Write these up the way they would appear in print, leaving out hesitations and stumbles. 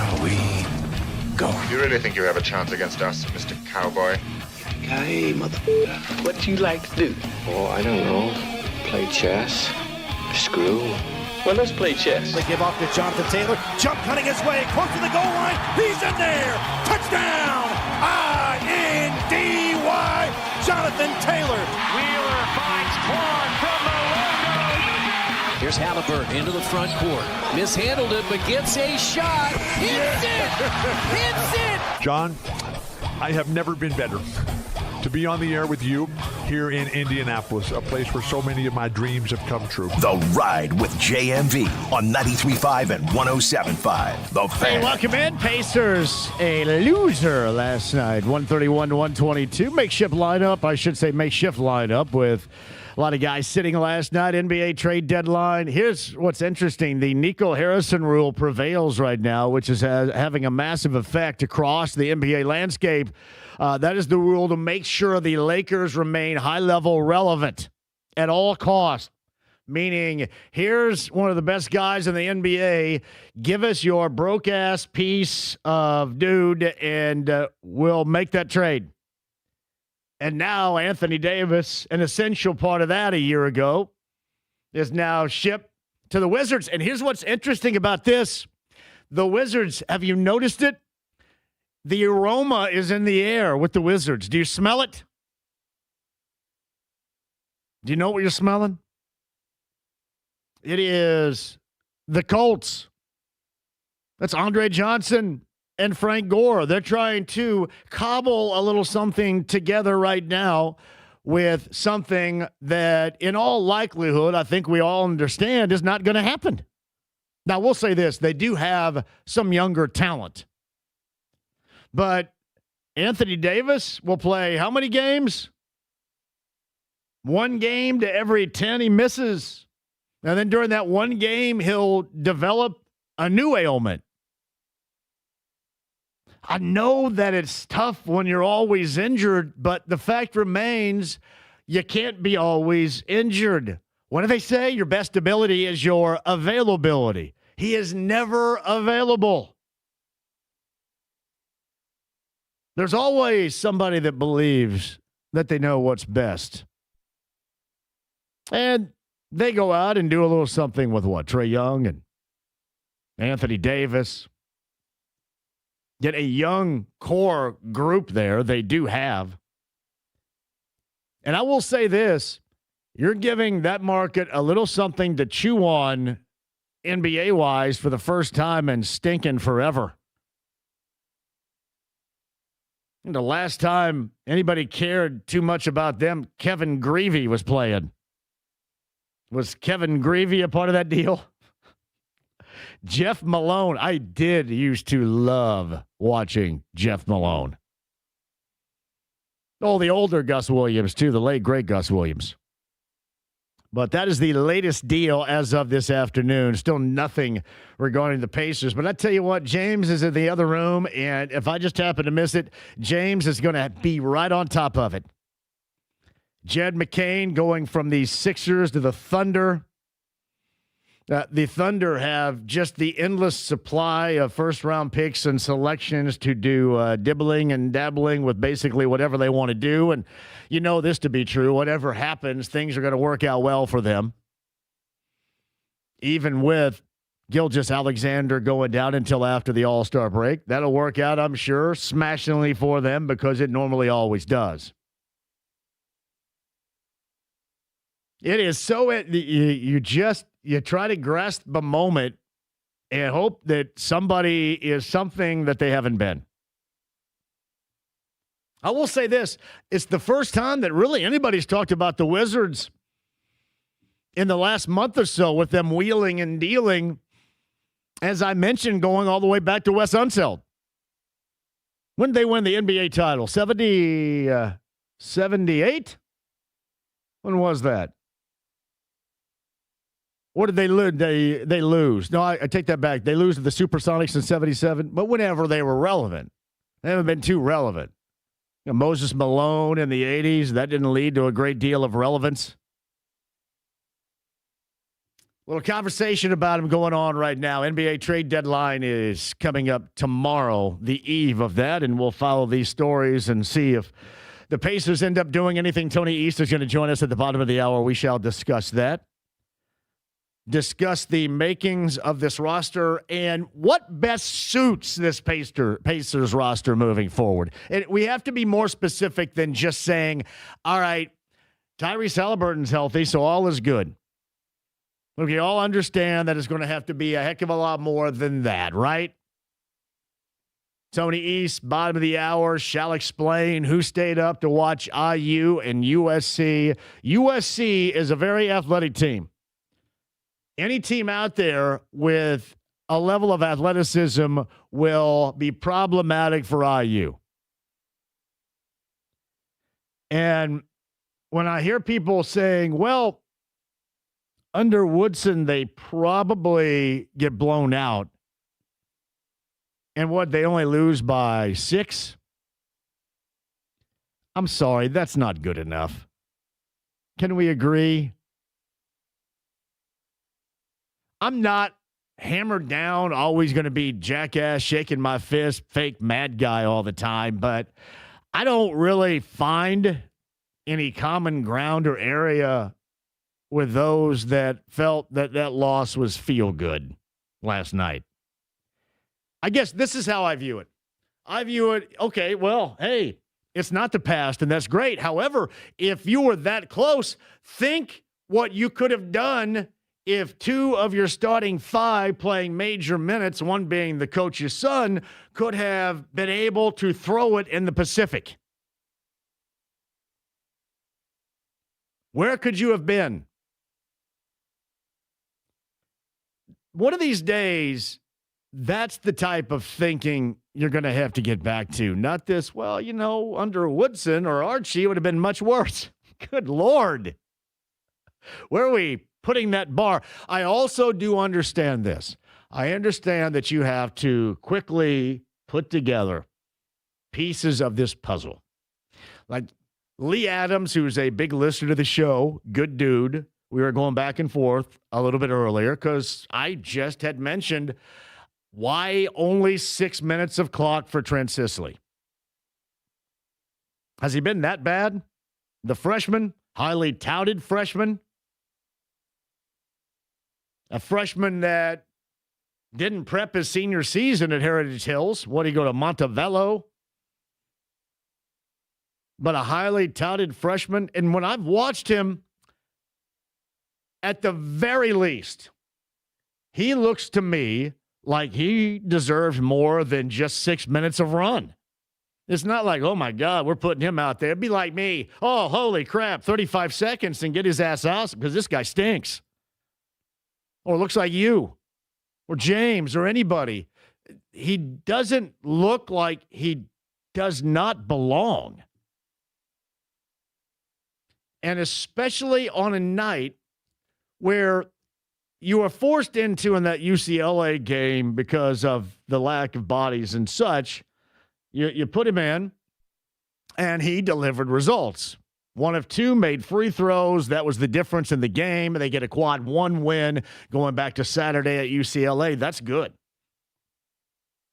Shall we go? You really think you have a chance against us, Mr. Cowboy? Hey, motherfucker. What do you like to do? Oh, I don't know. Play chess. Screw. Well, let's play chess. They give off to Jonathan Taylor. Jump cutting his way close to the goal line. He's in there. Touchdown. I-N-D-Y. Jonathan Taylor. Wheeler finds Quan from the logo. Here's Halliburton into the front court. Mishandled it, but gets a shot. Hits it. Hits it. John, I have never been better to be on the air with you here in Indianapolis, a place where so many of my dreams have come true. The Ride with JMV on 93.5 and 107.5. The Fan. Hey, welcome in. Pacers, a loser last night, 131 to 122. Makeshift lineup, I should say makeshift lineup with a lot of guys sitting last night, NBA trade deadline. Here's what's interesting. The Nico Harrison rule prevails right now, which is having a massive effect across the NBA landscape. That is the rule to make sure the Lakers remain high-level relevant at all costs. Meaning, here's one of the best guys in the NBA. Give us your broke-ass piece of dude, and we'll make that trade. And now Anthony Davis, an essential part of that a year ago, is now shipped to the Wizards. And here's what's interesting about this. The Wizards, have you noticed it? The aroma is in the air with the Wizards. Do you smell it? Do you know what you're smelling? It is the Colts. That's Andre Johnson and Frank Gore. They're trying to cobble a little something together right now with something that, in all likelihood, I think we all understand is not going to happen. Now, we'll say this. They do have some younger talent. But Anthony Davis will play how many games? 1 game to every 10 he misses. And then during that 1 game, he'll develop a new ailment. I know that it's tough when you're always injured, but the fact remains you can't be always injured. What do they say? Your best ability is your availability. He is never available. There's always somebody that believes that they know what's best. And they go out and do a little something with what? Trae Young and Anthony Davis. Get a young core group there. They do have. And I will say this. You're giving that market a little something to chew on NBA-wise for the first time in stinking forever. And the last time anybody cared too much about them, Kevin Greavy was playing. Was Kevin Greavy a part of that deal? Jeff Malone. I did used to love watching Jeff Malone. Oh, the older Gus Williams, too, the late, great Gus Williams. But that is the latest deal as of this afternoon. Still nothing regarding the Pacers. But I tell you what, James is in the other room, and if I just happen to miss it, James is going to be right on top of it. Jed McCain going from the Sixers to the Thunder. The Thunder have just the endless supply of first-round picks and selections to do dibbling and dabbling with basically whatever they want to do. And you know this to be true. Whatever happens, things are going to work out well for them. Even with Gilgeous-Alexander going down until after the All-Star break. That'll work out, I'm sure, smashingly for them because it normally always does. It is so you try to grasp the moment and hope that somebody is something that they haven't been. I will say this. It's the first time that really anybody's talked about the Wizards in the last month or so with them wheeling and dealing, as I mentioned, going all the way back to Wes Unseld. When did they win the NBA title? 78? When was that? What did they lose? They lose. No, I take that back. They lose to the Supersonics in 77, but whenever they were relevant. They haven't been too relevant. You know, Moses Malone in the 80s, that didn't lead to a great deal of relevance. Little conversation about him going on right now. NBA trade deadline is coming up tomorrow, the eve of that, and we'll follow these stories and see if the Pacers end up doing anything. Tony East is going to join us at the bottom of the hour. We shall discuss that. Discuss the makings of this roster and what best suits this Pacers roster moving forward. And we have to be more specific than just saying, all right, Tyrese Halliburton's healthy, so all is good. We all understand that it's going to have to be a heck of a lot more than that, right? Tony East, bottom of the hour, shall explain who stayed up to watch IU and USC. USC is a very athletic team. Any team out there with a level of athleticism will be problematic for IU. And when I hear people saying, well, under Woodson, they probably get blown out. And what, they only lose by 6? I'm sorry, that's not good enough. Can we agree? I'm not hammered down, always going to be jackass, shaking my fist, fake mad guy all the time, but I don't really find any common ground or area with those that felt that that loss was feel good last night. I guess this is how I view it. I view it, okay, well, hey, it's not the past, and that's great. However, if you were that close, think what you could have done if 2 of your starting 5 playing major minutes, one being the coach's son, could have been able to throw it in the Pacific. Where could you have been? One of these days, that's the type of thinking you're going to have to get back to. Not this, well, you know, under Woodson or Archie, it would have been much worse. Good Lord. Where are we putting that bar? I also do understand this. I understand that you have to quickly put together pieces of this puzzle. Like Lee Adams, who's a big listener to the show, good dude. We were going back and forth a little bit earlier because I just had mentioned why only 6 minutes of clock for Trent Sisley. Has he been that bad? The freshman, highly touted freshman, a freshman that didn't prep his senior season at Heritage Hills. What, did he go to Montevello? But a highly touted freshman. And when I've watched him, at the very least, he looks to me like he deserves more than just 6 minutes of run. It's not like, oh, my God, we're putting him out there. It'd be like me, oh, holy crap, 35 seconds and get his ass out because this guy stinks. Or looks like you or James or anybody. He doesn't look like he does not belong. And especially on a night where you are forced into in that UCLA game because of the lack of bodies and such, you put him in, and he delivered results. 1 of 2 made free throws. That was the difference in the game. They get a quad 1 win going back to Saturday at UCLA. That's good.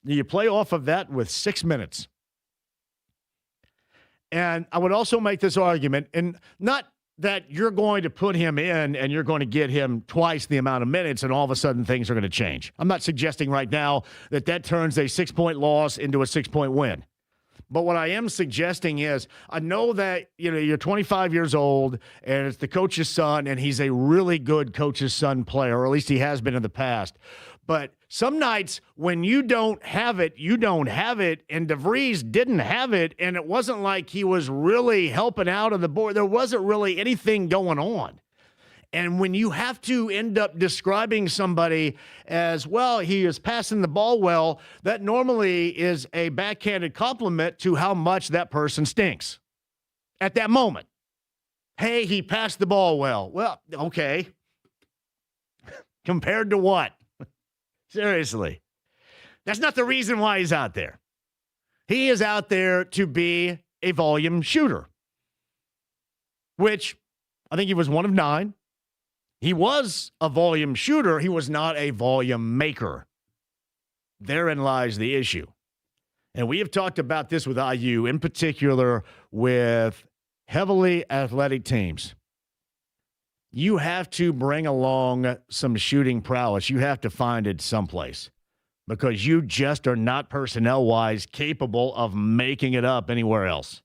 You play off of that with 6 minutes. And I would also make this argument, and not that you're going to put him in and you're going to get him twice the amount of minutes and all of a sudden things are going to change. I'm not suggesting right now that that turns a 6-point loss into a 6-point win. But what I am suggesting is I know that, you know, you're 25 years old and it's the coach's son and he's a really good coach's son player, or at least he has been in the past. But some nights when you don't have it, you don't have it. And DeVries didn't have it. And it wasn't like he was really helping out on the board. There wasn't really anything going on. And when you have to end up describing somebody as, well, he is passing the ball well, that normally is a backhanded compliment to how much that person stinks at that moment. Hey, he passed the ball well. Well, okay. Compared to what? Seriously. That's not the reason why he's out there. He is out there to be a volume shooter, which I think he was 1 of 9. He was a volume shooter. He was not a volume maker. Therein lies the issue. And we have talked about this with IU, in particular with heavily athletic teams. You have to bring along some shooting prowess. You have to find it someplace because you just are not personnel-wise capable of making it up anywhere else.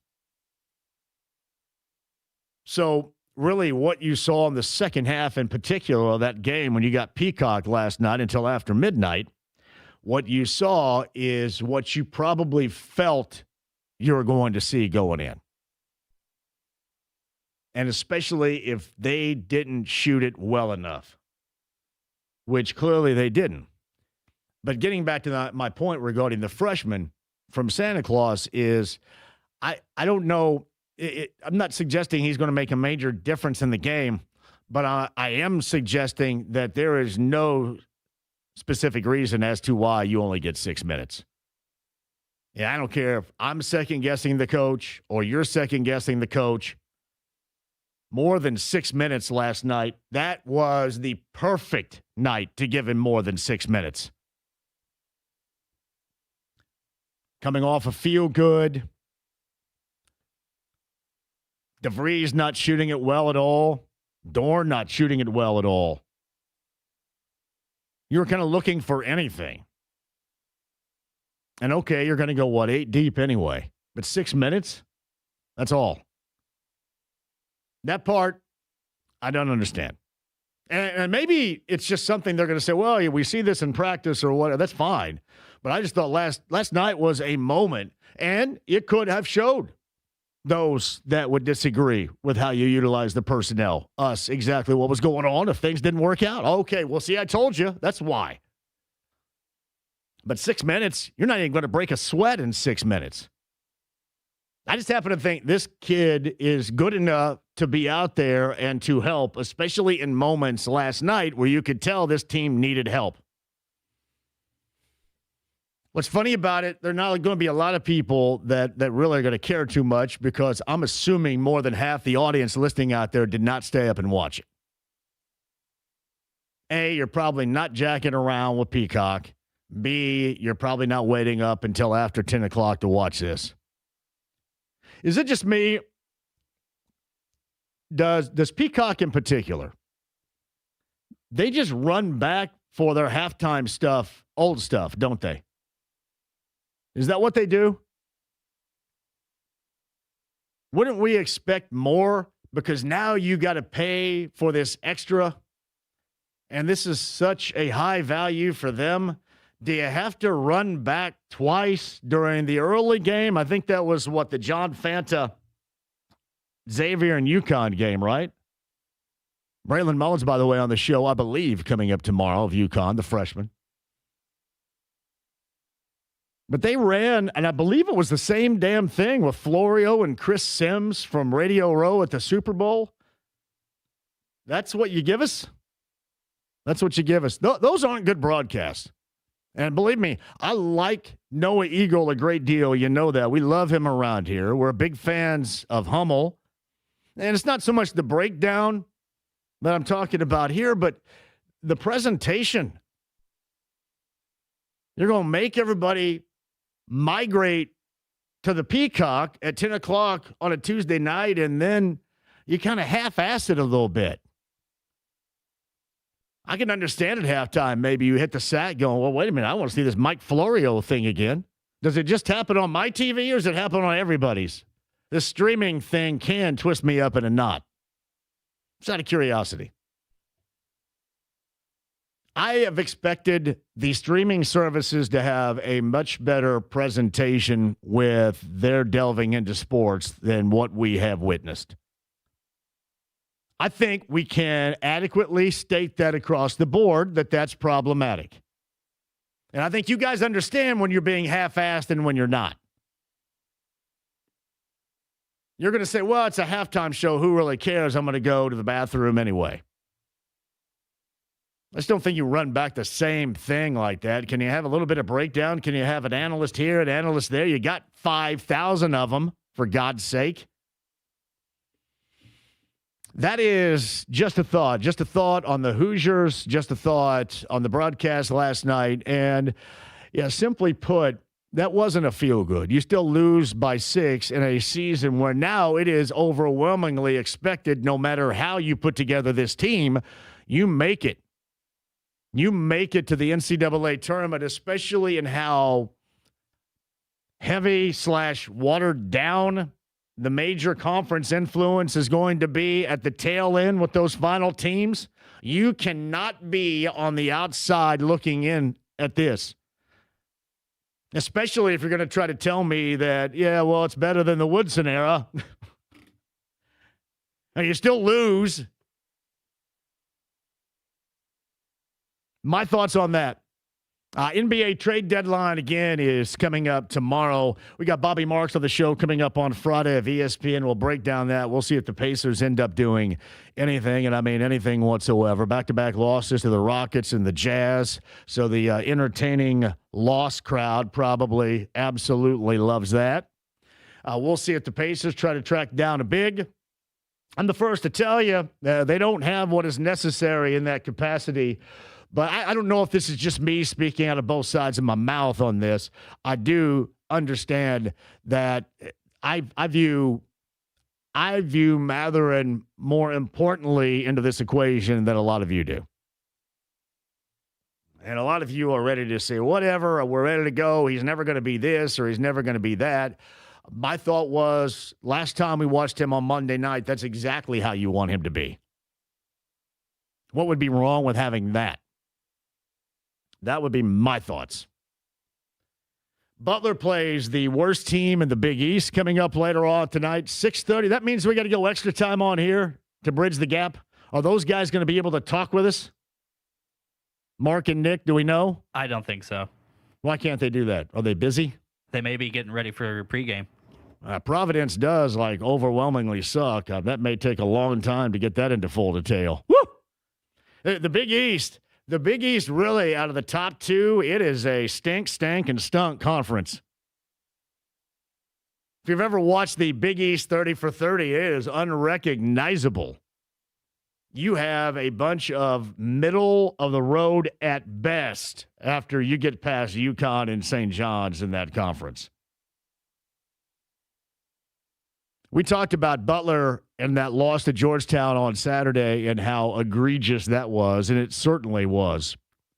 So really what you saw in the second half in particular of that game when you got peacocked last night until after midnight, what you saw is what you probably felt you were going to see going in. And especially if they didn't shoot it well enough, which clearly they didn't. But getting back to my point regarding the freshman from Santa Claus is I don't know. I'm not suggesting he's going to make a major difference in the game, but I am suggesting that there is no specific reason as to why you only get 6 minutes. Yeah, I don't care if I'm second-guessing the coach or you're second-guessing the coach. More than 6 minutes last night. That was the perfect night to give him more than 6 minutes. Coming off a feel good. DeVries not shooting it well at all. Dorn not shooting it well at all. You were kind of looking for anything. And okay, you're going to go, 8 deep anyway. But 6 minutes? That's all. That part, I don't understand. And maybe it's just something they're going to say, well, we see this in practice or whatever. That's fine. But I just thought last night was a moment, and it could have showed those that would disagree with how you utilize the personnel, us, exactly what was going on if things didn't work out. Okay, well, see, I told you. That's why. But 6 minutes, you're not even going to break a sweat in 6 minutes. I just happen to think this kid is good enough to be out there and to help, especially in moments last night where you could tell this team needed help. What's funny about it, there are not going to be a lot of people that really are going to care too much because I'm assuming more than half the audience listening out there did not stay up and watch it. A, you're probably not jacking around with Peacock. B, you're probably not waiting up until after 10 o'clock to watch this. Is it just me? Does Peacock in particular, they just run back for their halftime stuff, old stuff, don't they? Is that what they do? Wouldn't we expect more? Because now you got to pay for this extra, and this is such a high value for them. Do you have to run back twice during the early game? I think that was the John Fanta, Xavier, and UConn game, right? Braylon Mullins, by the way, on the show, I believe, coming up tomorrow of UConn, the freshman. But they ran, and I believe it was the same damn thing with Florio and Chris Sims from Radio Row at the Super Bowl. That's what you give us? That's what you give us. Those aren't good broadcasts. And believe me, I like Noah Eagle a great deal. You know that. We love him around here. We're big fans of Hummel. And it's not so much the breakdown that I'm talking about here, but the presentation. You're going to make everybody migrate to the Peacock at 10 o'clock on a Tuesday night, and then you kind of half-ass it a little bit. I can understand at halftime, maybe you hit the sack going, well, wait a minute, I want to see this Mike Florio thing again. Does it just happen on my TV or does it happen on everybody's? This streaming thing can twist me up in a knot. Just out of curiosity. I have expected the streaming services to have a much better presentation with their delving into sports than what we have witnessed. I think we can adequately state that across the board that that's problematic. And I think you guys understand when you're being half-assed and when you're not. You're going to say, well, it's a halftime show. Who really cares? I'm going to go to the bathroom anyway. I just don't think you run back the same thing like that. Can you have a little bit of breakdown? Can you have an analyst here, an analyst there? You got 5,000 of them, for God's sake. That is just a thought. Just a thought on the Hoosiers. Just a thought on the broadcast last night. And, yeah, simply put, that wasn't a feel-good. You still lose by 6 in a season where now it is overwhelmingly expected, no matter how you put together this team, you make it. You make it to the NCAA tournament, especially in how heavy/watered down the major conference influence is going to be at the tail end with those final teams. You cannot be on the outside looking in at this. Especially if you're going to try to tell me that, yeah, well, it's better than the Woodson era. And you still lose. My thoughts on that. NBA trade deadline, again, is coming up tomorrow. We got Bobby Marks on the show coming up on Friday of ESPN. We'll break down that. We'll see if the Pacers end up doing anything, and I mean anything whatsoever. Back-to-back losses to the Rockets and the Jazz. So the entertaining loss crowd probably absolutely loves that. We'll see if the Pacers try to track down a big. I'm the first to tell you they don't have what is necessary in that capacity. But I don't know if this is just me speaking out of both sides of my mouth on this. I do understand that I view Matherin more importantly into this equation than a lot of you do. And a lot of you are ready to say, whatever, we're ready to go. He's never going to be this or he's never going to be that. My thought was, last time we watched him on Monday night, that's exactly how you want him to be. What would be wrong with having that? That would be my thoughts. Butler plays the worst team in the Big East coming up later on tonight, 6:30. That means we got to go extra time on here to bridge the gap. Are those guys going to be able to talk with us? Mark and Nick, do we know? I don't think so. Why can't they do that? Are they busy? They may be getting ready for pregame. Providence does, overwhelmingly suck. That may take a long time to get that into full detail. Woo! The Big East. The Big East, really, out of the top two, it is a stink, stank, and stunk conference. If you've ever watched the Big East 30 for 30, it is unrecognizable. You have a bunch of middle of the road at best after you get past UConn and St. John's in that conference. We talked about Butler and that loss to Georgetown on Saturday and how egregious that was, and it certainly was.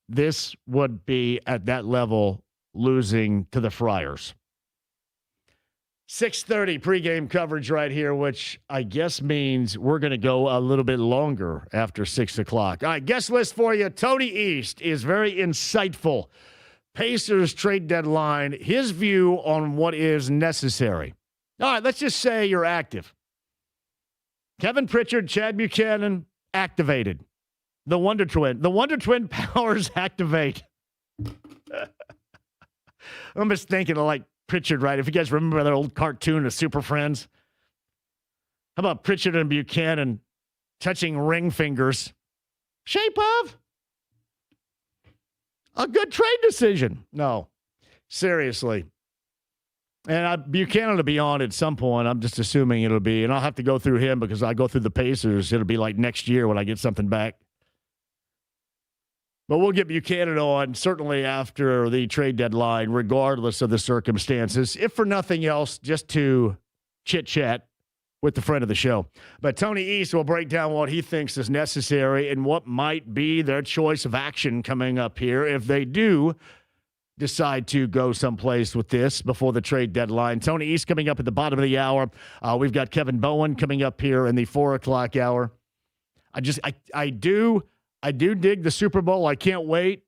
This would be, at that level, losing to the Friars. 6:30 pregame coverage right here, which I guess means we're going to go a little bit longer after 6 o'clock. All right, guest list for you. Tony East is very insightful. Pacers trade deadline, his view on what is necessary. All right, let's just say you're active. Kevin Pritchard, Chad Buchanan, activated. The Wonder Twin powers activate. I'm just thinking of Pritchard, right? If you guys remember that old cartoon of Super Friends. How about Pritchard and Buchanan touching ring fingers? Shape of a good trade decision. No, seriously. And Buchanan will be on at some point. I'm just assuming it'll be, and I'll have to go through him because I go through the Pacers. It'll be like next year when I get something back. But we'll get Buchanan on certainly after the trade deadline, regardless of the circumstances, if for nothing else, just to chit-chat with the friend of the show. But Tony East will break down what he thinks is necessary and what might be their choice of action coming up here if they do decide to go someplace with this before the trade deadline. Tony East coming up at the bottom of the hour. We've got Kevin Bowen coming up here in the 4 o'clock hour. I do dig the Super Bowl. I can't wait.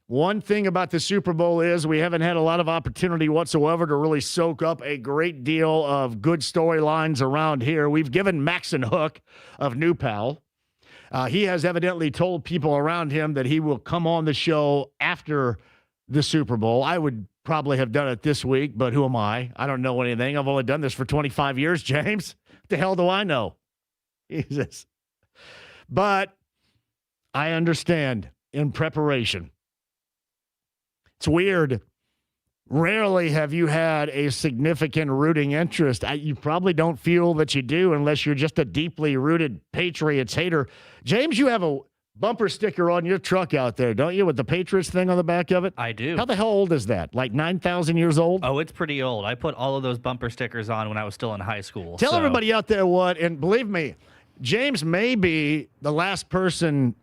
One thing about the Super Bowl is we haven't had a lot of opportunity whatsoever to really soak up a great deal of good storylines around here. We've given Maxon Hook of New Pal. He has evidently told people around him that he will come on the show after the Super Bowl. I would probably have done it this week, but who am I? I don't know anything. I've only done this for 25 years, James. What the hell do I know? Jesus. But I understand in preparation. It's weird. rarely have you had a significant rooting interest. You probably don't feel that you do unless you're just a deeply rooted Patriots hater. James, you have a bumper sticker on your truck out there, don't you, with the Patriots thing on the back of it? I do. How the hell old is that? Like 9,000 years old? Oh, it's pretty old. I put all of those bumper stickers on when I was still in high school. Tell everybody out there what, and believe me, James may be the last person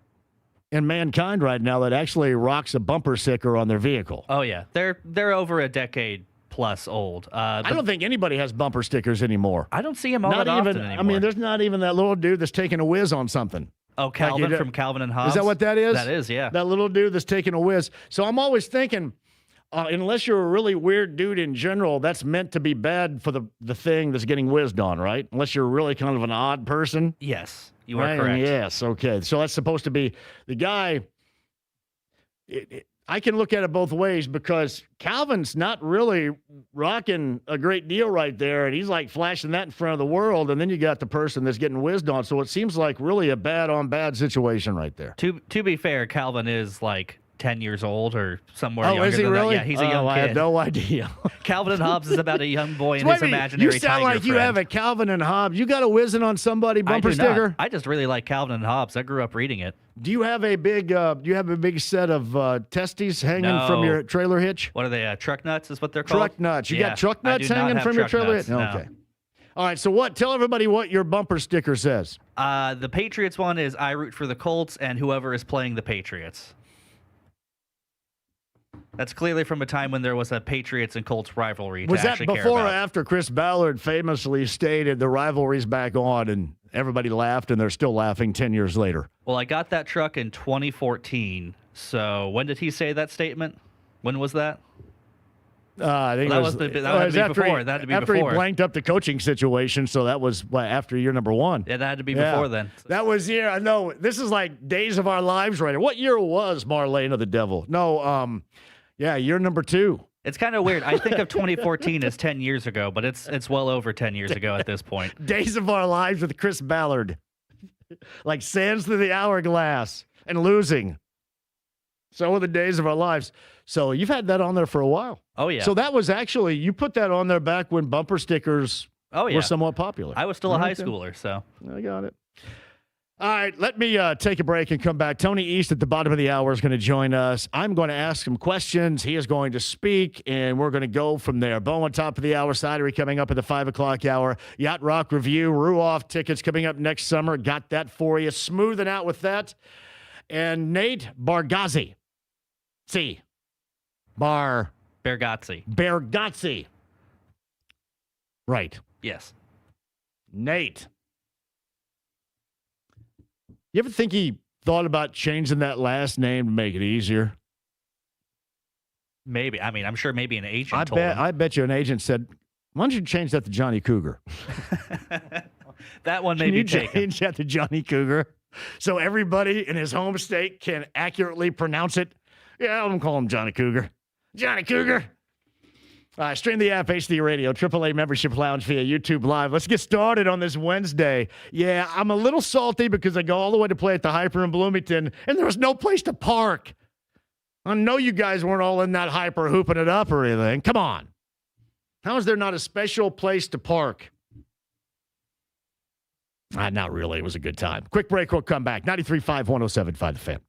in mankind right now that actually rocks a bumper sticker on their vehicle. Oh yeah, they're over a decade plus old. I don't think anybody has bumper stickers anymore. I don't see them all that often anymore. I mean, there's not even that little dude that's taking a whiz on something. Oh, Calvin from Calvin and Hobbes. Is that what that is? That is, yeah. That little dude that's taking a whiz. So I'm always thinking, unless you're a really weird dude in general, that's meant to be bad for the thing that's getting whizzed on, right? Unless you're really kind of an odd person. Yes, you are correct. Yes, okay. So that's supposed to be the guy. I can look at it both ways because Calvin's not really rocking a great deal right there, and he's like flashing that in front of the world, and then you got the person that's getting whizzed on. So it seems like really a bad-on-bad situation right there. To be fair, Calvin is like 10 years old or somewhere younger is he than really? that. Yeah, he's a young kid. I had no idea. Calvin and Hobbes is about a young boy in his imaginary You sound tiger like you friend. have a Calvin and Hobbes. You got a whizzing on somebody bumper I do sticker? Not. I just really like Calvin and Hobbes. I grew up reading it. Do you have a big set of testes hanging from your trailer hitch? What are they? Truck nuts is what they're called? Truck nuts. You got truck nuts I do hanging not from have your truck trailer nuts, hitch? no. Okay. All right, so tell everybody what your bumper sticker says. The Patriots one is I root for the Colts and whoever is playing the Patriots. That's clearly from a time when there was a Patriots and Colts rivalry. Was that before or about. after Chris Ballard famously stated the rivalry's back on and everybody laughed and they're still laughing 10 years later? Well, I got that truck in 2014. So when did he say that statement? When was that? I think that had to be before. That had to be after before. He blanked up the coaching situation, so that was after year number one. Yeah, that had to be before then. That was I know. This is like days of our lives right here. What year was Marlene of the Devil? No, year number 2. It's kind of weird. I think of 2014 as 10 years ago, but it's well over 10 years ago at this point. Days of our lives with Chris Ballard. Like sands through the hourglass and losing. So are the days of our lives. So you've had that on there for a while. Oh, yeah. So that was actually, you put that on there back when bumper stickers were somewhat popular. I was still a high schooler, so. I got it. All right, let me take a break and come back. Tony East at the bottom of the hour is going to join us. I'm going to ask him questions. He is going to speak, and we're going to go from there. Bowen, top of the hour. Sidery coming up at the 5 o'clock hour. Yacht Rock Review. Ruoff tickets coming up next summer. Got that for you. Smoothing out with that. And Nate Bargatze. Bargatze. Right. Yes. Nate. You ever think he thought about changing that last name to make it easier? Maybe. I mean, I'm sure maybe an agent told him. I bet you an agent said, why don't you change that to Johnny Cougar? That one may be taken. Change that to Johnny Cougar so everybody in his home state can accurately pronounce it? Yeah, I'm going to call him Johnny Cougar. Johnny Cougar. Stream the app, HD Radio, AAA Membership Lounge via YouTube Live. Let's get started on this Wednesday. Yeah, I'm a little salty because I go all the way to play at the Hyper in Bloomington, and there was no place to park. I know you guys weren't all in that Hyper hooping it up or anything. Come on. How is there not a special place to park? Not really. It was a good time. Quick break. We'll come back. 93.5, 107.5 The Fan.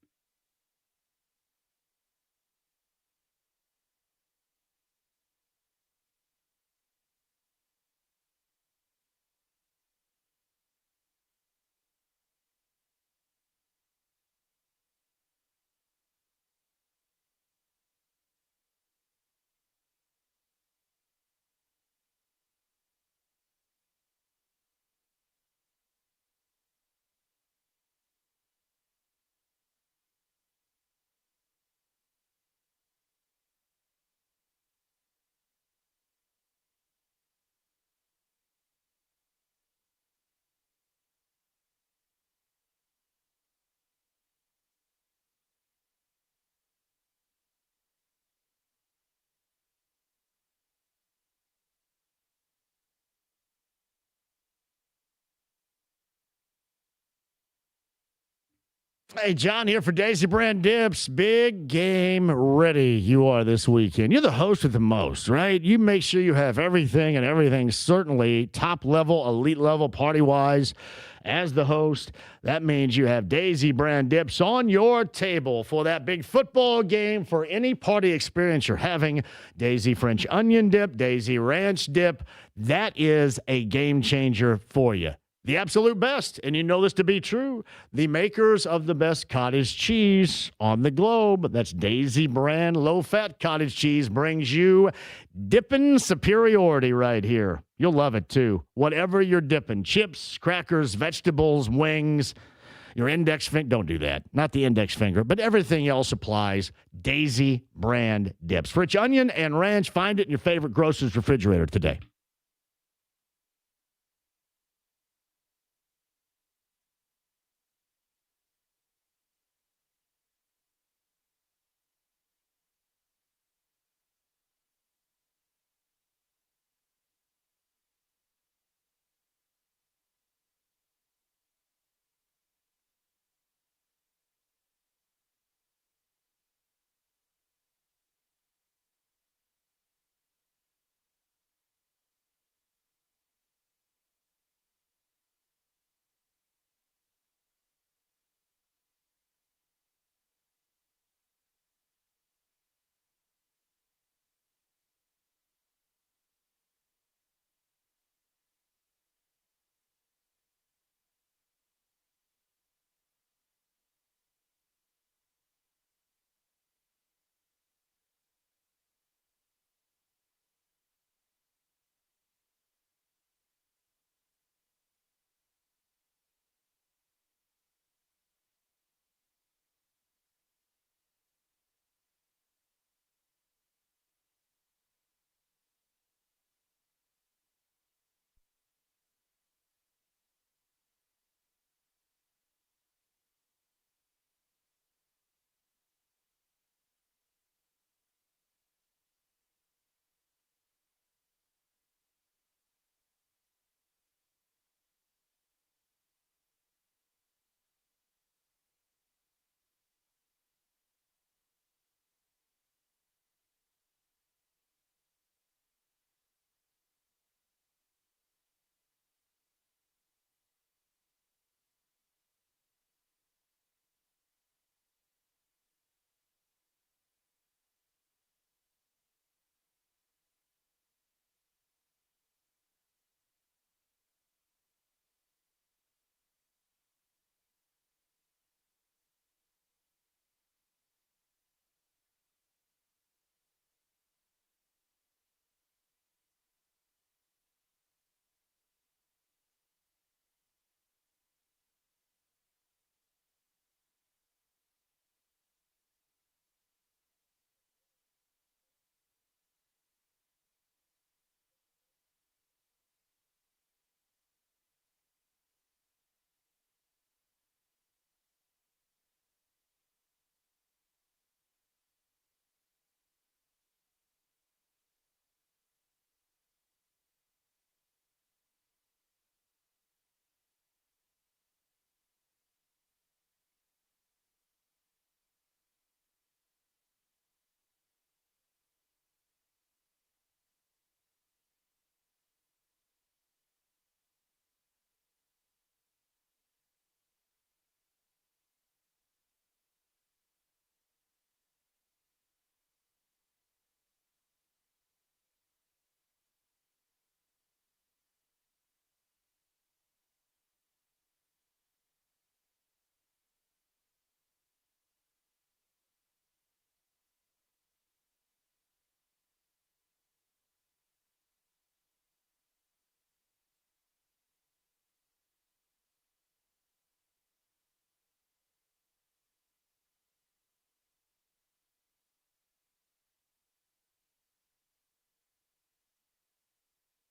Hey, John here for Daisy Brand Dips. Big game ready you are this weekend. You're the host with the most, right? You make sure you have everything, and everything certainly top level, elite level, party-wise. As the host, that means you have Daisy Brand Dips on your table for that big football game, for any party experience you're having. Daisy French Onion Dip, Daisy Ranch Dip. That is a game changer for you. The absolute best, and you know this to be true, the makers of the best cottage cheese on the globe. That's Daisy Brand low-fat cottage cheese brings you dipping superiority right here. You'll love it, too. Whatever you're dipping, chips, crackers, vegetables, wings, your index finger. Don't do that. Not the index finger, but everything else applies. Daisy Brand Dips. French Onion and Ranch, find it in your favorite grocer's refrigerator today.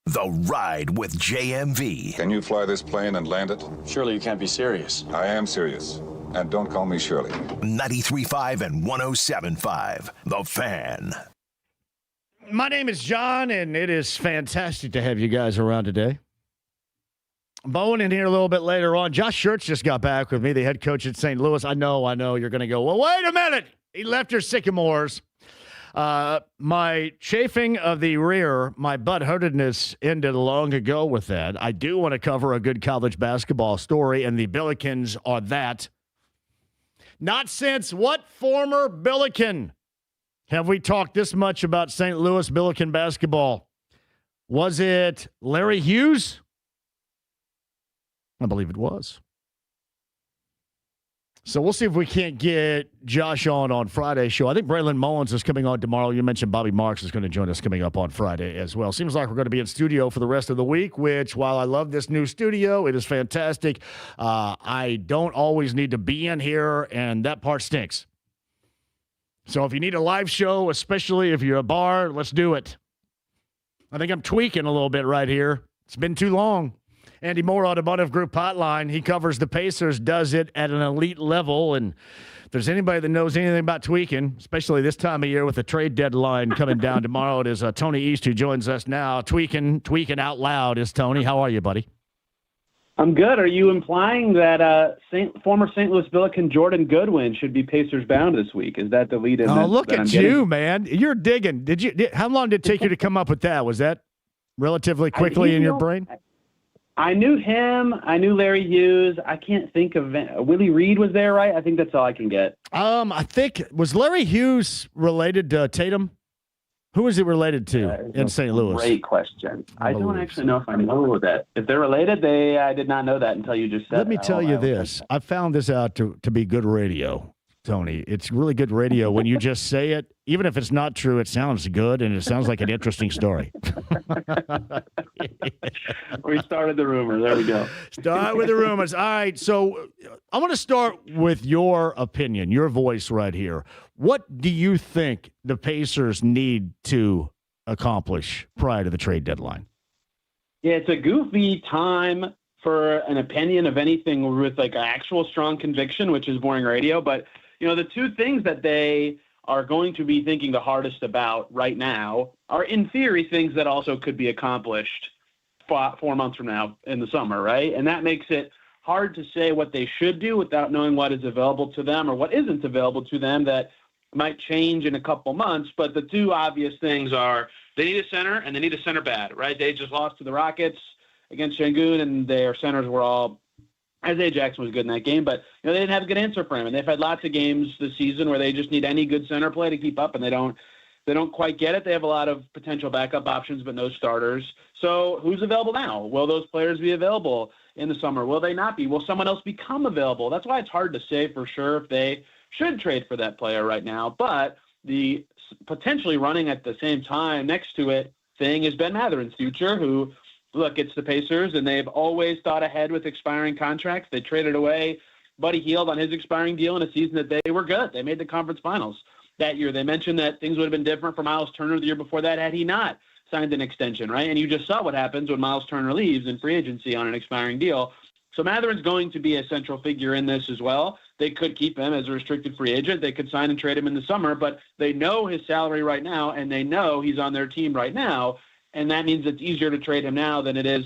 The Ride with JMV. Can you fly this plane and land it? Surely you can't be serious. I am serious. And don't call me Shirley. 93.5 and 107.5. The Fan. My name is John, and it is fantastic to have you guys around today. Bowen in here a little bit later on. Josh Schertz just got back with me, the head coach at St. Louis. I know. You're going to go, well, wait a minute. He left your Sycamores. My chafing of the rear, my butthurtedness ended long ago with that. I do want to cover a good college basketball story, and the Billikens are that. Not since what former Billiken have we talked this much about St. Louis Billiken basketball? Was it Larry Hughes? I believe it was. So we'll see if we can't get Josh on Friday's show. I think Braylon Mullins is coming on tomorrow. You mentioned Bobby Marks is going to join us coming up on Friday as well. Seems like we're going to be in studio for the rest of the week, which, while I love this new studio, it is fantastic. I don't always need to be in here, and that part stinks. So if you need a live show, especially if you're a bar, let's do it. I think I'm tweaking a little bit right here. It's been too long. Andy Moore, Automotive Group Hotline. He covers the Pacers, does it at an elite level. And if there's anybody that knows anything about tweaking, especially this time of year with the trade deadline coming down tomorrow, it is Tony East who joins us now. Tweaking out loud is Tony. How are you, buddy? I'm good. Are you implying that former St. Louis Billiken Jordan Goodwin should be Pacers bound this week? Is that the lead in? Oh, look at you, man. You're digging. How long did it take you to come up with that? Was that relatively quickly in your brain? I knew him. I knew Larry Hughes. I can't think of Willie Reed was there, right? I think that's all I can get. I think, was Larry Hughes related to Tatum? Who is he related to in St. Louis? Great question. I don't actually know if I know that. If they're related, I did not know that until you just said. Let me tell you this. I found this out to be good radio, Tony. It's really good radio when you just say it. Even if it's not true, it sounds good, and it sounds like an interesting story. We started the rumor. There we go. Start with the rumors. All right, so I want to start with your opinion, your voice right here. What do you think the Pacers need to accomplish prior to the trade deadline? Yeah, it's a goofy time for an opinion of anything with like actual strong conviction, which is boring radio. But, the two things that they are going to be thinking the hardest about right now are, in theory, things that also could be accomplished 4 months from now in the summer, right? And that makes it hard to say what they should do without knowing what is available to them or what isn't available to them that might change in a couple months. But the two obvious things are they need a center and they need a center bad, right? They just lost to the Rockets against Şengün, and their centers were all Isaiah Jackson was good in that game, but they didn't have a good answer for him. And they've had lots of games this season where they just need any good center play to keep up, and they don't quite get it. They have a lot of potential backup options, but no starters. So who's available now? Will those players be available in the summer? Will they not be? Will someone else become available? That's why it's hard to say for sure if they should trade for that player right now. But the potentially running at the same time next to it thing is Ben Matherin's future, who, look, it's the Pacers, and they've always thought ahead with expiring contracts. They traded away Buddy Hield on his expiring deal in a season that they were good. They made the conference finals that year. They mentioned that things would have been different for Miles Turner the year before that had he not signed an extension, right? And you just saw what happens when Miles Turner leaves in free agency on an expiring deal. So Matherin's going to be a central figure in this as well. They could keep him as a restricted free agent. They could sign and trade him in the summer, but they know his salary right now, and they know he's on their team right now. And that means it's easier to trade him now than it is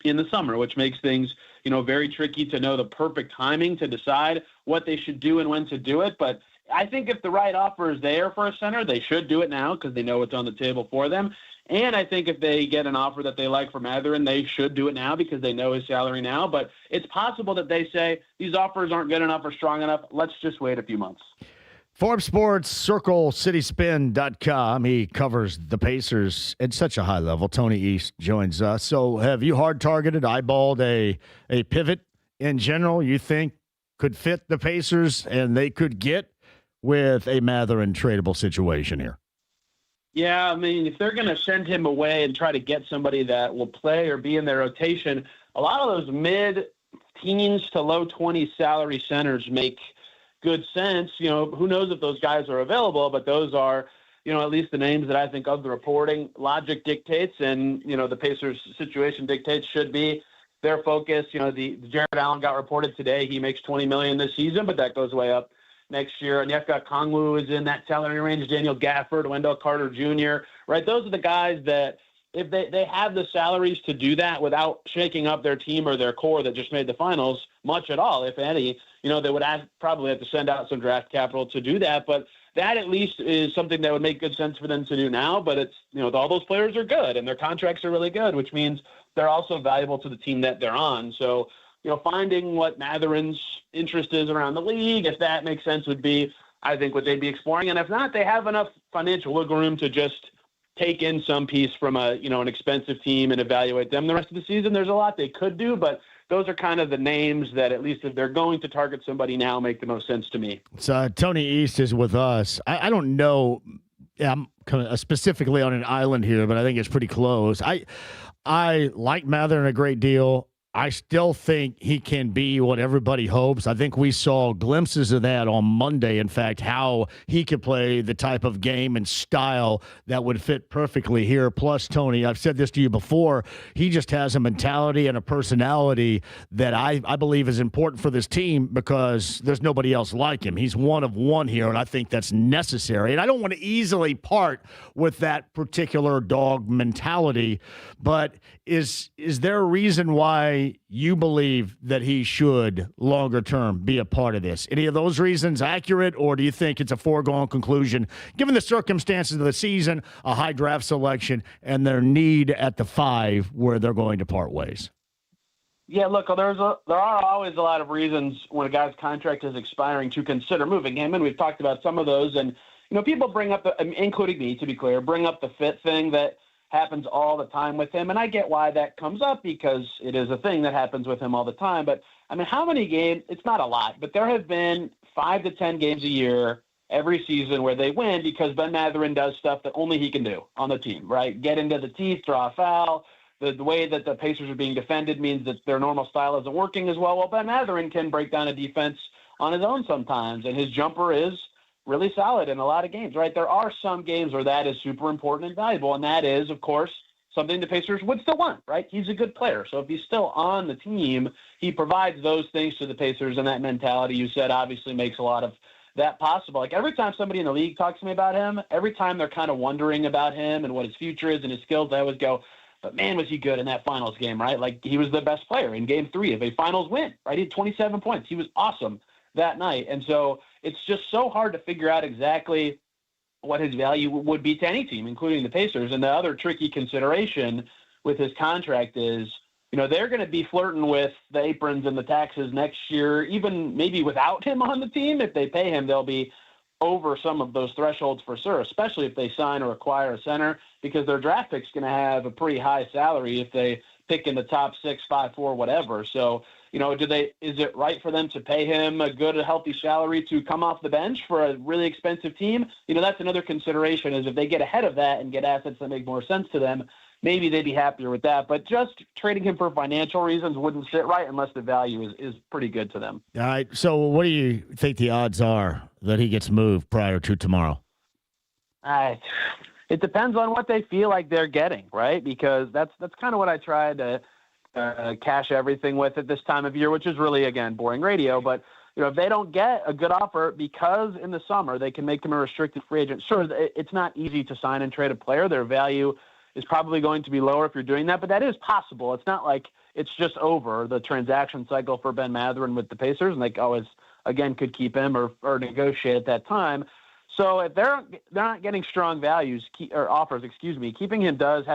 in the summer, which makes things, very tricky to know the perfect timing to decide what they should do and when to do it. But I think if the right offer is there for a center, they should do it now because they know what's on the table for them. And I think if they get an offer that they like from Matherin, they should do it now because they know his salary now. But it's possible that they say these offers aren't good enough or strong enough. Let's just wait a few months. Forbes Sports, CircleCitySpin.com. He covers the Pacers at such a high level. Tony East joins us. So have you hard-targeted, eyeballed a pivot in general you think could fit the Pacers and they could get with a Matherin tradable situation here? Yeah, I mean, if they're going to send him away and try to get somebody that will play or be in their rotation, a lot of those mid-teens to low-20s salary centers make good sense. Who knows if those guys are available, but those are, at least the names that I think of the reporting. Logic dictates, and, the Pacers situation dictates should be their focus. The Jared Allen got reported today. He makes $20 million this season, but that goes way up next year. And Onyeka Okongwu is in that salary range. Daniel Gafford, Wendell Carter Jr., right? Those are the guys that if they have the salaries to do that without shaking up their team or their core that just made the finals much at all, if any, they would probably have to send out some draft capital to do that. But that at least is something that would make good sense for them to do now. But it's, all those players are good and their contracts are really good, which means they're also valuable to the team that they're on. So, finding what Matherin's interest is around the league, if that makes sense, would be, I think, what they'd be exploring. And if not, they have enough financial wiggle room to just take in some piece from an expensive team and evaluate them the rest of the season. There's a lot they could do, but those are kind of the names that, at least if they're going to target somebody now, make the most sense to me. So Tony East is with us. I don't know. I'm kind of specifically on an island here, but I think it's pretty close. I like Matherin a great deal. I still think he can be what everybody hopes. I think we saw glimpses of that on Monday. In fact, how he could play the type of game and style that would fit perfectly here. Plus, Tony, I've said this to you before, he just has a mentality and a personality that I believe is important for this team because there's nobody else like him. He's one of one here, and I think that's necessary. And I don't want to easily part with that particular dog mentality, but is there a reason why you believe that he should longer term be a part of this? Any of those reasons accurate, or do you think it's a foregone conclusion given the circumstances of the season, a high draft selection, and their need at the 5 where they're going to part ways? Yeah, look, there are always a lot of reasons when a guy's contract is expiring to consider moving him, and we've talked about some of those. And people bring up, including me, to be clear, bring up the fit thing that happens all the time with him. And I get why that comes up because it is a thing that happens with him all the time. But, how many games? It's not a lot, but there have been 5 to 10 games a year every season where they win because Ben Matherin does stuff that only he can do on the team, right? Get into the teeth, draw a foul. The way that the Pacers are being defended means that their normal style isn't working as well. Well, Ben Matherin can break down a defense on his own sometimes, and his jumper is really solid in a lot of games, right? There are some games where that is super important and valuable, and that is, of course, something the Pacers would still want, right? He's a good player. So if he's still on the team, he provides those things to the Pacers, and that mentality you said obviously makes a lot of that possible. Like every time somebody in the league talks to me about him, every time they're kind of wondering about him and what his future is and his skills, I always go, but man, was he good in that finals game, right? Like he was the best player in game 3 of a finals win, right? He had 27 points. He was awesome that night. And so it's just so hard to figure out exactly what his value would be to any team, including the Pacers. And the other tricky consideration with his contract is, they're going to be flirting with the aprons and the taxes next year, even maybe without him on the team. If they pay him, they'll be over some of those thresholds for sure, especially if they sign or acquire a center, because their draft pick's going to have a pretty high salary if they pick in the top 6, 5, 4, whatever. So, is it right for them to pay him a good, healthy salary to come off the bench for a really expensive team? That's another consideration, is if they get ahead of that and get assets that make more sense to them, maybe they'd be happier with that. But just trading him for financial reasons wouldn't sit right unless the value is pretty good to them. All right. So what do you think the odds are that he gets moved prior to tomorrow? It depends on what they feel like they're getting, right? Because that's kind of what I tried to cash everything with at this time of year, which is really, again, boring radio. But, if they don't get a good offer, because in the summer they can make them a restricted free agent. Sure, it's not easy to sign and trade a player. Their value is probably going to be lower if you're doing that, but that is possible. It's not like it's just over the transaction cycle for Ben Matherin with the Pacers, and they always, again, could keep him or negotiate at that time. So if they're not getting strong offers, keeping him does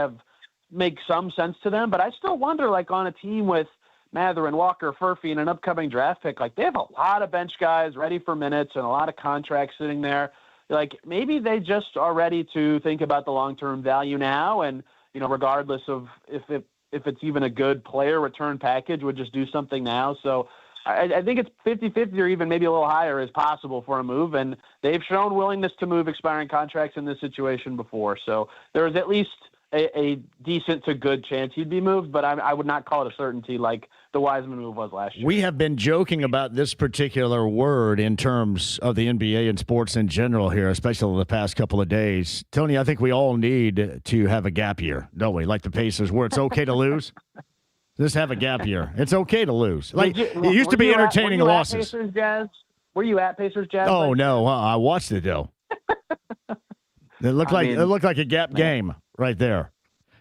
make some sense to them. But I still wonder, like on a team with Matherin, Walker, Furphy, and an upcoming draft pick, like they have a lot of bench guys ready for minutes and a lot of contracts sitting there. Like maybe they just are ready to think about the long-term value now, and regardless of if it's even a good player return package, would just do something now. So I think it's 50-50 or even maybe a little higher is possible for a move, and they've shown willingness to move expiring contracts in this situation before. So there is at least a decent to good chance he'd be moved, but I would not call it a certainty like the Wiseman move was last year. We have been joking about this particular word in terms of the NBA and sports in general here, especially the past couple of days. Tony, I think we all need to have a gap year, don't we? Like the Pacers, where it's okay to lose. Just have a gap year. It's okay to lose. Like it used to be entertaining losses. Pacers, Jazz? Were you at Pacers, Jazz? Oh no, I watched it though. It looked like a gap game right there.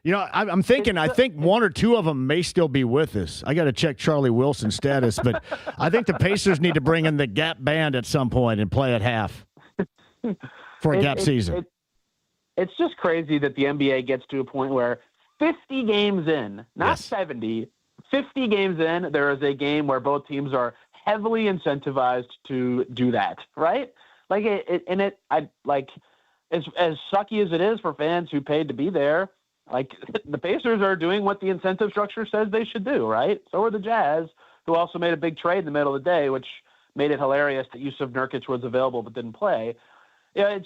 You know, I'm thinking, I think one or two of them may still be with us. I got to check Charlie Wilson's status, but I think the Pacers need to bring in the Gap Band at some point and play at half for a Gap season. It's just crazy that the NBA gets to a point where 50 games in, not 70, 50 games in, there is a game where both teams are heavily incentivized to do that, right? Like, as sucky as it is for fans who paid to be there, like, the Pacers are doing what the incentive structure says they should do, right? So are the Jazz, who also made a big trade in the middle of the day, which made it hilarious that Yusuf Nurkic was available but didn't play. Yeah,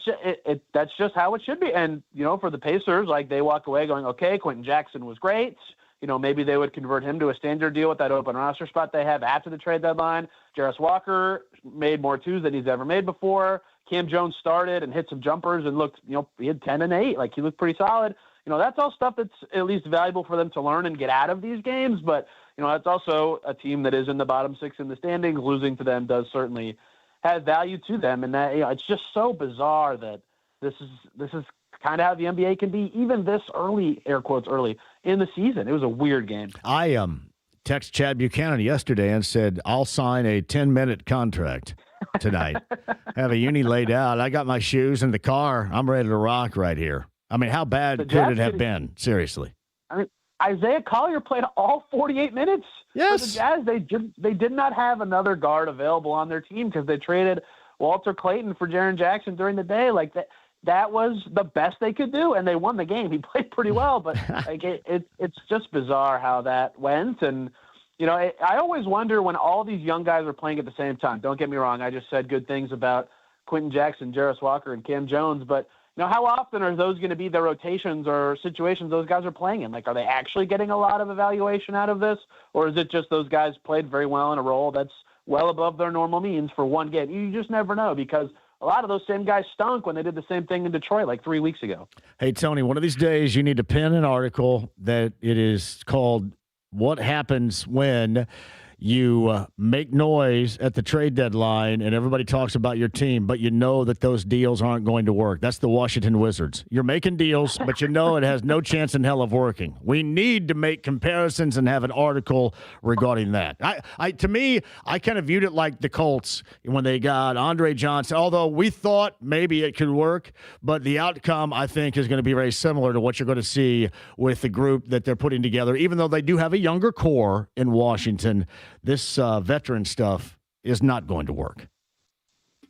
that's just how it should be. And, you know, for the Pacers, like, they walk away going, okay, Quentin Jackson was great. You know, maybe they would convert him to a standard deal with that open roster spot they have after the trade deadline. Jarris Walker made more twos than he's ever made before. Cam Jones started and hit some jumpers and looked, you know, he had 10 and 8. Like, he looked pretty solid. You know, that's all stuff that's at least valuable for them to learn and get out of these games. But, you know, it's also a team that is in the bottom 6 in the standings. Losing to them does certainly have value to them. And that, you know, it's just so bizarre that this is kind of how the NBA can be even this early, air quotes early, in the season. It was a weird game. I text Chad Buchanan yesterday and said, I'll sign a 10-minute contract tonight. Have a uni laid out. I got my shoes in the car. I'm ready to rock right here. I mean, how bad could it have been? Seriously. I mean, Isaiah Collier played all 48 minutes. Yes. For the Jazz, they did not have another guard available on their team because they traded Walter Clayton for Jaren Jackson during the day. Like, that was the best they could do, and they won the game. He played pretty well, but like, it's just bizarre how that went. And, you know, I always wonder when all these young guys are playing at the same time. Don't get me wrong. I just said good things about Quentin Jackson, Jarris Walker, and Cam Jones, but you know, how often are those going to be the rotations or situations those guys are playing in? Like, are they actually getting a lot of evaluation out of this? Or is it just those guys played very well in a role that's well above their normal means for one game? You just never know, because a lot of those same guys stunk when they did the same thing in Detroit like 3 weeks ago. Hey, Tony, one of these days you need to pen an article that it is called What Happens When You Make Noise at the Trade Deadline and everybody talks about your team, but you know that those deals aren't going to work. That's the Washington Wizards. You're making deals, but you know it has no chance in hell of working. We need to make comparisons and have an article regarding that. To me, I kind of viewed it like the Colts when they got Andre Johnson, although we thought maybe it could work, but the outcome, I think, is going to be very similar to what you're going to see with the group that they're putting together, even though they do have a younger core in Washington. This veteran stuff is not going to work.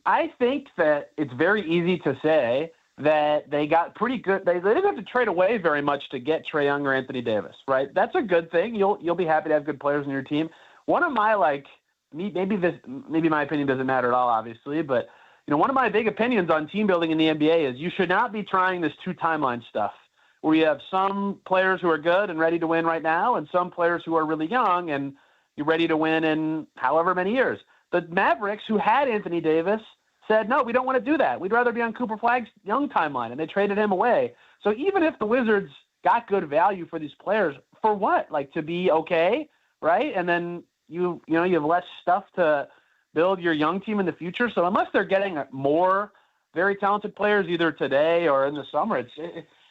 I think that it's very easy to say that they got pretty good. They didn't have to trade away very much to get Trae Young or Anthony Davis, right? That's a good thing. You'll be happy to have good players in your team. One of my maybe my opinion doesn't matter at all, obviously, but you know, one of my big opinions on team building in the NBA is you should not be trying this 2 timeline stuff where you have some players who are good and ready to win right now, and some players who are really young and you're ready to win in however many years. The Mavericks, who had Anthony Davis, said, no, we don't want to do that. We'd rather be on Cooper Flagg's young timeline, and they traded him away. So even if the Wizards got good value for these players, for what? Like, to be okay, right? And then you have less stuff to build your young team in the future. So unless they're getting more very talented players either today or in the summer, it's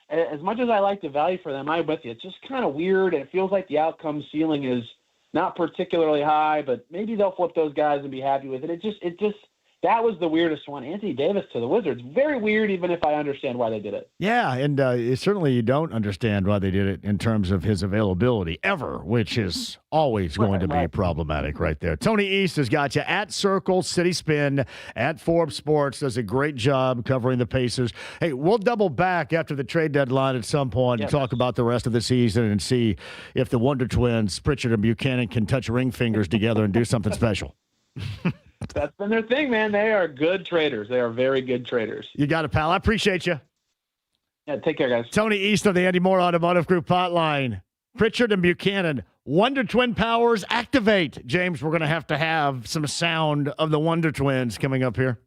as much as I like the value for them, I'm with you. It's just kind of weird, and it feels like the outcome ceiling is not particularly high, but maybe they'll flip those guys and be happy with it. It just that was the weirdest one. Anthony Davis to the Wizards. Very weird, even if I understand why they did it. Yeah, and certainly you don't understand why they did it in terms of his availability ever, which is always going to be problematic right there. Tony East has got you at Circle City Spin, at Forbes Sports, does a great job covering the Pacers. Hey, we'll double back after the trade deadline at some point and talk about the rest of the season and see if the Wonder Twins, Pritchard and Buchanan, can touch ring fingers together and do something special. That's been their thing, man. They are good traders. They are very good traders. You got it, pal. I appreciate you. Yeah, take care, guys. Tony East of the Andy Moore Automotive Group hotline. Pritchard and Buchanan. Wonder Twin powers activate. James, we're going to have some sound of the Wonder Twins coming up here.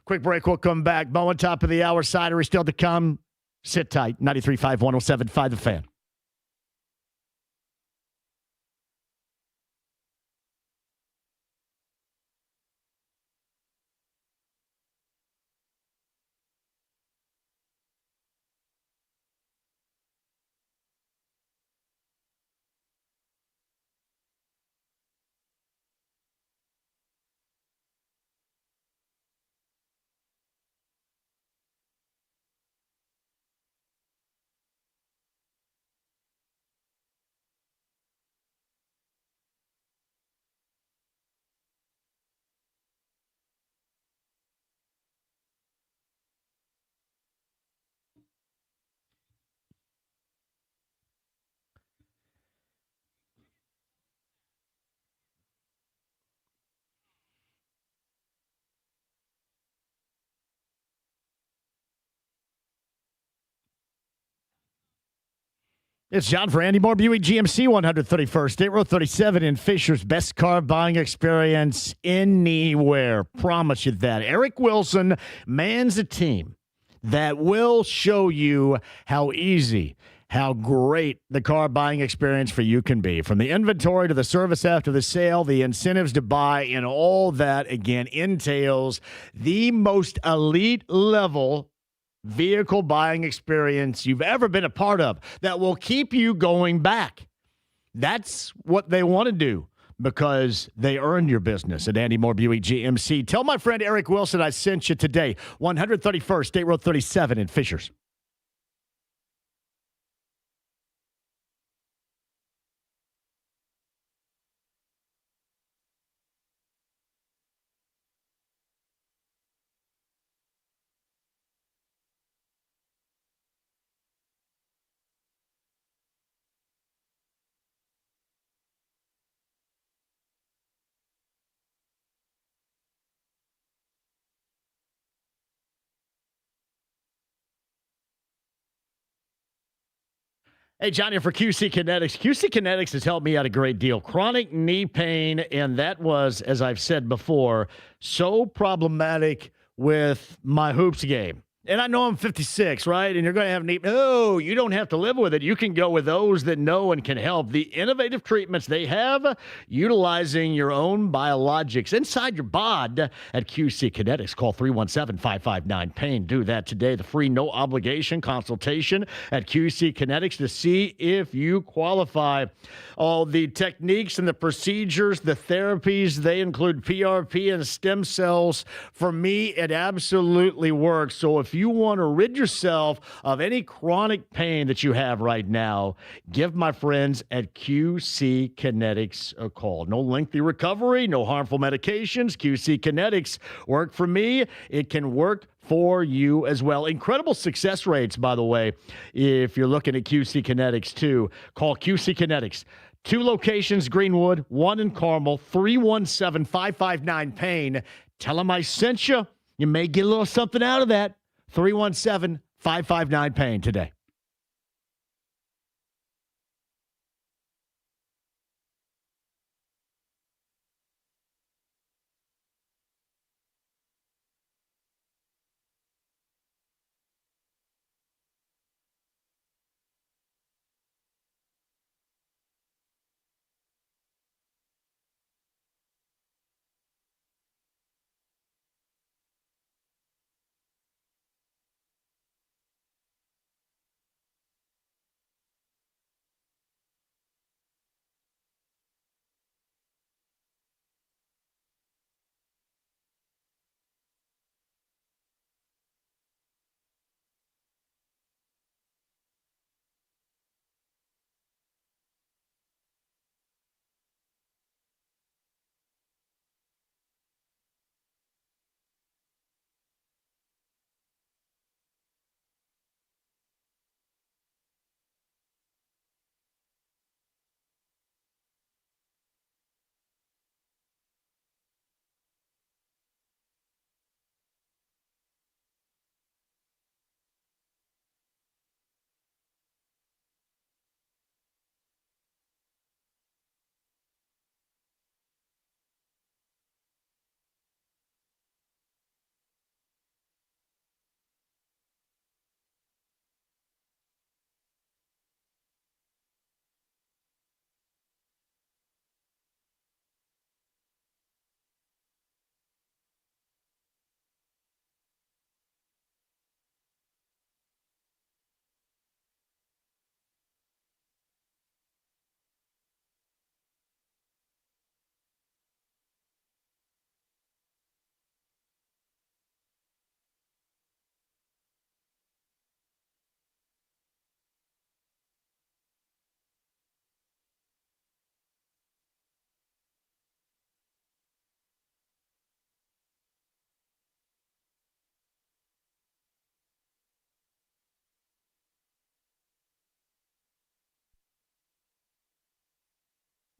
Quick break. We'll come back. Bowen, top of the hour. Sidery still to come. Sit tight. 93.5, 107.5 The Fan. It's John for Andy Moore, Buick GMC, 131st State Road 37 in Fisher's. Best car buying experience anywhere. Promise you that. Eric Wilson mans a team that will show you how easy, how great the car buying experience for you can be. From the inventory to the service after the sale, the incentives to buy, and all that, again, entails the most elite level vehicle buying experience you've ever been a part of that will keep you going back. That's what they want to do because they earned your business at Andy Moore Buick GMC. Tell my friend Eric Wilson I sent you today. 131st State Road 37 in Fishers. Hey, Johnny, for QC Kinetics. QC Kinetics has helped me out a great deal. Chronic knee pain, and that was, as I've said before, so problematic with my hoops game. And I know I'm 56, right? And you're going to have knee. Oh, you don't have to live with it. You can go with those that know and can help. The innovative treatments they have, utilizing your own biologics inside your bod at QC Kinetics. Call 317-559-PAIN. Do that today. The free, no obligation consultation at QC Kinetics to see if you qualify. All the techniques and the procedures, the therapies, they include PRP and stem cells. For me, it absolutely works. So if you want to rid yourself of any chronic pain that you have right now, give my friends at QC Kinetics a call. No lengthy recovery, no harmful medications. QC Kinetics work for me. It can work for you as well. Incredible success rates, by the way, if you're looking at QC Kinetics too. Call QC Kinetics. 2 locations, Greenwood, 1 in Carmel, 317-559-PAIN. Tell them I sent you. You may get a little something out of that. 317-559-PAIN today.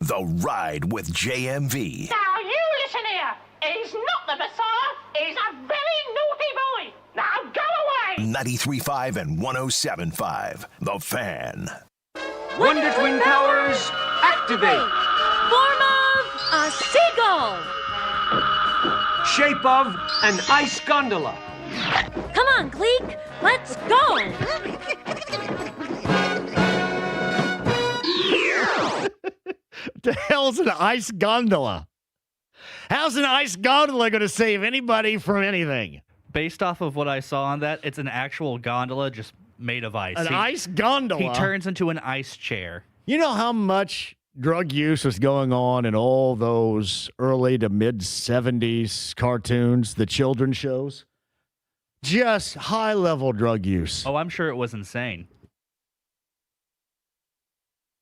The Ride with JMV. Now you listen here. He's not the Messiah. He's a very naughty boy. Now go away. 93.5 and 107.5. The Fan. Wonder Twin powers, activate! Form of a seagull. Shape of an ice gondola. Come on, Gleek. Let's go. What the hell's an ice gondola? How's an ice gondola going to save anybody from anything? Based off of what I saw on that, it's an actual gondola just made of ice. An ice gondola? He turns into an ice chair. You know how much drug use was going on in all those early to mid 70s cartoons, the children's shows? Just high level drug use. Oh, I'm sure it was insane.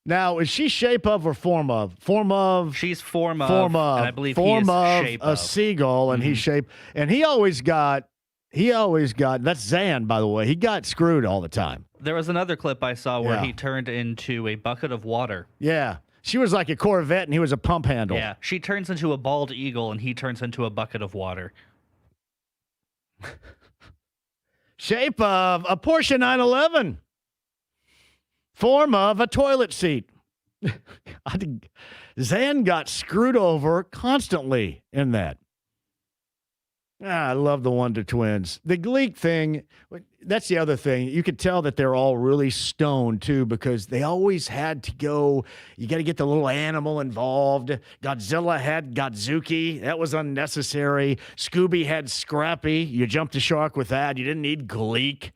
Now, is she shape of or form of? Form of. She's form of. Form of. And I believe form he is of shape a of. seagull, and he's shape. And he always got. That's Zan, by the way. He got screwed all the time. There was another clip I saw where he turned into a bucket of water. Yeah. She was like a Corvette, and he was a pump handle. Yeah. She turns into a bald eagle, and he turns into a bucket of water. Shape of a Porsche 911. Form of a toilet seat. Zan got screwed over constantly in that. I love the Wonder Twins. The Gleek thing, that's the other thing. You could tell that they're all really stoned, too, because they always had to go, you got to get the little animal involved. Godzilla had Godzuki. That was unnecessary. Scooby had Scrappy. You jumped the shark with that. You didn't need Gleek.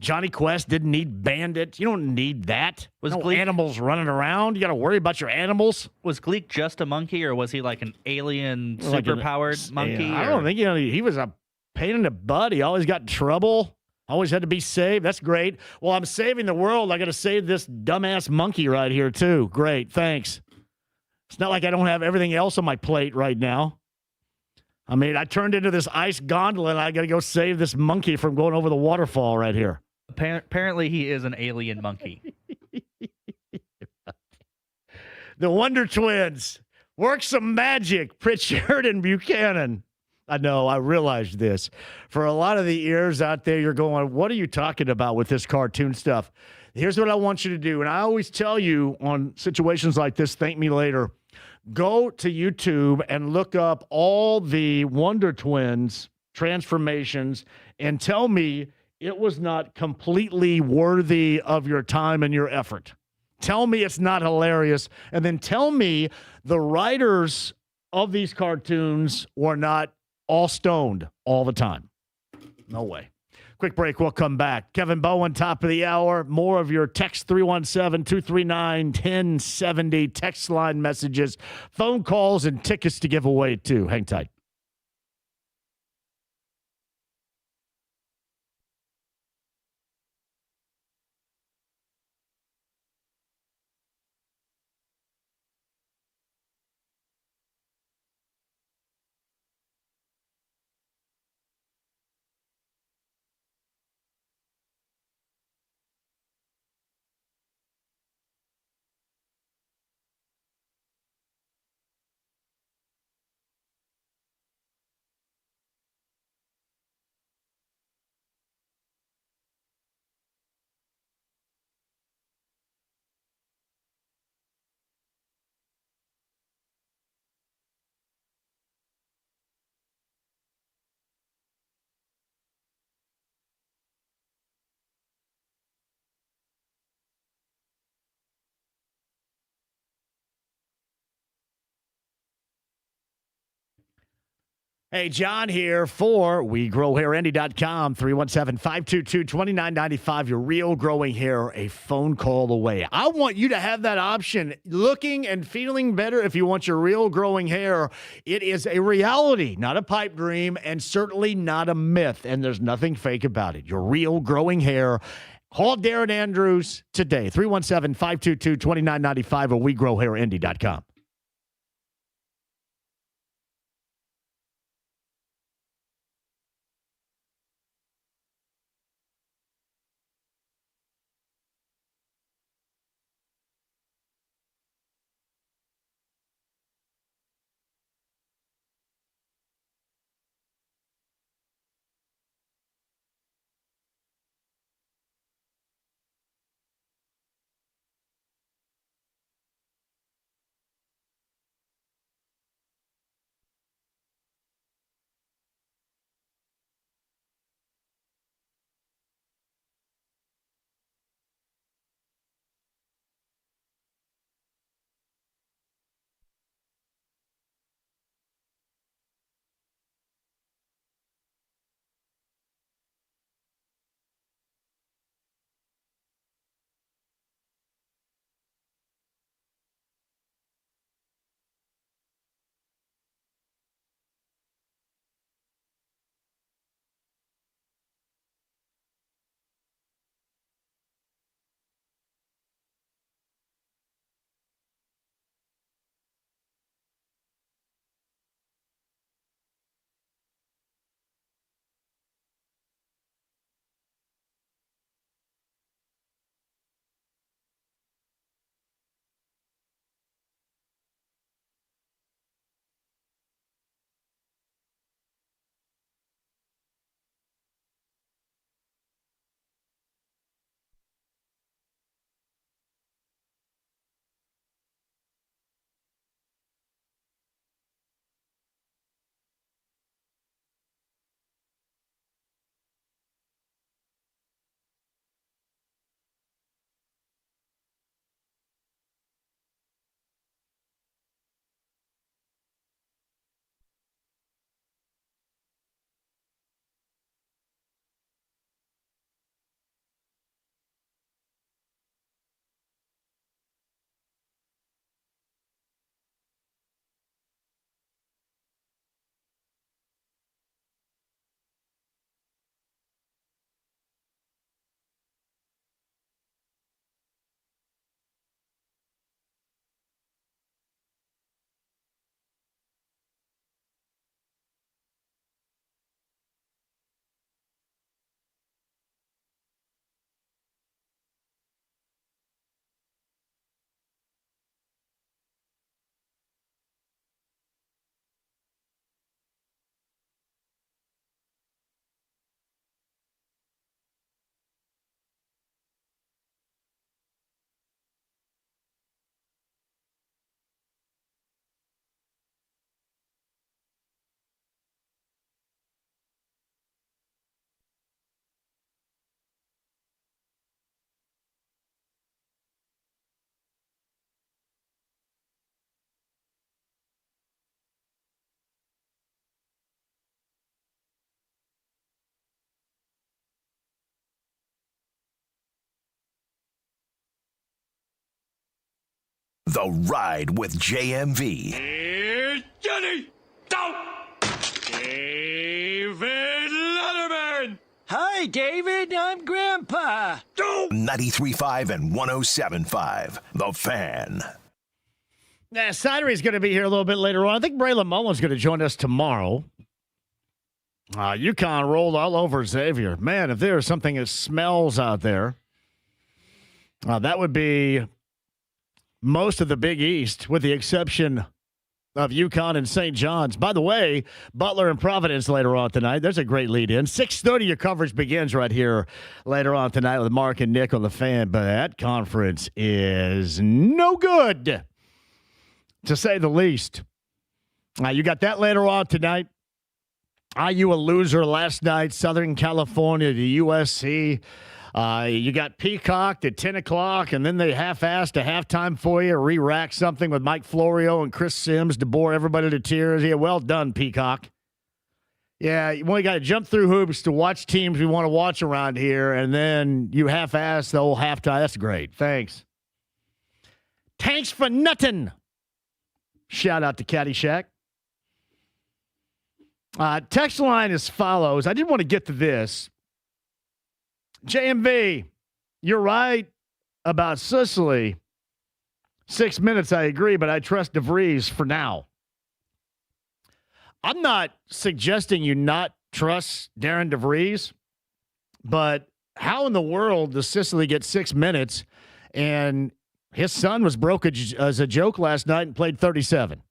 Johnny Quest didn't need Bandit. You don't need that. Was no animals running around. You got to worry about your animals. Was Gleek just a monkey, or was he like an alien, super-powered monkey? I don't think he was a pain in the butt. He always got in trouble. Always had to be saved. That's great. Well, I'm saving the world. I got to save this dumbass monkey right here, too. Great. Thanks. It's not like I don't have everything else on my plate right now. I mean, I turned into this ice gondola, and I got to go save this monkey from going over the waterfall right here. Apparently, he is an alien monkey. The Wonder Twins. Work some magic, Pritchard and Buchanan. I know, I realized this. For a lot of the ears out there, you're going, what are you talking about with this cartoon stuff? Here's what I want you to do. And I always tell you on situations like this, thank me later. Go to YouTube and look up all the Wonder Twins transformations and tell me it was not completely worthy of your time and your effort. Tell me it's not hilarious. And then tell me the writers of these cartoons were not all stoned all the time. No way. Quick break. We'll come back. Kevin Bowen, top of the hour. More of your text 317-239-1070. Text line messages, phone calls, and tickets to give away, too. Hang tight. Hey, John here for WeGrowHairAndy.com, 317-522-2995. Your real growing hair, a phone call away. I want you to have that option. Looking and feeling better if you want your real growing hair. It is a reality, not a pipe dream, and certainly not a myth, and there's nothing fake about it. Your real growing hair. Call Darren Andrews today, 317-522-2995 or WeGrowHairAndy.com. The Ride with JMV. Here's Johnny. Don't. David Letterman. Hi, David. I'm Grandpa. 93.5 and 107.5. The Fan. Yeah, Sidery's going to be here a little bit later on. I think Braylon Mullen's going to join us tomorrow. UConn rolled all over Xavier. Man, if there is something that smells out there, that would be most of the Big East, with the exception of UConn and St. John's. By the way, Butler and Providence later on tonight. There's a great lead in. 6:30, your coverage begins right here later on tonight with Mark and Nick on the Fan. But that conference is no good, to say the least. You got that later on tonight. IU a loser last night, Southern California to USC. You got Peacock at 10 o'clock, and then they half-assed a halftime for you, re-rack something with Mike Florio and Chris Sims to bore everybody to tears. Yeah, well done, Peacock. Yeah, you only got to jump through hoops to watch teams we want to watch around here, and then you half-ass the whole halftime. That's great. Thanks. Thanks for nothing. Shout out to Caddyshack. Text line as follows. I did want to get to this. JMV, you're right about Sicily. 6 minutes, I agree, but I trust DeVries for now. I'm not suggesting you not trust Darren DeVries, but how in the world does Sicily get 6 minutes and his son was broke as a joke last night and played 37?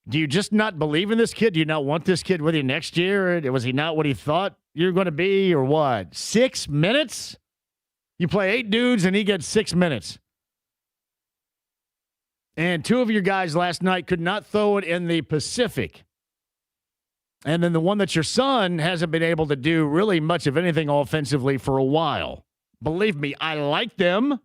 Do you just not believe in this kid? Do you not want this kid with you next year? Was he not what he thought you were going to be, or what? 6 minutes? You play 8 dudes and he gets 6 minutes. And 2 of your guys last night could not throw it in the Pacific. And then the one that your son hasn't been able to do really much of anything offensively for a while. Believe me, I like them.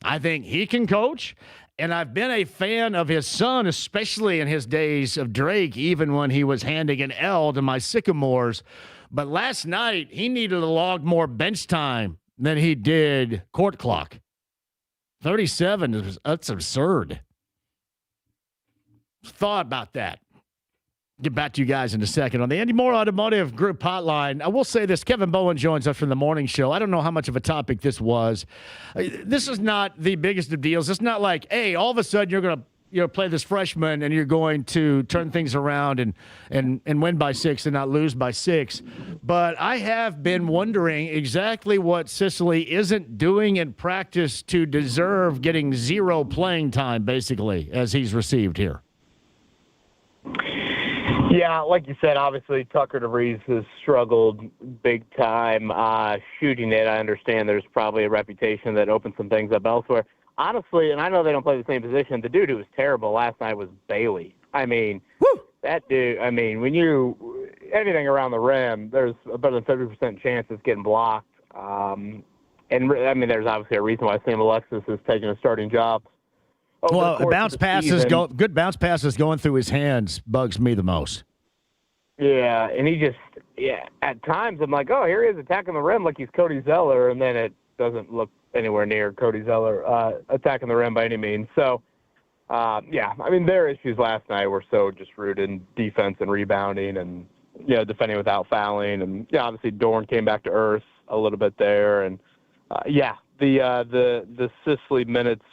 I think he can coach. And I've been a fan of his son, especially in his days of Drake, even when he was handing an L to my Sycamores. But last night, he needed to log more bench time than he did court clock. 37, that's absurd. Thought about that. Get back to you guys in a second. On the Andy Moore Automotive Group hotline, I will say this. Kevin Bowen joins us from the morning show. I don't know how much of a topic this was. This is not the biggest of deals. It's not like, hey, all of a sudden you're going to play this freshman and you're going to turn things around and win by 6 and not lose by 6. But I have been wondering exactly what Sicily isn't doing in practice to deserve getting 0 playing time, basically, as he's received here. Yeah, like you said, obviously Tucker DeVries has struggled big time shooting it. I understand there's probably a reputation that opens some things up elsewhere. Honestly, and I know they don't play the same position, the dude who was terrible last night was Bailey. I mean, that dude, when anything around the rim, there's a better than 30% chance it's getting blocked. There's obviously a reason why Sam Alexis is taking a starting job. Well, good bounce passes going through his hands bugs me the most. Yeah, and at times I'm like, oh, here he is attacking the rim like he's Cody Zeller, and then it doesn't look anywhere near Cody Zeller attacking the rim by any means. So, their issues last night were so just rooted in defense and rebounding and, defending without fouling. And, obviously Dorn came back to earth a little bit there. And, the Sicily minutes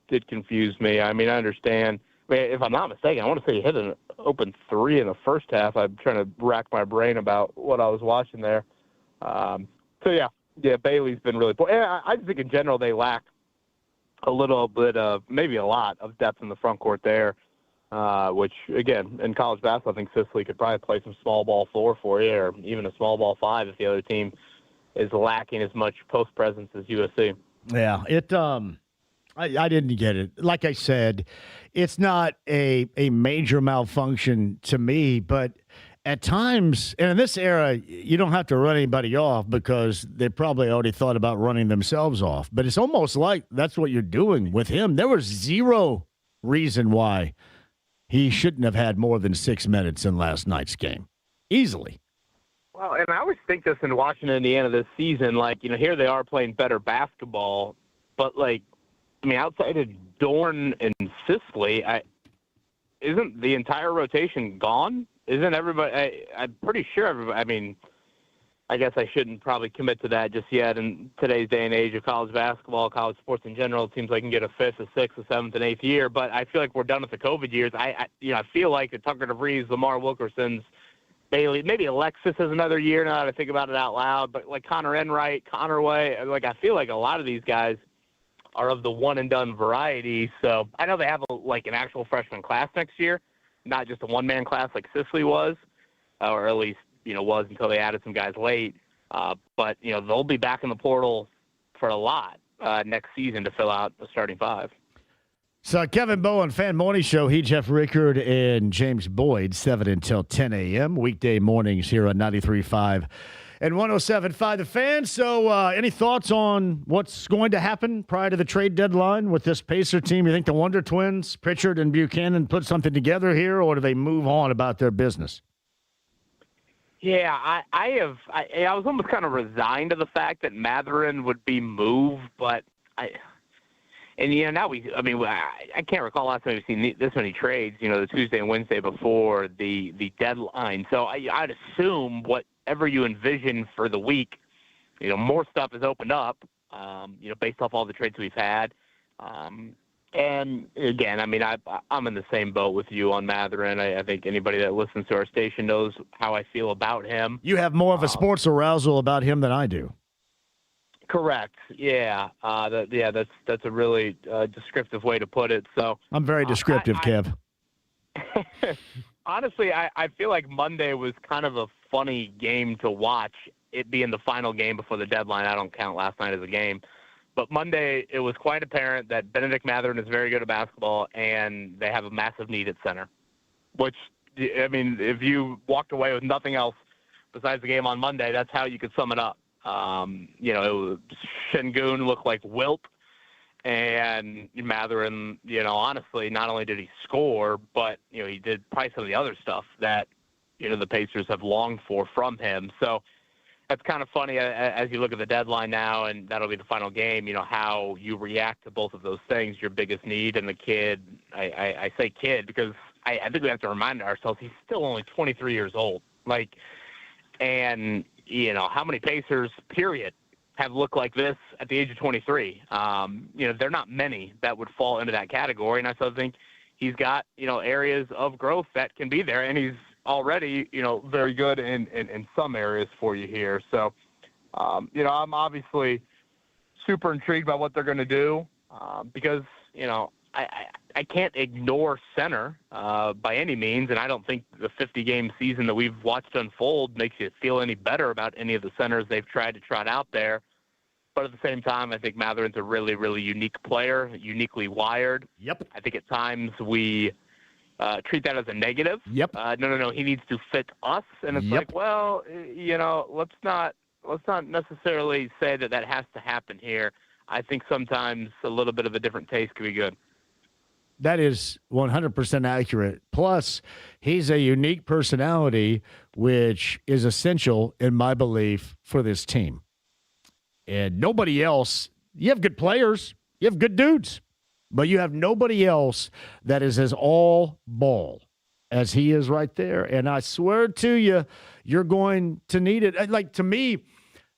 did confuse me. I understand. If I'm not mistaken, I want to say he hit an open 3 in the first half. I'm trying to rack my brain about what I was watching there. Bailey's been really poor. I just think in general they lack a little bit of, maybe a lot of depth in the front court there, which, again, in college basketball, I think Sicily could probably play some small ball 4 for you, or even a small ball 5 if the other team is lacking as much post presence as USC. Yeah, I didn't get it. Like I said, it's not a major malfunction to me, but at times, and in this era, you don't have to run anybody off because they probably already thought about running themselves off. But it's almost like that's what you're doing with him. There was 0 reason why he shouldn't have had more than 6 minutes in last night's game. Easily. Well, and I always think this in watching Indiana this season, here they are playing better basketball, But, outside of Dorn and Sisley, isn't the entire rotation gone? Isn't everybody – I'm pretty sure everybody – I guess I shouldn't probably commit to that just yet. In today's day and age of college basketball, college sports in general, it seems like I can get a fifth, a sixth, a seventh, and eighth year. But I feel like we're done with the COVID years. I feel like the Tucker DeVries, Lamar Wilkersons, Bailey, maybe Alexis has another year now that I think about it out loud. But like Connor Enright, Connor Way, I feel like a lot of these guys are of the one and done variety. So I know they have an actual freshman class next year, not just a one-man class like Sisley was, or at least was until they added some guys late. But they'll be back in the portal for a lot next season to fill out the starting five. So Kevin Bowen, Fan Morning Show, he, Jeff Rickard, and James Boyd, 7 until 10 a.m. weekday mornings here on 93.5 and 107.5 The Fan. So any thoughts on what's going to happen prior to the trade deadline with this Pacer team? You think the Wonder Twins, Pritchard and Buchanan, put something together here, or do they move on about their business? Yeah, I was almost kind of resigned to the fact that Matherin would be moved, but I can't recall last time we've seen this many trades, the Tuesday and Wednesday before the deadline. So I'd assume whatever you envision for the week, more stuff has opened up, based off all the trades we've had. And again, I'm in the same boat with you on Matherin. I think anybody that listens to our station knows how I feel about him. You have more of a sports arousal about him than I do. Correct. Yeah. That's a really descriptive way to put it. So I'm very descriptive, Kev. Honestly, I feel like Monday was kind of a funny game to watch, it being the final game before the deadline. I don't count last night as a game. But Monday, it was quite apparent that Benedict Matherin is very good at basketball, and they have a massive need at center. Which, if you walked away with nothing else besides the game on Monday, that's how you could sum it up. Şengün looked like Wilt, and Matherin, honestly, not only did he score, but, he did probably some of the other stuff that, the Pacers have longed for from him. So, that's kind of funny as you look at the deadline now, and that'll be the final game, how you react to both of those things, your biggest need and the kid. I say kid because I think we have to remind ourselves he's still only 23 years old. And, how many Pacers, period, have looked like this at the age of 23? They're not many that would fall into that category, and I still think he's got, areas of growth that can be there, and he's already, very good in some areas for you here. So, I'm obviously super intrigued by what they're going to do because, I can't ignore center by any means, and I don't think the 50-game season that we've watched unfold makes you feel any better about any of the centers they've tried to trot out there. But at the same time, I think Matherin's a really, really unique player, uniquely wired. Yep. I think at times we treat that as a negative. Yep. No, he needs to fit us. And it's like, well, let's not necessarily say that has to happen here. I think sometimes a little bit of a different taste could be good. That is 100% accurate. Plus, he's a unique personality, which is essential, in my belief, for this team. And nobody else, you have good players, you have good dudes, but you have nobody else that is as all ball as he is right there. And I swear to you, you're going to need it. Like, to me,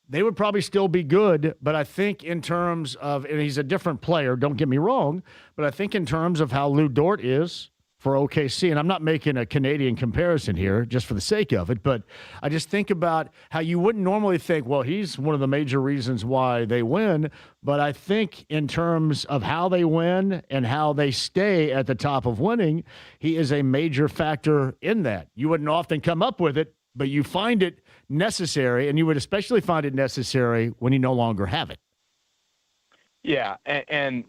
they would probably still be good, but I think in terms of, and he's a different player, don't get me wrong, but I think in terms of how Lou Dort is for OKC, and I'm not making a Canadian comparison here just for the sake of it, but I just think about how you wouldn't normally think, well, he's one of the major reasons why they win, but I think in terms of how they win and how they stay at the top of winning, he is a major factor in that. You wouldn't often come up with it, but you find it necessary, and you would especially find it necessary when you no longer have it. Yeah, and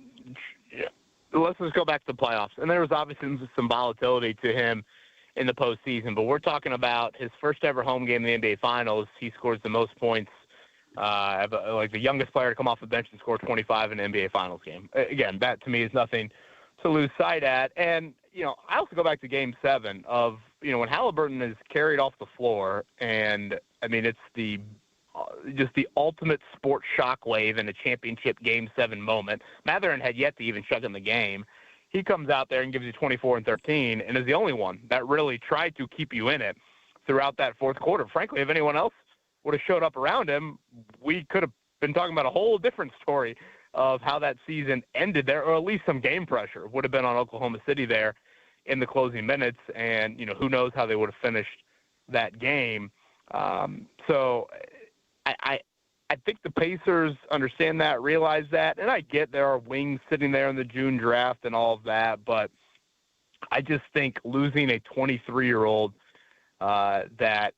let's just go back to the playoffs. And there was obviously some volatility to him in the postseason, but we're talking about his first ever home game in the NBA Finals. He scores the most points, like the youngest player to come off the bench and score 25 in an NBA Finals game. Again, that to me is nothing to lose sight at. And, I also go back to Game 7 of, when Halliburton is carried off the floor, and, it's the just the ultimate sports shockwave in a championship Game 7 moment. Mathurin had yet to even shut in the game. He comes out there and gives you 24 and 13 and is the only one that really tried to keep you in it throughout that fourth quarter. Frankly, if anyone else would have showed up around him, we could have been talking about a whole different story of how that season ended there, or at least some game pressure would have been on Oklahoma City there in the closing minutes. And, who knows how they would have finished that game. So I think the Pacers understand that, realize that, and I get there are wings sitting there in the June draft and all of that, but I just think losing a 23-year-old that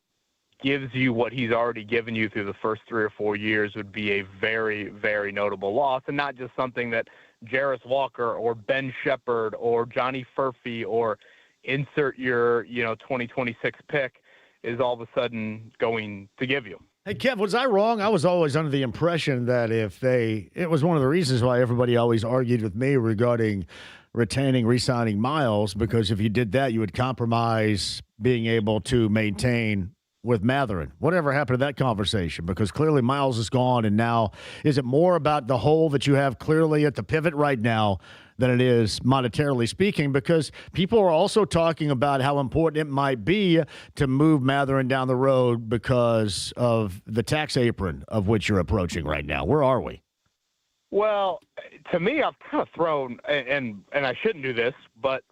gives you what he's already given you through the first 3 or 4 years would be a very, very notable loss, and not just something that Jarris Walker or Ben Shepherd or Johnny Furphy or insert your 2026 pick is all of a sudden going to give you. Hey, Kev, was I wrong? I was always under the impression that it was one of the reasons why everybody always argued with me regarding re-signing Miles, because if you did that, you would compromise being able to maintain with Mathurin. Whatever happened to that conversation? Because clearly Miles is gone, and now is it more about the hole that you have clearly at the pivot right now than it is monetarily speaking? Because people are also talking about how important it might be to move Mathurin down the road because of the tax apron of which you're approaching right now. Where are we? Well, to me, I've kind of thrown, and I shouldn't do this, but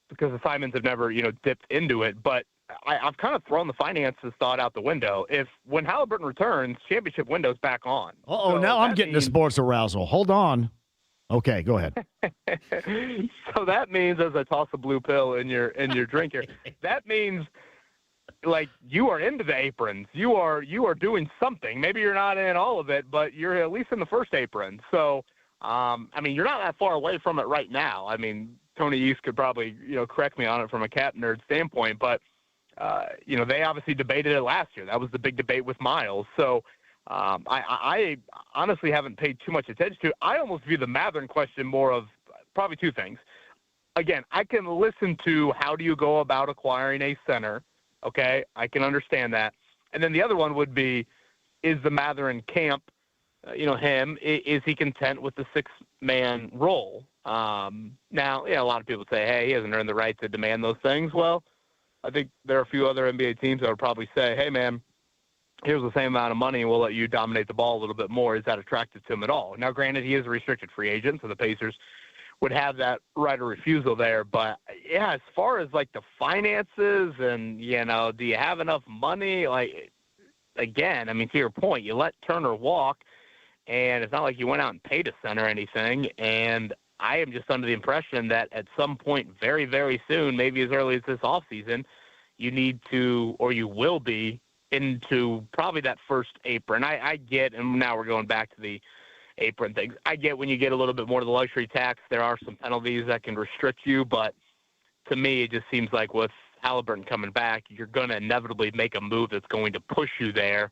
because the Simons have never, dipped into it, but I've kind of thrown the finances thought out the window. When Halliburton returns, championship window's back on. So now I'm getting the sports arousal. Hold on. Okay, go ahead. So that means, as I toss a blue pill in your drink here, that means like you are into the aprons. You are doing something. Maybe you're not in all of it, but you're at least in the first apron. So, you're not that far away from it right now. Tony East could probably, correct me on it from a cap nerd standpoint, but they obviously debated it last year. That was the big debate with Miles. So I honestly haven't paid too much attention to it. I almost view the Mathurin question more of probably two things. Again, I can listen to how do you go about acquiring a center. Okay, I can understand that. And then the other one would be, is the Mathurin camp, is he content with the 6-man role? Now, a lot of people say, hey, he hasn't earned the right to demand those things. Well, I think there are a few other NBA teams that would probably say, hey, man, here's the same amount of money, and we'll let you dominate the ball a little bit more. Is that attractive to him at all? Now, granted, he is a restricted free agent, so the Pacers would have that right of refusal there. But, yeah, as far as, the finances and, do you have enough money? Again, to your point, you let Turner walk, and it's not like you went out and paid a center or anything. And I am just under the impression that at some point very, very soon, maybe as early as this offseason, you need to, or you will be, into probably that first apron. I get, and now we're going back to the apron things, I get when you get a little bit more to the luxury tax, there are some penalties that can restrict you, but to me it just seems like with Halliburton coming back, you're going to inevitably make a move that's going to push you there.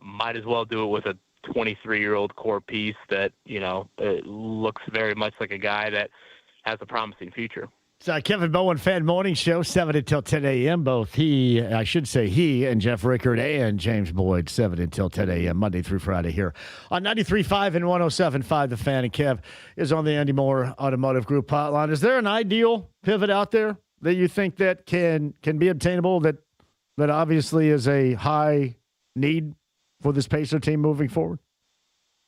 Might as well do it with a 23-year-old core piece that, it looks very much like a guy that has a promising future. It's Kevin Bowen Fan Morning Show, 7 until 10 a.m. Both he and Jeff Rickard and James Boyd, 7 until 10 a.m., Monday through Friday here on 93.5 and 107.5. The Fan, and Kev is on the Andy Moore Automotive Group hotline. Is there an ideal pivot out there that you think that can be obtainable, that obviously is a high need for this Pacer team moving forward?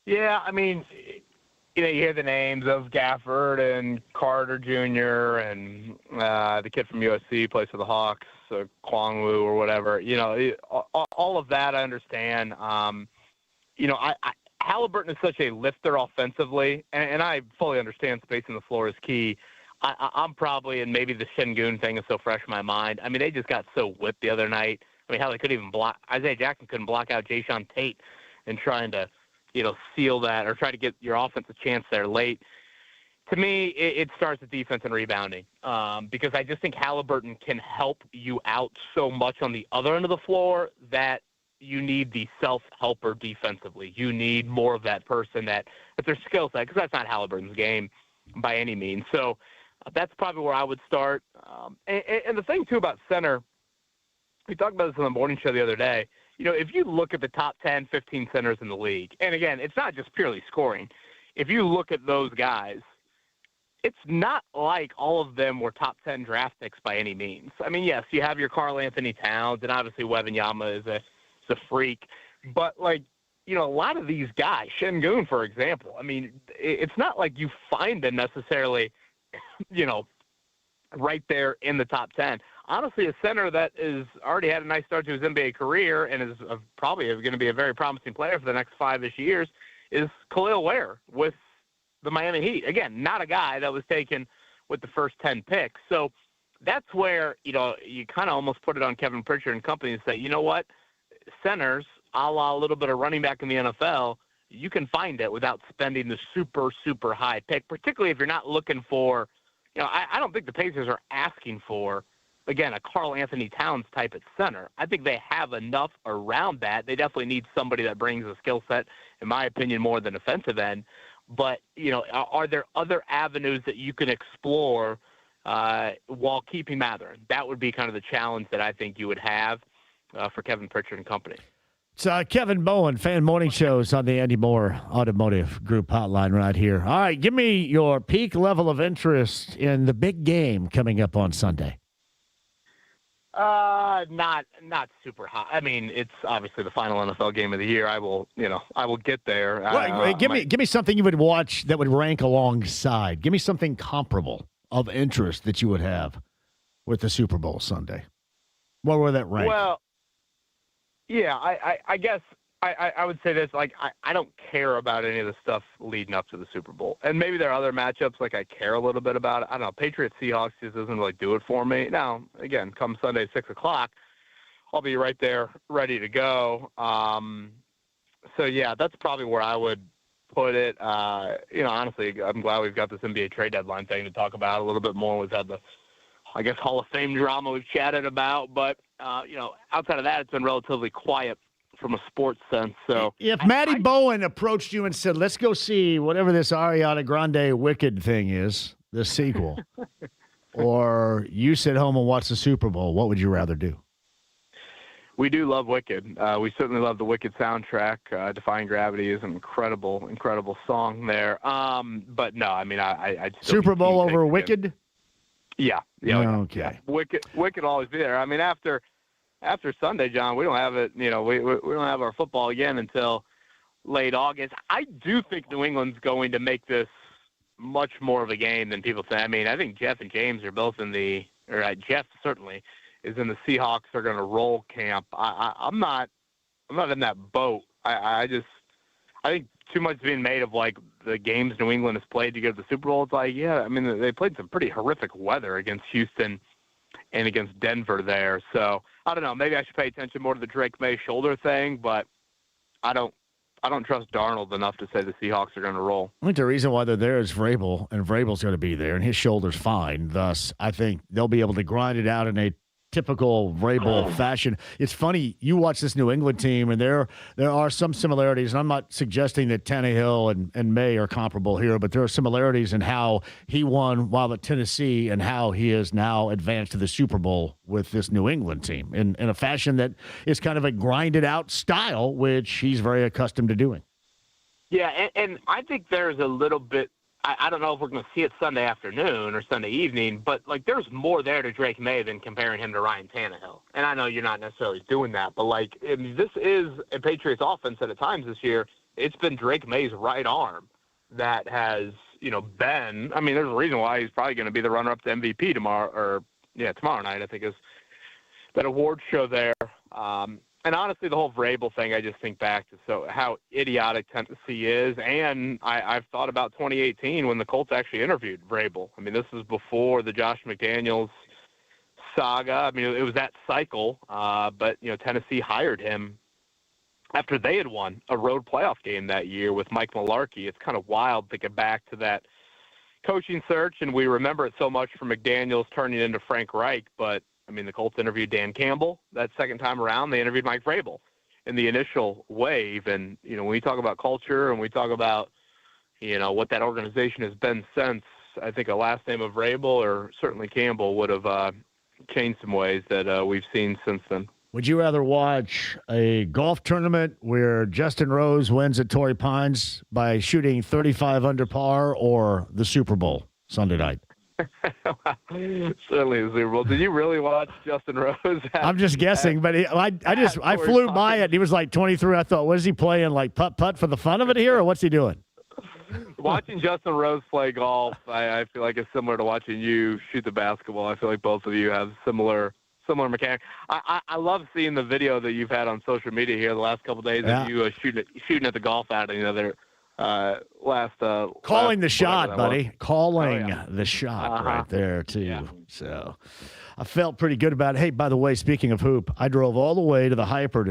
Yeah, you hear the names of Gafford and Carter Jr. and the kid from USC plays for the Hawks, Kwangwu or whatever. All of that I understand. Halliburton is such a lifter offensively, and I fully understand spacing the floor is key. I'm probably, and maybe the Şengün thing is so fresh in my mind. They just got so whipped the other night. Hell, they couldn't even block. Isaiah Jackson couldn't block out Jayshawn Tate and trying to, seal that or try to get your offense a chance there late. To me, it starts with defense and rebounding because I just think Halliburton can help you out so much on the other end of the floor that you need the self-helper defensively. You need more of that person that's their skill set, because that's not Halliburton's game by any means. So that's probably where I would start. And the thing, too, about center, we talked about this on the morning show the other day. if you look at the top 10, 15 centers in the league, and again, it's not just purely scoring. If you look at those guys, it's not like all of them were top 10 draft picks by any means. I mean, yes, you have your Karl Anthony Towns, and obviously Wembanyama is a freak. But, a lot of these guys, Şengün, for example, I mean, it's not like you find them necessarily, right there in the top 10. Honestly, a center that is already had a nice start to his NBA career and is probably going to be a very promising player for the next 5-ish years is Khalil Ware with the Miami Heat. Again, not a guy that was taken with the first 10 picks. So that's where, you kind of almost put it on Kevin Pritchard and company and say, you know what, centers, a la a little bit of running back in the NFL, you can find it without spending the super, super high pick, particularly if you're not looking for, I don't think the Pacers are asking for, again, a Karl Anthony Towns type at center. I think they have enough around that. They definitely need somebody that brings a skill set, in my opinion, more than defensive end. But, are there other avenues that you can explore while keeping Mathurin? That would be kind of the challenge that I think you would have for Kevin Pritchard and company. It's Kevin Bowen, Fan Morning Shows on the Andy Moore Automotive Group hotline right here. All right, give me your peak level of interest in the big game coming up on Sunday. Not super high. I mean, it's obviously the final NFL game of the year. I will get there. Well, give me something you would watch that would rank alongside. Give me something comparable of interest that you would have with the Super Bowl Sunday. What would that rank? Well, yeah, I guess I would say this. I don't care about any of the stuff leading up to the Super Bowl. And maybe there are other matchups I care a little bit about. I don't know. Patriots-Seahawks just doesn't really do it for me. Now, again, come Sunday, 6 o'clock, I'll be right there ready to go. So, yeah, that's probably where I would put it. Honestly, I'm glad we've got this NBA trade deadline thing to talk about a little bit more. We've had the, Hall of Fame drama we've chatted about. But, outside of that, it's been relatively quiet from a sports sense. So if Matty Bowen approached you and said, let's go see whatever this Ariana Grande Wicked thing is, the sequel, or you sit home and watch the Super Bowl, what would you rather do? We do love Wicked. We certainly love the Wicked soundtrack. Defying Gravity is an incredible, incredible song there. But no, I mean, I Super Bowl over Wicked? Yeah. Okay. Yeah. Wicked will always be there. I mean, after Sunday, John, we don't have it. We don't have our football again until late August. I do think New England's going to make this much more of a game than people say. I mean, I think Jeff and James are both Jeff certainly is in the Seahawks are going to roll camp. I'm not in that boat. I think too much is being made of the games New England has played to get to the Super Bowl. It's I mean, they played some pretty horrific weather against Houston and against Denver there. So I don't know. Maybe I should pay attention more to the Drake May shoulder thing, but I don't trust Darnold enough to say the Seahawks are going to roll. I think the reason why they're there is Vrabel, and Vrabel's going to be there, and his shoulder's fine. Thus, I think they'll be able to grind it out in a typical Vrabel fashion. It's funny, you watch this New England team, and there are some similarities, and I'm not suggesting that Tannehill and May are comparable here, but there are similarities in how he won while at Tennessee and how he has now advanced to the Super Bowl with this New England team in a fashion that is kind of a grinded-out style, which he's very accustomed to doing. Yeah, and I think there's a little bit, I don't know if we're going to see it Sunday afternoon or Sunday evening, but there's more there to Drake May than comparing him to Ryan Tannehill. And I know you're not necessarily doing that, but this is a Patriots offense that at times this year, it's been Drake May's right arm that has, been, I mean, there's a reason why he's probably going to be the runner-up to MVP tomorrow night, I think is that award show there. And honestly, the whole Vrabel thing, I just think back to how idiotic Tennessee is. And I've thought about 2018 when the Colts actually interviewed Vrabel. I mean, this was before the Josh McDaniels saga. I mean, it was that cycle. But, Tennessee hired him after they had won a road playoff game that year with Mike Mularkey. It's kind of wild thinking back to that coaching search. And we remember it so much from McDaniels turning into Frank Reich. But, I mean, the Colts interviewed Dan Campbell that second time around. They interviewed Mike Vrabel in the initial wave. And, when we talk about culture and we talk about, what that organization has been since, I think a last name of Vrabel or certainly Campbell would have changed some ways that we've seen since then. Would you rather watch a golf tournament where Justin Rose wins at Torrey Pines by shooting 35 under par, or the Super Bowl Sunday night? Certainly the Super Bowl. Did you really watch Justin Rose? I'm just guessing, but I flew by it. He was like 23. I thought, what is he playing, like putt for the fun of it here, or what's he doing? Watching Justin Rose play golf, I feel like it's similar to watching you shoot the basketball. I feel like both of you have similar mechanics. I love seeing the video that you've had on social media here the last couple of days of you shooting at the golf outing. You know, they're calling the shot, buddy. Was. Calling the shot right there too. Yeah. So I felt pretty good about it. Hey, by the way, speaking of hoop, I drove all the way to the Hyper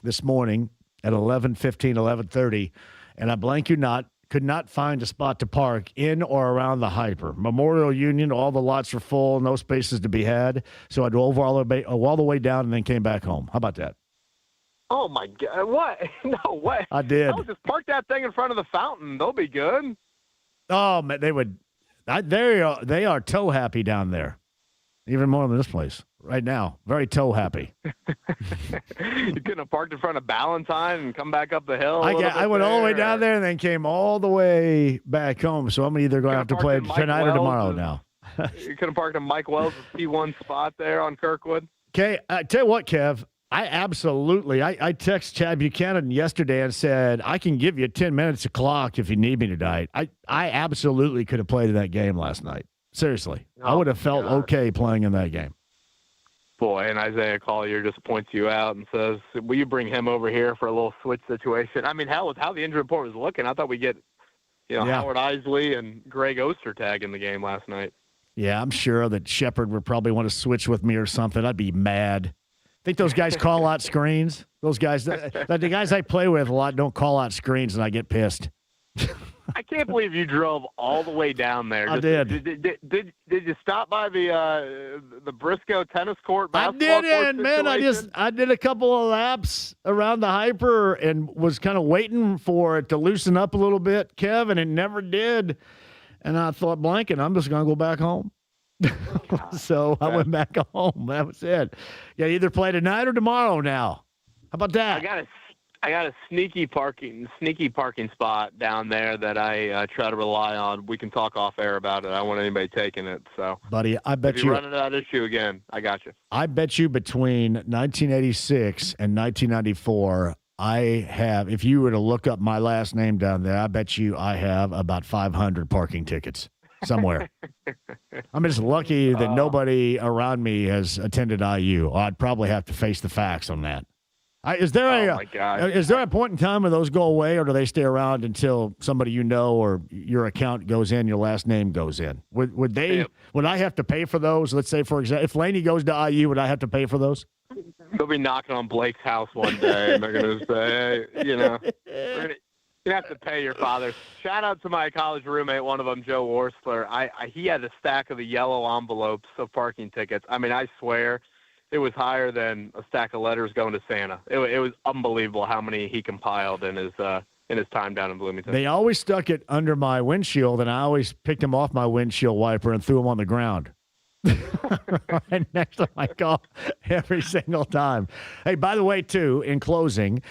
this morning at 11:30, and I blank you not, could not find a spot to park in or around the Hyper. Memorial Union, all the lots are full, no spaces to be had. So I drove all the way down and then came back home. How about that? Oh, my God. What? No way. I did. Oh, just park that thing in front of the fountain. They'll be good. Oh, man, they would. They are toe happy down there, even more than this place right now. Very toe happy. You couldn't have parked in front of Ballantyne and come back up the hill. I went all the way down there and then came all the way back home. So I'm either going to have to play tonight or tomorrow now. You could have parked in Mike Wells' P1 spot there on Kirkwood. Okay, tell you what, Kev. I text Chad Buchanan yesterday and said, I can give you 10 minutes of clock if you need me tonight. I absolutely could have played in that game last night. Seriously. I would have felt okay playing in that game. Boy, and Isaiah Collier just points you out and says, will you bring him over here for a little switch situation? I mean, hell, with how the injury report was looking, I thought we'd get Howard Isley and Greg Ostertag in the game last night. Yeah, I'm sure that Shepard would probably want to switch with me or something. I'd be mad. Think those guys call out screens? Those guys, the guys I play with a lot don't call out screens, and I get pissed. I can't believe you drove all the way down there. I did. Did you stop by the Briscoe tennis court? I didn't, man. I did a couple of laps around the Hyper and was kind of waiting for it to loosen up a little bit, Kev, and it never did. And I thought, blanket, I'm just going to go back home. So I went back home. That was it. Yeah, either play tonight or tomorrow now. How about that? I got a sneaky parking spot down there that I try to rely on. We can talk off air about it. I don't want anybody taking it. So, buddy, I bet if you run into that issue again, I got you. I bet you between 1986 and 1994, I have. If you were to look up my last name down there, I bet you I have about 500 parking tickets somewhere. I'm just lucky that nobody around me has attended IU. I'd probably have to face the facts on that. Is there a point in time where those go away, or do they stay around until somebody you know or your account goes in, your last name goes in? Would I have to pay for those? Let's say, for example, if Laney goes to IU, would I have to pay for those? They'll be knocking on Blake's house one day, and they're going to say, hey, you have to pay your father. Shout out to my college roommate, one of them, Joe Worstler. He had a stack of the yellow envelopes of parking tickets. I mean, I swear it was higher than a stack of letters going to Santa. It was unbelievable how many he compiled in his time down in Bloomington. They always stuck it under my windshield, and I always picked them off my windshield wiper and threw them on the ground. Right next to my car every single time. Hey, by the way, too, in closing,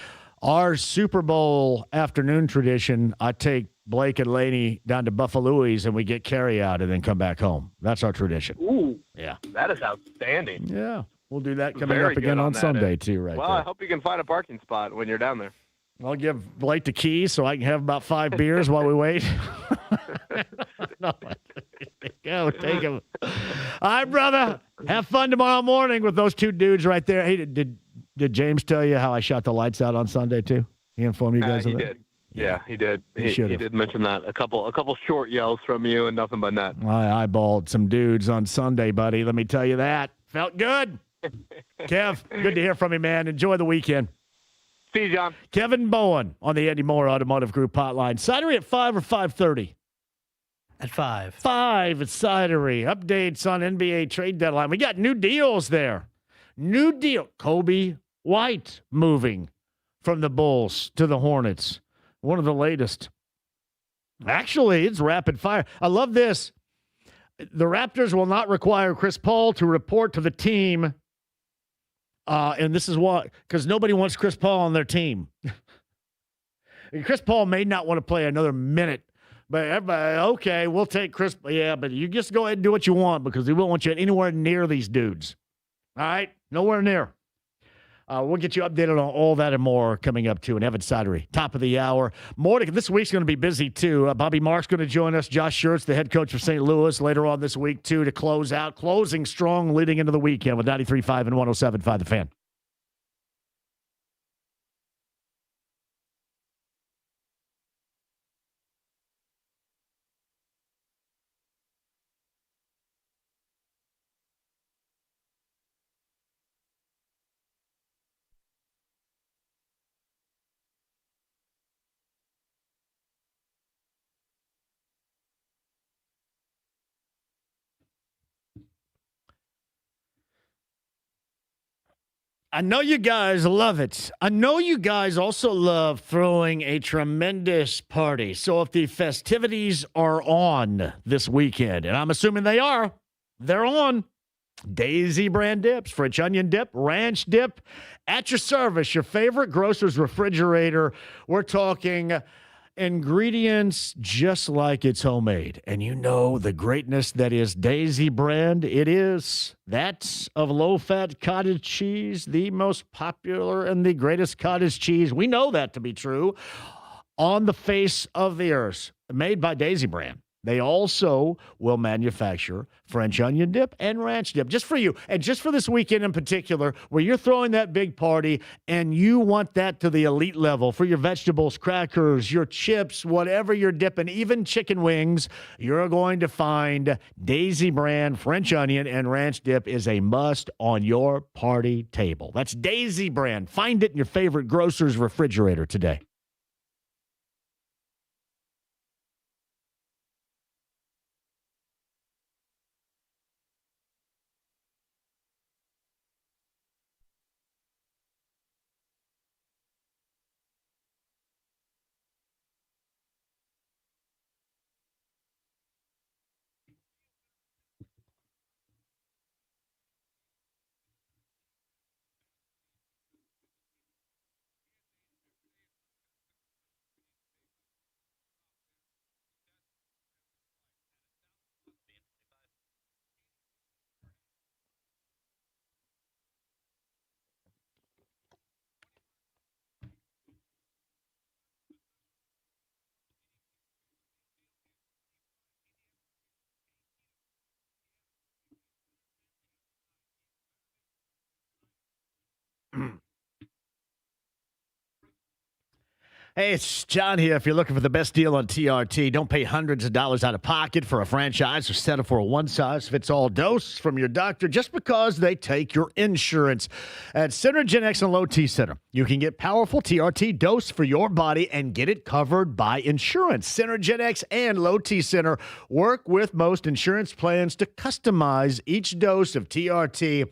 our Super Bowl afternoon tradition, I take Blake and Laney down to Buffalo's and we get carry out and then come back home. That's our tradition. Ooh. Yeah. That is outstanding. Yeah. We'll do that coming up again on Sunday, too, right well, there. I hope you can find a parking spot when you're down there. I'll give Blake the keys so I can have about 5 beers while we wait. No, go, take him. All right, brother. Have fun tomorrow morning with those two dudes right there. Hey, did James tell you how I shot the lights out on Sunday, too? He informed you guys of that? He did. Yeah, he did. He should've. did mention that. A couple short yells from you and nothing but net. I eyeballed some dudes on Sunday, buddy. Let me tell you that. Felt good. Kev, good to hear from you, man. Enjoy the weekend. See you, John. Kevin Bowen on the Andy Moore Automotive Group hotline. Sidery at 5 or 5:30? At 5. 5 at Sidery. Updates on NBA trade deadline. We got new deals there. New deal. Kobe White moving from the Bulls to the Hornets. One of the latest. Actually, it's rapid fire. I love this. The Raptors will not require Chris Paul to report to the team And this is why, because nobody wants Chris Paul on their team. Chris Paul may not want to play another minute, but everybody, okay, we'll take Chris. Yeah, but you just go ahead and do what you want because we won't want you anywhere near these dudes. All right? Nowhere near. We'll get you updated on all that and more coming up, too. And Evan Sidery, top of the hour. More this week's going to be busy, too. Bobby Mark's going to join us. Josh Schertz, the head coach of St. Louis, later on this week, too, to close out. Closing strong leading into the weekend with 93.5 and 107.5 The Fan. I know you guys love it. I know you guys also love throwing a tremendous party. So if the festivities are on this weekend, and I'm assuming they are, they're on. Daisy brand dips, French onion dip, ranch dip, at your service, your favorite grocer's refrigerator. We're talking ingredients just like it's homemade. And you know the greatness that is Daisy brand. It is. That's of low-fat cottage cheese, the most popular and the greatest cottage cheese. We know that to be true on the face of the earth, made by Daisy brand. They also will manufacture French onion dip and ranch dip just for you. And just for this weekend in particular, where you're throwing that big party and you want that to the elite level for your vegetables, crackers, your chips, whatever you're dipping, even chicken wings, you're going to find Daisy brand French onion and ranch dip is a must on your party table. That's Daisy brand. Find it in your favorite grocer's refrigerator today. Hey, it's John here. If you're looking for the best deal on TRT, don't pay hundreds of dollars out of pocket for a franchise or settle for a one-size-fits-all dose from your doctor just because they take your insurance. At Center Gen X and Low T Center, you can get powerful TRT dose for your body and get it covered by insurance. Center Gen X and Low T Center work with most insurance plans to customize each dose of TRT.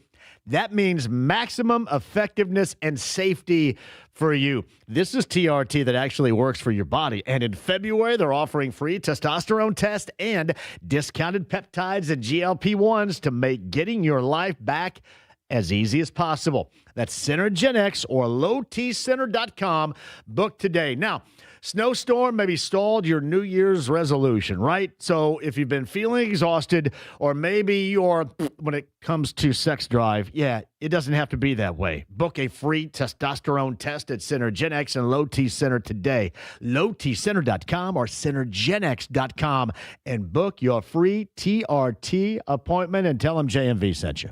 That means maximum effectiveness and safety for you. This is TRT that actually works for your body. And in February, they're offering free testosterone test and discounted peptides and GLP-1s to make getting your life back as easy as possible. That's Center Gen X or lowtcenter.com. Book today. Now, snowstorm maybe stalled your New Year's resolution, right? So if you've been feeling exhausted or maybe you're, when it comes to sex drive, yeah, it doesn't have to be that way. Book a free testosterone test at Center Gen X and Low T Center today. lowtcenter.com or centergenx.com and book your free TRT appointment and tell them JMV sent you.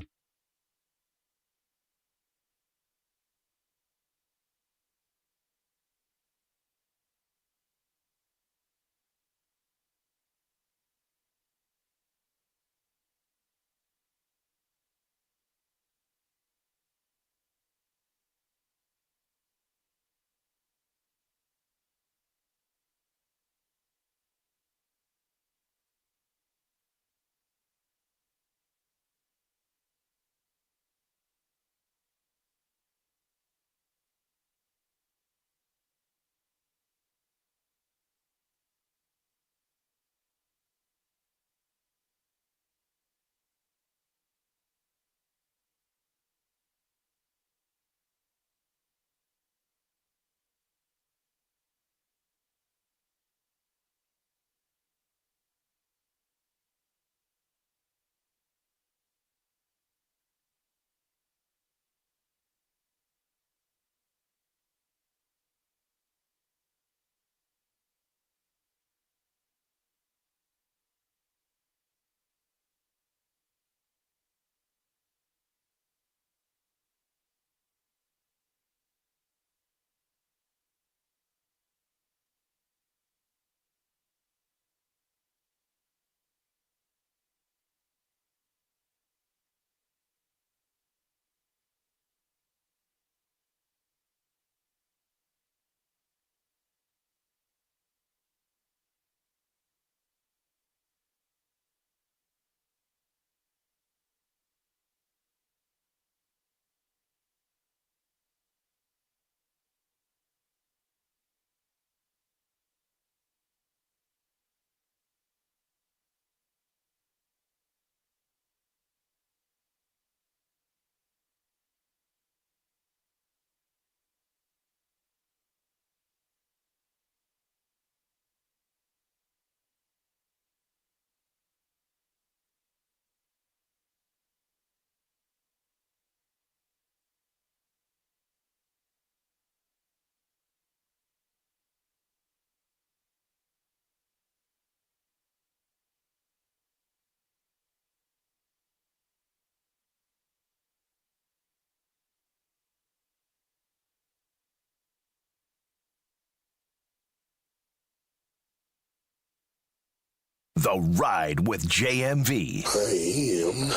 The Ride with JMV. I am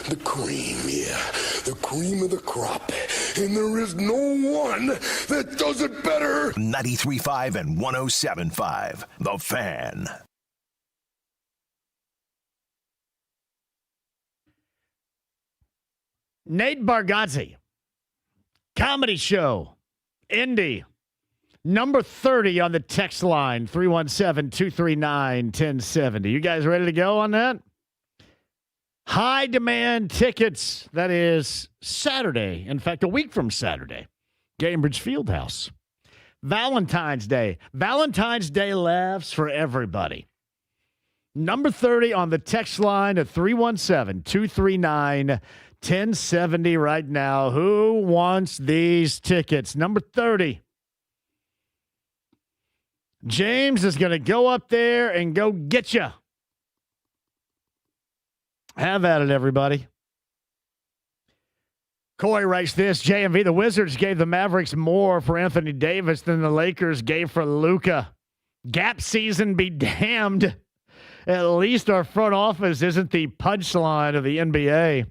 the cream, yeah. The cream of the crop. And there is no one that does it better. 93.5 and 107.5. The Fan. Nate Bargatze, comedy show, Indy, number 30 on the text line, 317-239-1070. You guys ready to go on that? High demand tickets. That is Saturday. In fact, a week from Saturday. Cambridge Fieldhouse. Valentine's Day. Valentine's Day laughs for everybody. Number 30 on the text line at 317-239-1070 right now. Who wants these tickets? Number 30. James is going to go up there and go get you. Have at it, everybody. Corey writes this, JMV, the Wizards gave the Mavericks more for Anthony Davis than the Lakers gave for Luka. Gap season be damned. At least our front office isn't the punchline of the NBA.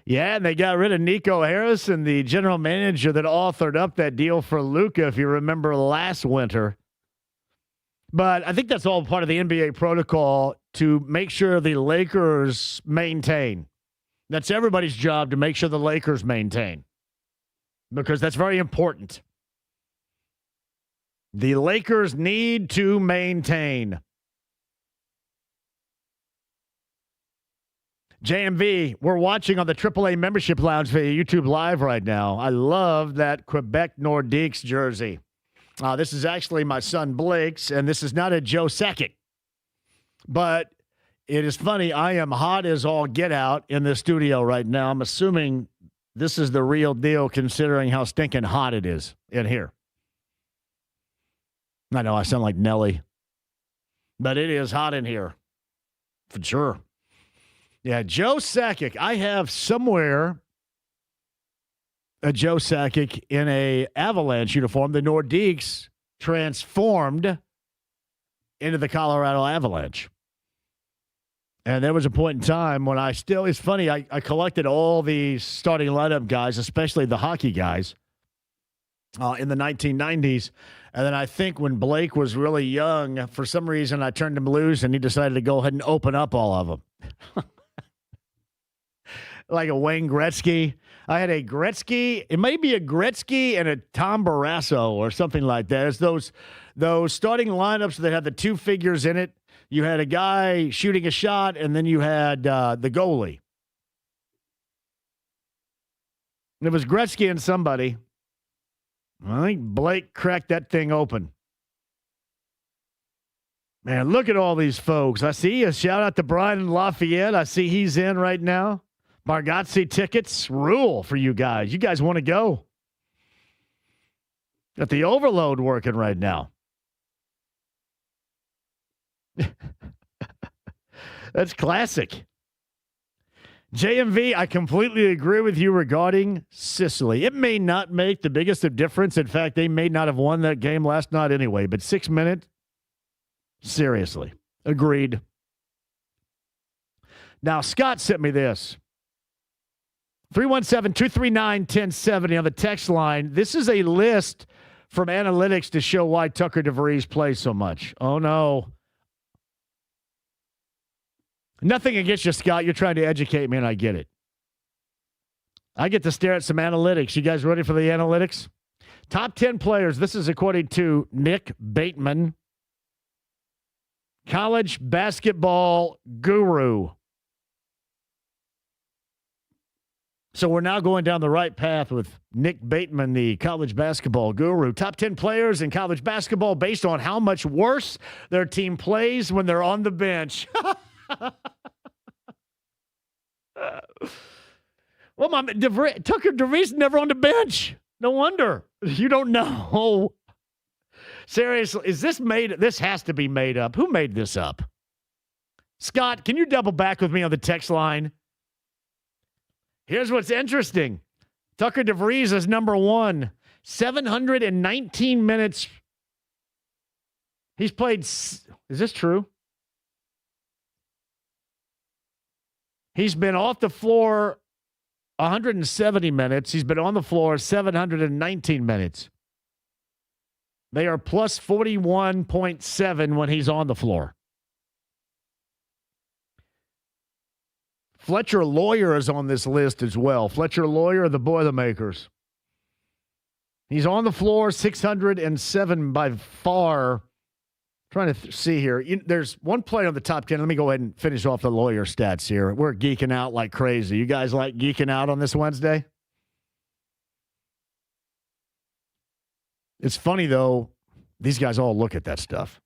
Yeah, and they got rid of Nico Harrison, the general manager that authored up that deal for Luka, if you remember last winter. But I think that's all part of the NBA protocol to make sure the Lakers maintain. That's everybody's job, to make sure the Lakers maintain, because that's very important. The Lakers need to maintain. JMV, we're watching on the AAA Membership Lounge via YouTube Live right now. I love that Quebec Nordiques jersey. This is actually my son Blake's, and this is not a Joe Sakic. But it is funny, I am hot as all get out in the studio right now. I'm assuming this is the real deal, considering how stinking hot it is in here. I know I sound like Nelly, but it is hot in here for sure. Yeah, Joe Sakic. I have somewhere a Joe Sakic in a Avalanche uniform. The Nordiques transformed into the Colorado Avalanche. And there was a point in time when it's funny, I collected all the starting lineup guys, especially the hockey guys, in the 1990s. And then I think when Blake was really young, for some reason I turned him loose and he decided to go ahead and open up all of them. Like a Wayne Gretzky. I had a Gretzky. It may be a Gretzky and a Tom Barrasso or something like that. It's those starting lineups that had the two figures in it. You had a guy shooting a shot, and then you had the goalie. And it was Gretzky and somebody. I think Blake cracked that thing open. Man, look at all these folks. I see a shout out to Brian in Lafayette. I see he's in right now. Bargatze tickets rule for you guys. You guys want to go? Got the overload working right now. That's classic. JMV, I completely agree with you regarding Sicily. It may not make the biggest of difference. In fact, they may not have won that game last night anyway, but 6 minutes, seriously. Agreed. Now, Scott sent me this. 317-239-1070 on the text line. This is a list from analytics to show why Tucker DeVries plays so much. Oh, no. Nothing against you, Scott. You're trying to educate me, and I get it. I get to stare at some analytics. You guys ready for the analytics? Top 10 players. This is according to Nick Bateman, college basketball guru. So we're now going down the right path with Nick Bateman, the college basketball guru. Top 10 players in college basketball based on how much worse their team plays when they're on the bench. Well, Tucker DeVries never on the bench. No wonder. You don't know. Seriously, is this made? This has to be made up. Who made this up? Scott, can you double back with me on the text line? Here's what's interesting. Tucker DeVries is number one. 719 minutes. He's played. Is this true? He's been off the floor 170 minutes. He's been on the floor 719 minutes. They are plus 41.7 when he's on the floor. Fletcher Lawyer is on this list as well. Fletcher Lawyer, the Boilermakers. He's on the floor 607 by far. Trying to see here. There's one player on the top 10. Let me go ahead and finish off the Lawyer stats here. We're geeking out like crazy. You guys like geeking out on this Wednesday? It's funny, though. These guys all look at that stuff.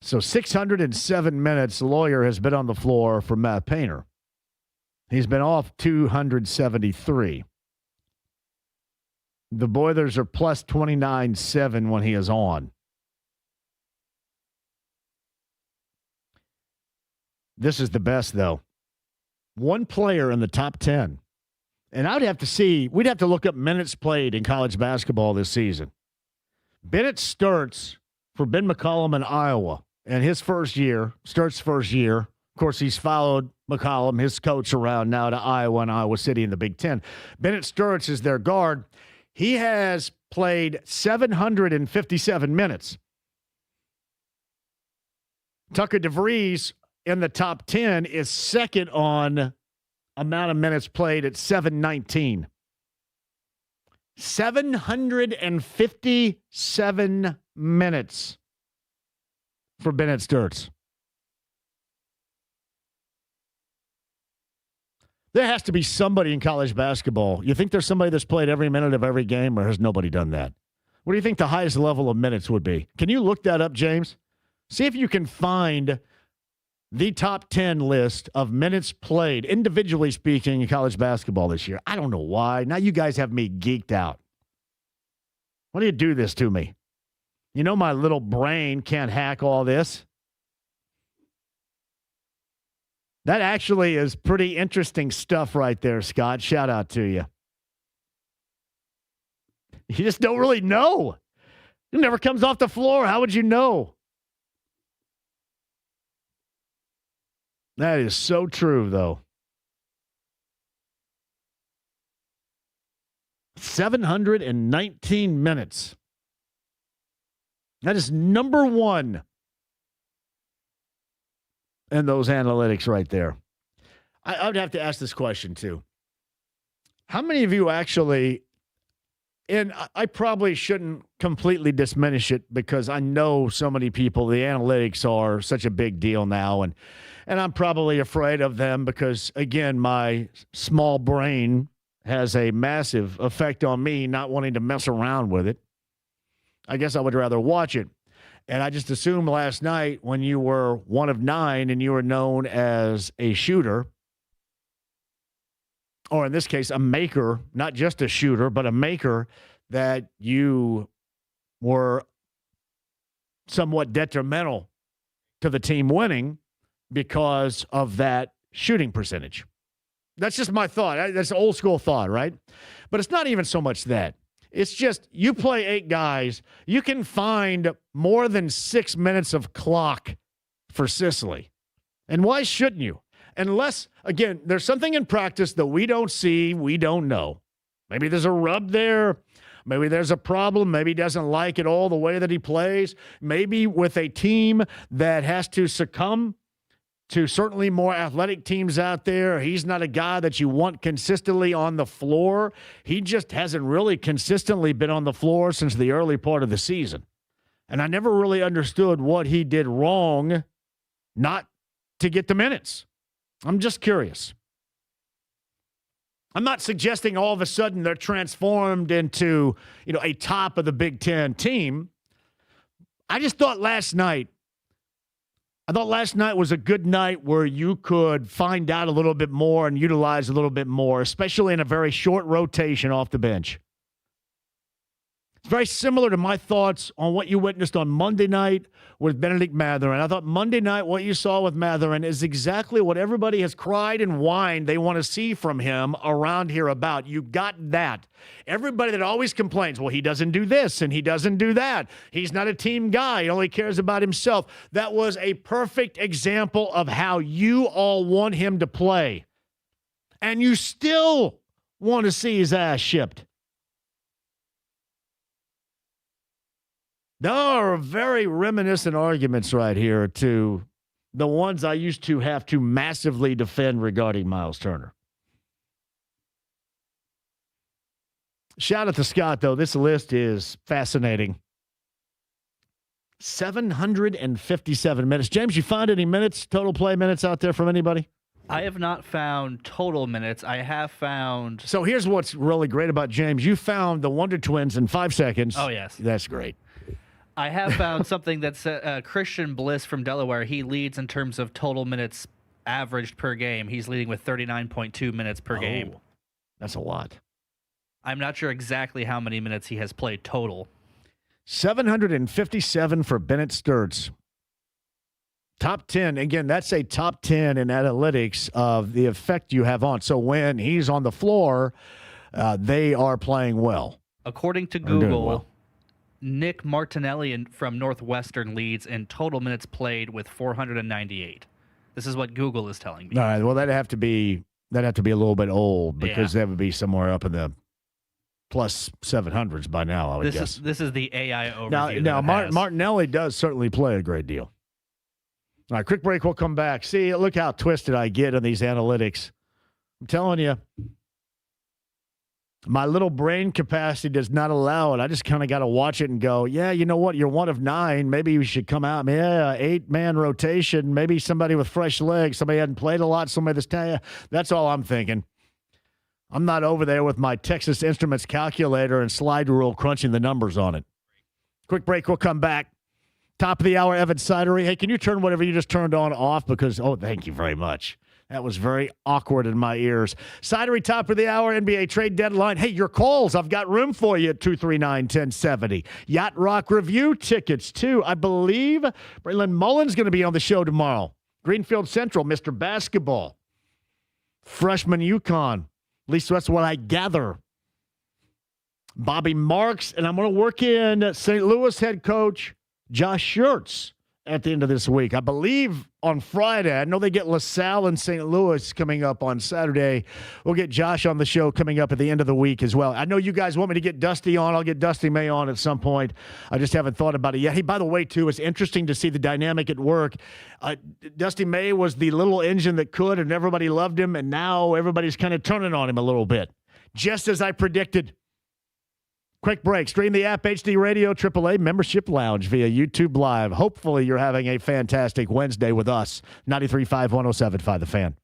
So 607 minutes, Lawyer has been on the floor for Matt Painter. He's been off 273. The Boilers are plus 29.7 when he is on. This is the best, though. One player in the top 10. And we'd have to look up minutes played in college basketball this season. Bennett Sturtz for Ben McCollum in Iowa. And his first year, Sturt's first year, of course, he's followed McCollum, his coach, around now to Iowa and Iowa City in the Big Ten. Bennett Sturtz is their guard. He has played 757 minutes. Tucker DeVries in the top 10 is second on amount of minutes played at 719. 757 minutes for Bennett Sturtz. There has to be somebody in college basketball. You think there's somebody that's played every minute of every game, or has nobody done that? What do you think the highest level of minutes would be? Can you look that up, James? See if you can find the top 10 list of minutes played, individually speaking, in college basketball this year. I don't know why. Now you guys have me geeked out. Why do you do this to me? You know my little brain can't hack all this. That actually is pretty interesting stuff right there, Scott. Shout out to you. You just don't really know. It never comes off the floor. How would you know? That is so true, though. 719 minutes. That is number one in those analytics right there. I would have to ask this question, too. How many of you actually, and I probably shouldn't completely diminish it because I know so many people, the analytics are such a big deal now, and I'm probably afraid of them because, again, my small brain has a massive effect on me not wanting to mess around with it. I guess I would rather watch it. And I just assumed last night when you were 1 of 9 and you were known as a shooter, or in this case, a maker, not just a shooter, but a maker, that you were somewhat detrimental to the team winning because of that shooting percentage. That's just my thought. That's an old school thought, right? But it's not even so much that. It's just you play 8 guys, you can find more than 6 minutes of clock for Sicily. And why shouldn't you? Unless, again, there's something in practice that we don't see, we don't know. Maybe there's a rub there. Maybe there's a problem. Maybe he doesn't like it all the way that he plays. Maybe with a team that has to succumb to certainly more athletic teams out there, he's not a guy that you want consistently on the floor. He just hasn't really consistently been on the floor since the early part of the season. And I never really understood what he did wrong not to get the minutes. I'm just curious. I'm not suggesting all of a sudden they're transformed into, a top of the Big Ten team. I just thought last night was a good night where you could find out a little bit more and utilize a little bit more, especially in a very short rotation off the bench. It's very similar to my thoughts on what you witnessed on Monday night with Benedict Mathurin. I thought Monday night, what you saw with Mathurin is exactly what everybody has cried and whined they want to see from him around here about. You got that. Everybody that always complains, well, he doesn't do this and he doesn't do that. He's not a team guy. He only cares about himself. That was a perfect example of how you all want him to play. And you still want to see his ass shipped. There are very reminiscent arguments right here to the ones I used to have to massively defend regarding Miles Turner. Shout out to Scott, though. This list is fascinating. 757 minutes. James, you find any minutes, total play minutes out there from anybody? I have not found total minutes. I have found... So here's what's really great about James. You found the Wonder Twins in 5 seconds. Oh, yes. That's great. I have found something that's Christian Bliss from Delaware. He leads in terms of total minutes averaged per game. He's leading with 39.2 minutes per game. That's a lot. I'm not sure exactly how many minutes he has played total. 757 for Bennett Sturts. Top 10. Again, that's a top 10 in analytics of the effect you have on. So when he's on the floor, they are playing well. According to Google, Nick Martinelli from Northwestern leads in total minutes played with 498. This is what Google is telling me. All right. Well, that'd have to be a little bit old because that would be somewhere up in the plus 700s by now, I would guess. This is the AI overview. Now Martinelli does certainly play a great deal. All right, quick break. We'll come back. See, look how twisted I get on these analytics. I'm telling you. My little brain capacity does not allow it. I just kind of got to watch it and go, yeah, you know what? You're 1 of 9. Maybe you should come out. Yeah, 8-man rotation. Maybe somebody with fresh legs. Somebody hadn't played a lot. Somebody that's all I'm thinking. I'm not over there with my Texas Instruments calculator and slide rule crunching the numbers on it. Quick break. We'll come back. Top of the hour, Evan Sidery. Hey, can you turn whatever you just turned on off? Because, thank you very much. That was very awkward in my ears. Sidery, top of the hour, NBA trade deadline. Hey, your calls. I've got room for you at 239-1070. Yacht Rock Review tickets, too. I believe Braylon Mullen's going to be on the show tomorrow. Greenfield Central, Mr. Basketball. Freshman UConn. At least that's what I gather. Bobby Marks, and I'm going to work in St. Louis head coach Josh Schertz at the end of this week. I believe on Friday. I know they get LaSalle and St. Louis coming up on Saturday. We'll get Josh on the show coming up at the end of the week as well. I know you guys want me to get Dusty on. I'll get Dusty May on at some point. I just haven't thought about it yet. Hey, by the way, too, it's interesting to see the dynamic at work. Dusty May was the little engine that could, and everybody loved him, and now everybody's kind of turning on him a little bit. Just as I predicted. Quick break. Stream the app, HD Radio, AAA Membership Lounge via YouTube Live. Hopefully you're having a fantastic Wednesday with us. 93.5, 107.5 The Fan.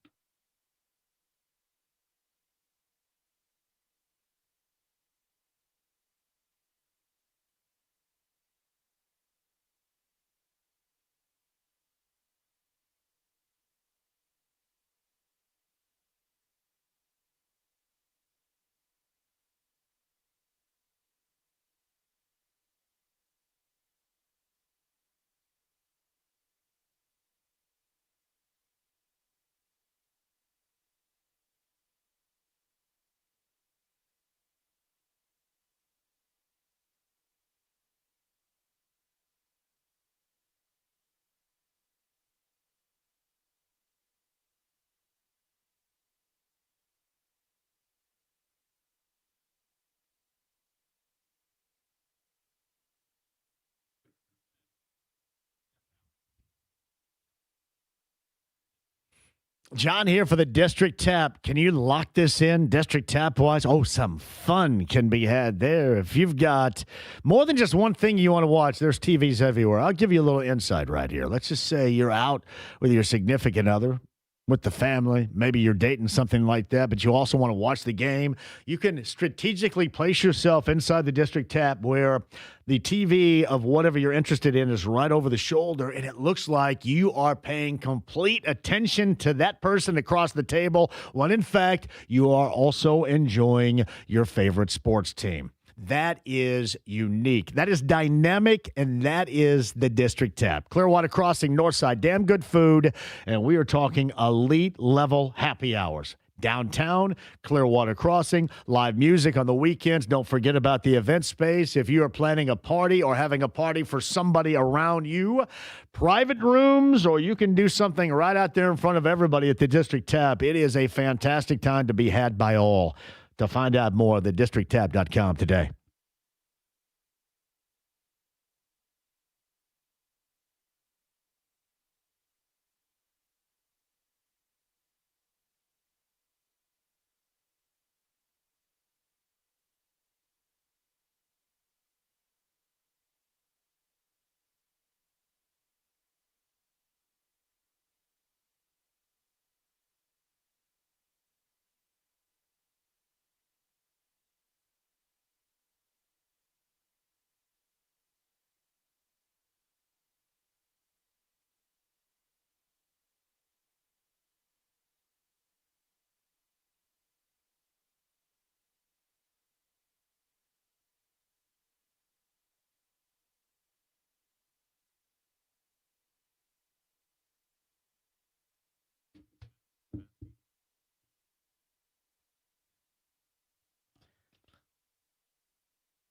John here for the District Tap. Can you lock this in, District Tap-wise? Oh, some fun can be had there. If you've got more than just one thing you want to watch, there's TVs everywhere. I'll give you a little insight right here. Let's just say you're out with your significant other, with the family. Maybe you're dating, something like that, but you also want to watch the game. You can strategically place yourself inside the District Tap where the TV of whatever you're interested in is right over the shoulder, and it looks like you are paying complete attention to that person across the table, when in fact, you are also enjoying your favorite sports team. That is unique. That is dynamic, and that is the District Tap. Clearwater Crossing, Northside, damn good food, and we are talking elite level happy hours. Downtown, Clearwater Crossing, live music on the weekends. Don't forget about the event space. If you are planning a party or having a party for somebody around you, private rooms, or you can do something right out there in front of everybody at the District Tap. It is a fantastic time to be had by all. To find out more, thedistricttap.com today.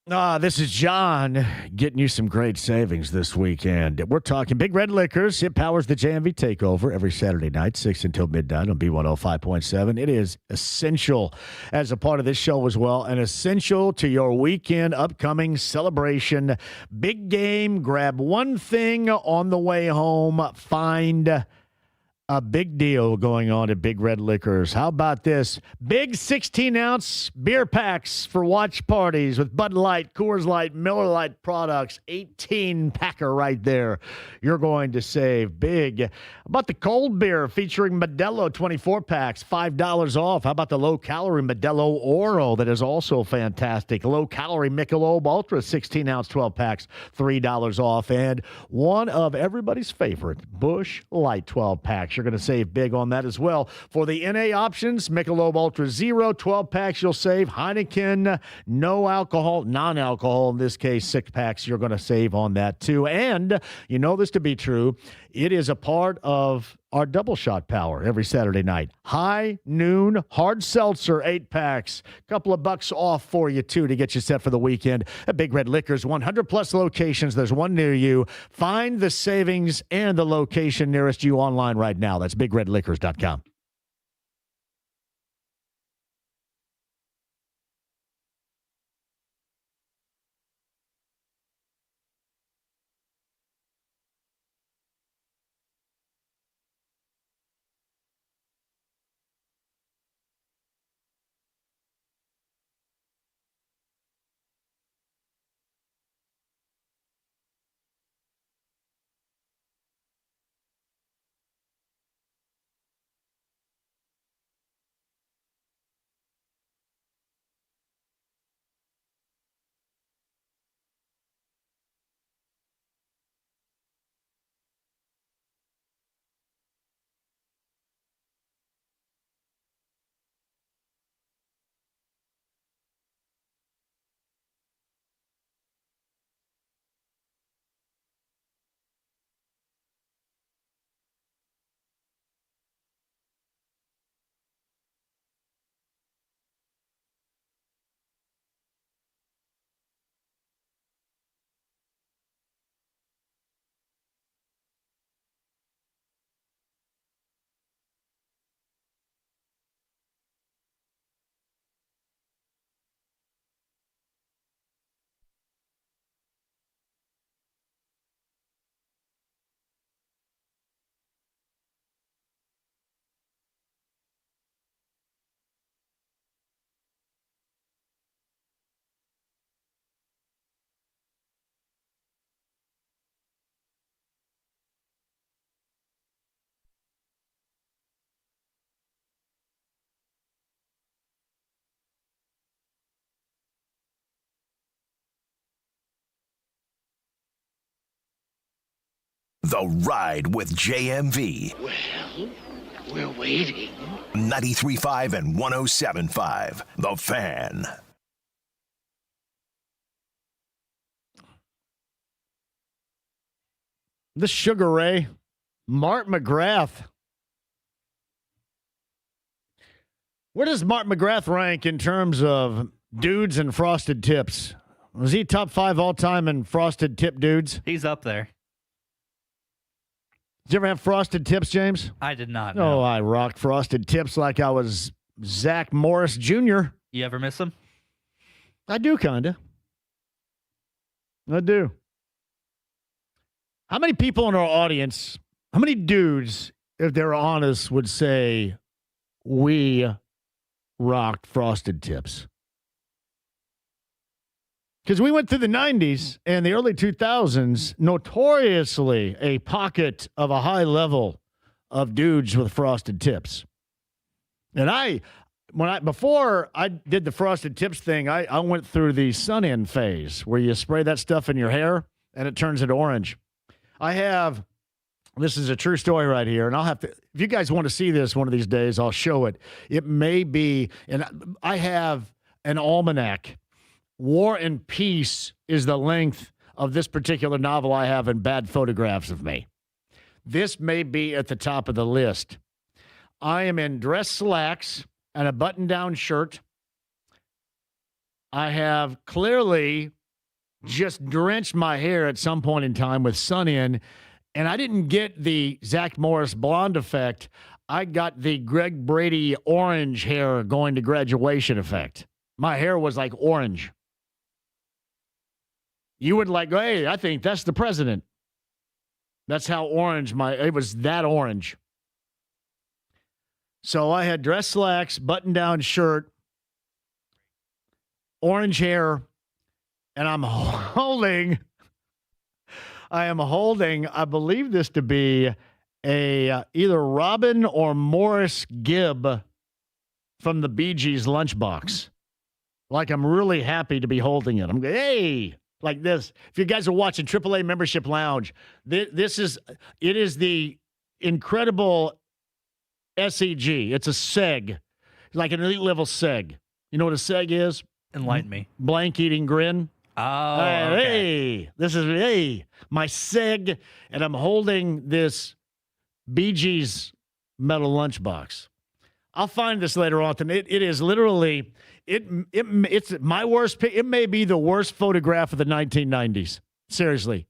This is John getting you some great savings this weekend. We're talking Big Red Liquors. It powers the JMV Takeover every Saturday night, 6 until midnight on B105.7. It is essential as a part of this show as well, and essential to your weekend upcoming celebration. Big game. Grab one thing on the way home. Find a big deal going on at Big Red Liquors. How about this? Big 16-ounce beer packs for watch parties with Bud Light, Coors Light, Miller Lite products. 18-packer right there. You're going to save big. How about the cold beer featuring Modelo 24-packs, $5 off. How about the low-calorie Modelo Oro that is also fantastic? Low-calorie Michelob Ultra 16-ounce 12-packs, $3 off. And one of everybody's favorite, Busch Light 12-packs. You're going to save big on that as well. For the NA options, Michelob Ultra Zero, 12-packs you'll save. Heineken, no alcohol, non-alcohol, in this case, 6-packs, you're going to save on that too. And you know this to be true, it is a part of our double shot power every Saturday night. High, noon, hard seltzer, 8-packs. Couple of bucks off for you, too, to get you set for the weekend. At Big Red Liquors, 100-plus locations. There's one near you. Find the savings and the location nearest you online right now. That's BigRedLiquors.com. The Ride with JMV. Well, we're waiting. 93.5 and 107.5. The Fan. The Sugar Ray, Mark McGrath. Where does Mark McGrath rank in terms of dudes and frosted tips? Was he top 5 all-time in frosted tip dudes? He's up there. Did you ever have frosted tips, James? I did not. Oh, No. I rocked frosted tips like I was Zach Morris Jr. You ever miss him? I do, kind of. I do. How many people in our audience, how many dudes, if they're honest, would say we rocked frosted tips? Because we went through the 90s and the early 2000s, notoriously a pocket of a high level of dudes with frosted tips. And before I did the frosted tips thing, I went through the sun-in phase where you spray that stuff in your hair and it turns it orange. This is a true story right here, and I'll have to, if you guys want to see this one of these days, I'll show it. It may be, and I have an almanac. War and Peace is the length of this particular novel I have in bad photographs of me. This may be at the top of the list. I am in dress slacks and a button-down shirt. I have clearly just drenched my hair at some point in time with sun-in, and I didn't get the Zach Morris blonde effect. I got the Greg Brady orange hair going to graduation effect. My hair was like orange. You would like, hey, I think that's the president. That's how orange it was that orange. So I had dress slacks, button-down shirt, orange hair, and I am holding, I believe this to be either Robin or Morris Gibb from the Bee Gees lunchbox. Like I'm really happy to be holding it. I'm going, hey, like this. If you guys are watching AAA Membership Lounge, it is the incredible SEG. It's a SEG, like an elite level SEG. You know what a SEG is? Enlighten me. Blank eating grin. Oh, okay. Hey, this is my SEG, and I'm holding this Bee Gees metal lunchbox. I'll find this later on. It is literally it's my worst. It may be the worst photograph of the 1990s. Seriously,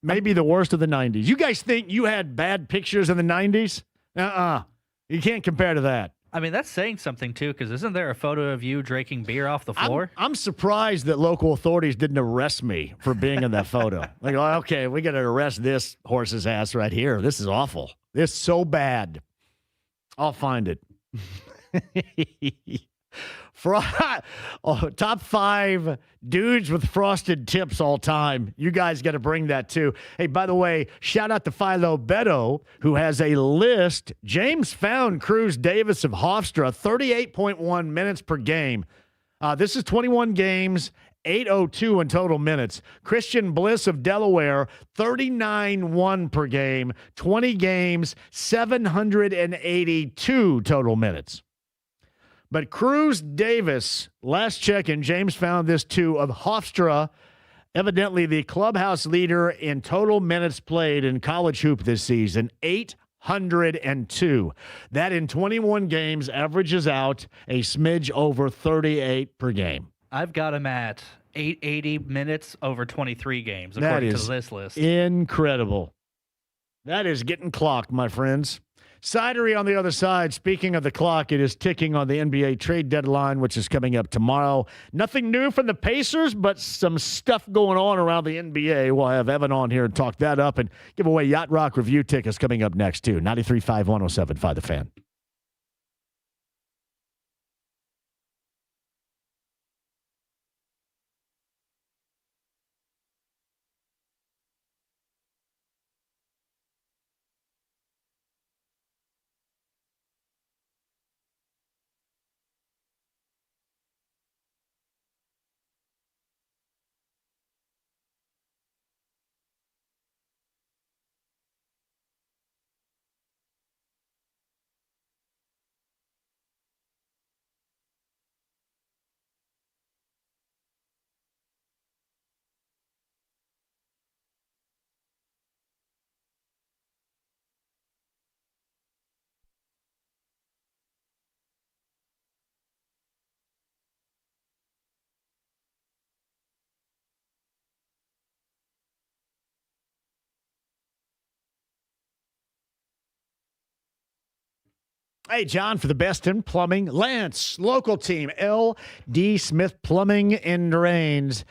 maybe the worst of the 90s. You guys think you had bad pictures in the 90s? You can't compare to that. I mean, that's saying something, too, because isn't there a photo of you drinking beer off the floor? I'm surprised that local authorities didn't arrest me for being in that photo. Like, oh, okay, we got to arrest this horse's ass right here. This is awful. This is so bad. I'll find it. Top 5 dudes with frosted tips all time. You guys got to bring that too. Hey, by the way, shout out to Philo Beto, who has a list. James found Cruz Davis of Hofstra, 38.1 minutes per game. This is 21 games, 802 in total minutes. Christian Bliss of Delaware, 39.1 per game, 20 games, 782 total minutes. But Cruz Davis, last check, and James found this too, of Hofstra, evidently the clubhouse leader in total minutes played in college hoop this season, 802. That in 21 games averages out a smidge over 38 per game. I've got him at 880 minutes over 23 games, according to this list. Incredible. That is getting clocked, my friends. Sidery on the other side. Speaking of the clock, it is ticking on the NBA trade deadline, which is coming up tomorrow. Nothing new from the Pacers, but some stuff going on around the NBA. We'll have Evan on here and talk that up and give away Yacht Rock review tickets coming up next, too. 93.5, 107.5 The Fan. Hey, John, for the best in plumbing, Lance, local team, L.D. Smith Plumbing and Drains.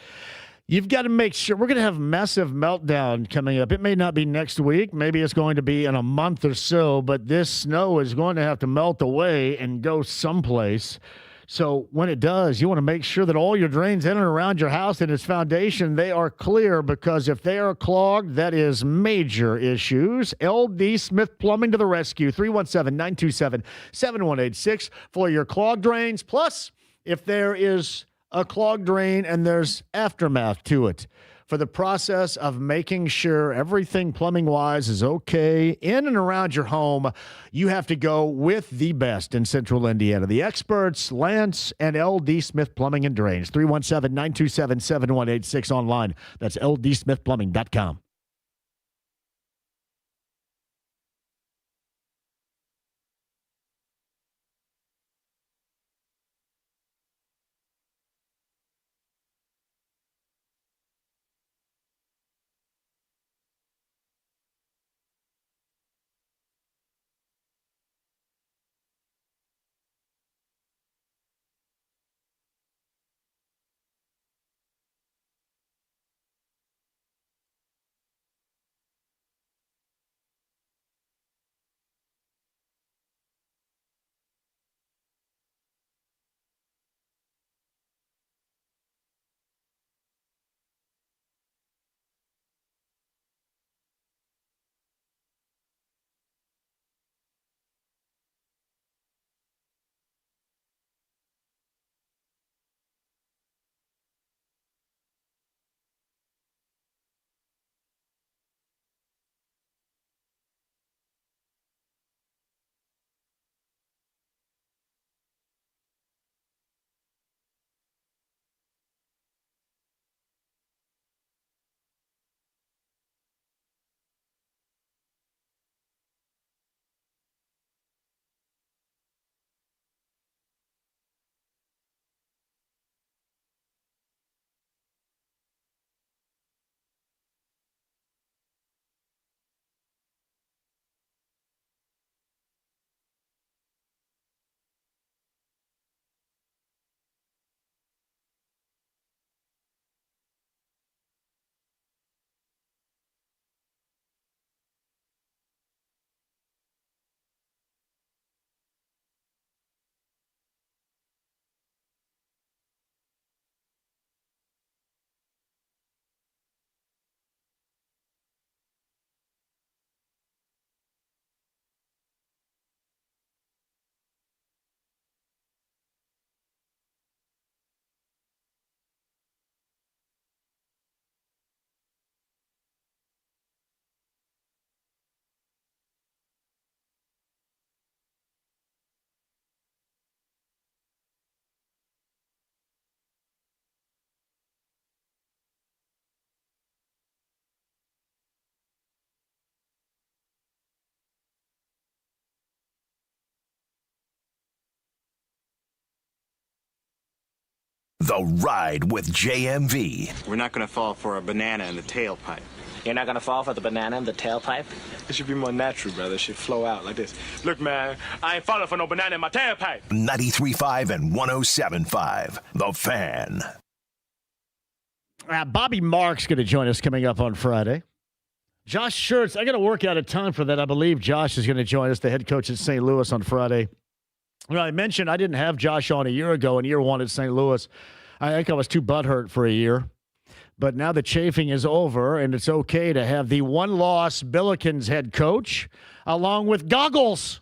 You've got to make sure we're going to have a massive meltdown coming up. It may not be next week. Maybe it's going to be in a month or so, but this snow is going to have to melt away and go someplace. So when it does, you want to make sure that all your drains in and around your house and its foundation, they are clear, because if they are clogged, that is major issues. LD Smith Plumbing to the rescue, 317-927-7186 for your clogged drains. Plus, if there is a clogged drain and there's aftermath to it, for the process of making sure everything plumbing-wise is okay in and around your home, you have to go with the best in Central Indiana. The experts, Lance and LD Smith Plumbing and Drains. 317-927-7186 online. That's ldsmithplumbing.com. The Ride with JMV. We're not going to fall for a banana in the tailpipe. You're not going to fall for the banana in the tailpipe? It should be more natural, brother. It should flow out like this. Look, man, I ain't falling for no banana in my tailpipe. 93.5 and 107.5. The Fan. Bobby Mark's going to join us coming up on Friday. Josh Schertz, I got to work out a time for that. I believe Josh is going to join us, the head coach at St. Louis, on Friday. I mentioned I didn't have Josh on a year ago in year one at St. Louis. I think I was too butthurt for a year. But now the chafing is over, and it's okay to have the one-loss Billikens head coach along with Goggles.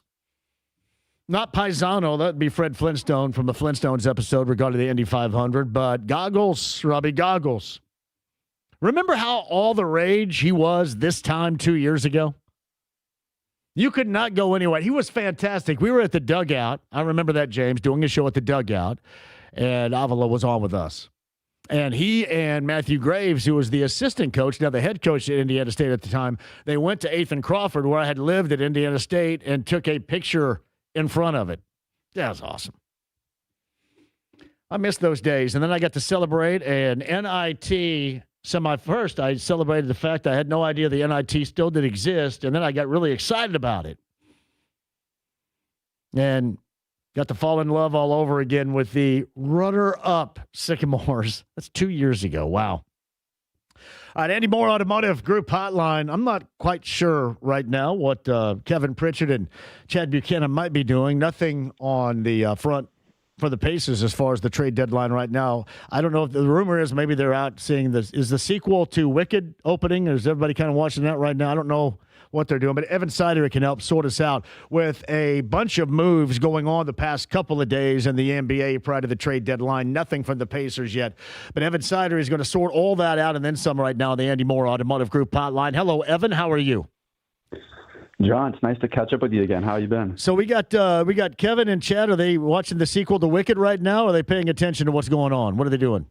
Not Paisano. That would be Fred Flintstone from the Flintstones episode regarding the Indy 500. But Goggles, Robbie Goggles. Remember how all the rage he was this time 2 years ago? You could not go anywhere. He was fantastic. We were at the dugout. I remember that, James, doing a show at the dugout, and Avila was on with us. And he and Matthew Graves, who was the assistant coach, now the head coach at Indiana State at the time, they went to 8th and Crawford, where I had lived at Indiana State, and took a picture in front of it. That was awesome. I missed those days. And then I got to celebrate an NIT semi-first. I celebrated the fact I had no idea the NIT still did exist, and then I got really excited about it. And got to fall in love all over again with the runner-up Sycamores. That's 2 years ago. Wow. All right, Andy Moore Automotive Group Hotline. I'm not quite sure right now what Kevin Pritchard and Chad Buchanan might be doing. Nothing on the front for the Pacers as far as the trade deadline right now. I don't know if the rumor is maybe they're out seeing this. Is the sequel to Wicked opening? Or is everybody kind of watching that right now? I don't know what they're doing, but Evan Sidery can help sort us out with a bunch of moves going on the past couple of days in the NBA prior to the trade deadline. Nothing from the Pacers yet, but Evan Sidery is going to sort all that out and then some right now on the Andy Moore Automotive Group hotline. Hello, Evan. How are you? John, it's nice to catch up with you again. How you been? So we got Kevin and Chad. Are they watching the sequel to Wicked right now? Or are they paying attention to what's going on? What are they doing?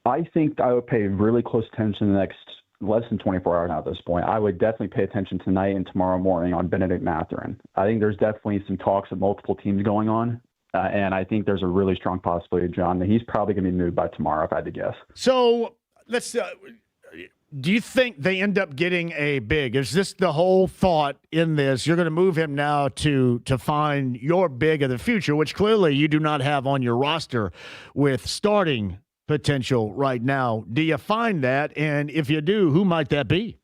I think I would pay really close attention the next less than 24 hours now at this point. I would definitely pay attention tonight and tomorrow morning on Benedict Mathurin. I think there's definitely some talks of multiple teams going on, and I think there's a really strong possibility, John, that he's probably going to be moved by tomorrow, if I had to guess. So let's. Do you think they end up getting a big? Is this the whole thought in this? You're going to move him now to find your big of the future, which clearly you do not have on your roster with starting potential right now. Do you find that? And if you do, who might that be?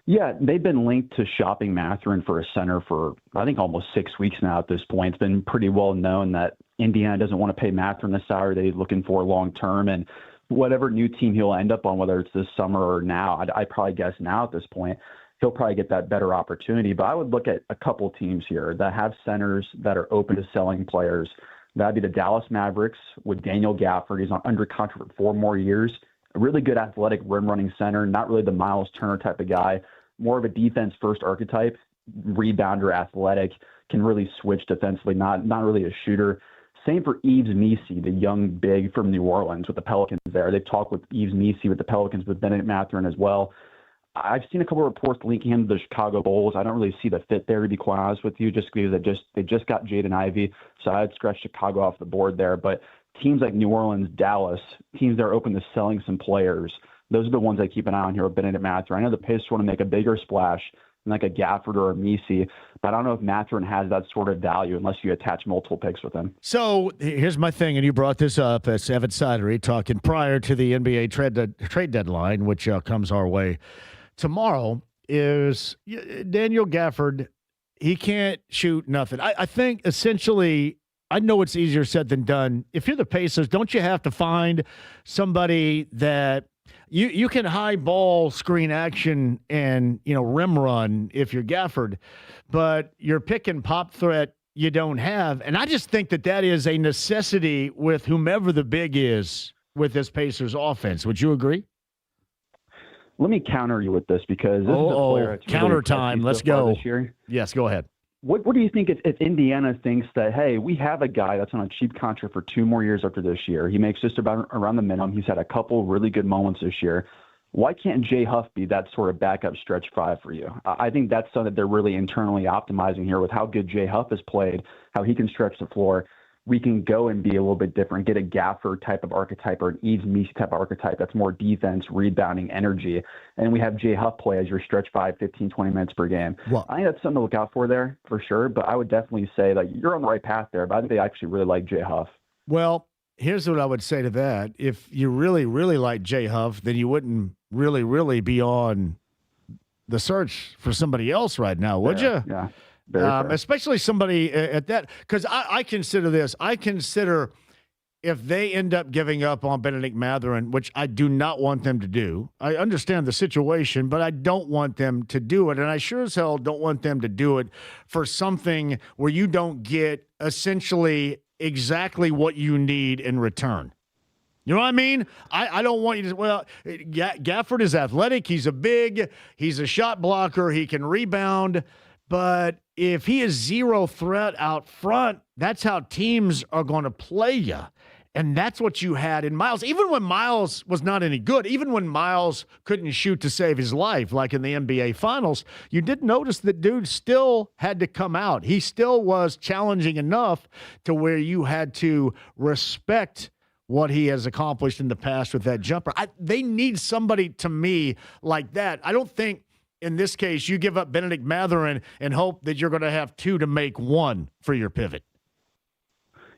Yeah, they've been linked to shopping Mathurin for a center for, I think, almost 6 weeks now at this point. It's been pretty well known that Indiana doesn't want to pay Mathurin the salary they're looking for long term. And whatever new team he'll end up on, whether it's this summer or now, I'd probably guess now at this point, he'll probably get that better opportunity. But I would look at a couple teams here that have centers that are open to selling players. That'd be the Dallas Mavericks with Daniel Gafford. He's on under contract for 4 more years. A really good athletic rim-running center, not really the Miles Turner type of guy, more of a defense-first archetype, rebounder, athletic, can really switch defensively, not really a shooter. Same for Yves Missi, the young big from New Orleans with the Pelicans there. They've talked with Yves Missi with the Pelicans, with Benedict Mathurin as well. I've seen a couple of reports linking him to the Chicago Bulls. I don't really see the fit there, to be quite honest with you, just because they just got Jaden Ivey, so I'd scratch Chicago off the board there. But teams like New Orleans, Dallas, teams that are open to selling some players, those are the ones I keep an eye on here with Benedict Mathurin. I know the Pacers want to make a bigger splash than like a Gafford or a Missi, but I don't know if Mathurin has that sort of value unless you attach multiple picks with him. So here's my thing, and you brought this up as Evan Sidery talking prior to the NBA trade deadline, which comes our way tomorrow, is Daniel Gafford. He can't shoot nothing. I think essentially, I know it's easier said than done. If you're the Pacers, don't you have to find somebody that you can high ball screen action and, rim run if you're Gafford, but your pick and pop threat you don't have. And I just think that is a necessity with whomever the big is with this Pacers offense. Would you agree? Let me counter you with this because this is a player that's counter really time. Let's go. This year. Yes, go ahead. What do you think if Indiana thinks that, hey, we have a guy that's on a cheap contract for 2 more years after this year. He makes just about around the minimum. He's had a couple really good moments this year. Why can't Jay Huff be that sort of backup stretch 5 for you? I think that's something that they're really internally optimizing here with how good Jay Huff has played, how he can stretch the floor. We can go and be a little bit different, get a Gafford type of archetype or an Yves Missi type of archetype that's more defense, rebounding, energy. And we have Jay Huff play as your stretch 5, 15, 20 minutes per game. Well, I think that's something to look out for there for sure. But I would definitely say that you're on the right path there. But I think they actually really like Jay Huff. Well, here's what I would say to that. If you really, really like Jay Huff, then you wouldn't really, really be on the search for somebody else right now, would you? Yeah. Especially somebody at that, because I consider this. I consider if they end up giving up on Benedict Mathurin, which I do not want them to do. I understand the situation, but I don't want them to do it. And I sure as hell don't want them to do it for something where you don't get essentially exactly what you need in return. You know what I mean? I don't want you to, Gafford is athletic. He's a big, he's a shot blocker. He can rebound. But if he is zero threat out front, that's how teams are going to play you. And that's what you had in Miles. Even when Miles was not any good, even when Miles couldn't shoot to save his life, like in the NBA Finals, you did notice that dude still had to come out. He still was challenging enough to where you had to respect what he has accomplished in the past with that jumper. They need somebody, to me, like that. I don't think in this case, you give up Benedict Mathurin and hope that you're going to have 2 to make 1 for your pivot.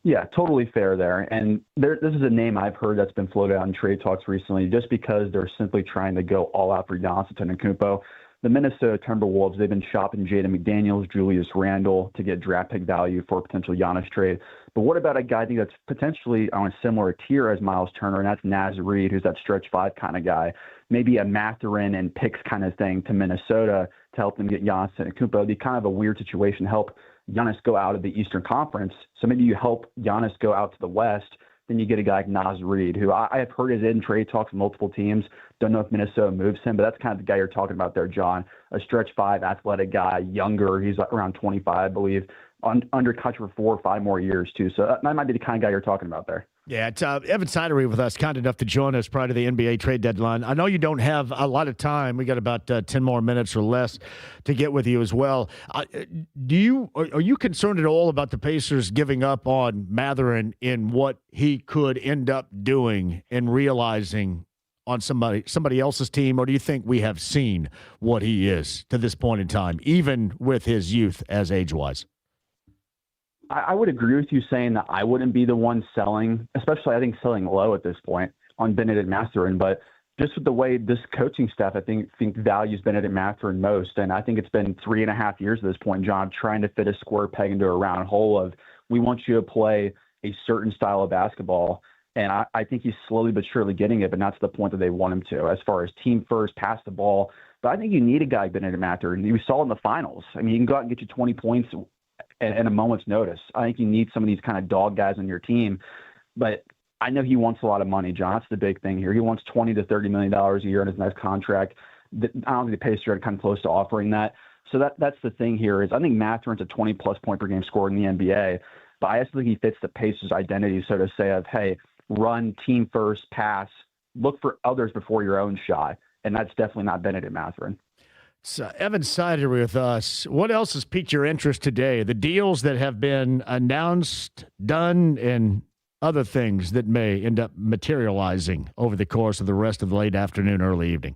Yeah, totally fair there. And this is a name I've heard that's been floated out in trade talks recently just because they're simply trying to go all out for Giannis Antetokounmpo. The Minnesota Timberwolves, they've been shopping Jaden McDaniels, Julius Randle to get draft pick value for a potential Giannis trade. But what about a guy I think that's potentially on a similar tier as Miles Turner, and that's Naz Reid, who's that stretch 5 kind of guy. Maybe a Mathurin and picks kind of thing to Minnesota to help them get Giannis Antetokounmpo. It'd be kind of a weird situation, help Giannis go out of the Eastern Conference. So maybe you help Giannis go out to the West. Then you get a guy like Naz Reid, who I have heard is in trade talks with multiple teams. Don't know if Minnesota moves him, but that's kind of the guy you're talking about there, John. A stretch 5 athletic guy, younger. He's around 25, I believe. Under contract for 4 or 5 more years, too. So that might be the kind of guy you're talking about there. Yeah, it's Evan Sidery with us, kind enough to join us prior to the NBA trade deadline. I know you don't have a lot of time. We got about 10 more minutes or less to get with you as well. Are you concerned at all about the Pacers giving up on Mathurin in what he could end up doing and realizing on somebody else's team, or do you think we have seen what he is to this point in time, even with his youth as age-wise? I would agree with you saying that I wouldn't be the one selling, especially I think selling low at this point on Benedict Mathurin. But just with the way this coaching staff, I think values Benedict Mathurin most. And I think it's been 3.5 years at this point, John, trying to fit a square peg into a round hole of we want you to play a certain style of basketball. And I think he's slowly but surely getting it, but not to the point that they want him to, as far as team first, pass the ball. But I think you need a guy like Benedict Mathurin. We saw in the finals. I mean, he can go out and get you 20 points at a moment's notice. I think you need some of these kind of dog guys on your team. But I know he wants a lot of money, John. That's the big thing here. He wants $20 to $30 million a year in his next contract. I don't think the Pacers are kind of close to offering that. So that's the thing here is I think Mathurin's a 20-plus point per game scorer in the NBA. But I also think he fits the Pacers' identity, so to say, of, hey, run, team first, pass, look for others before your own shot. And that's definitely not Benedict Mathurin. Evan Sidery with us. What else has piqued your interest today? The deals that have been announced, done, and other things that may end up materializing over the course of the rest of the late afternoon, early evening.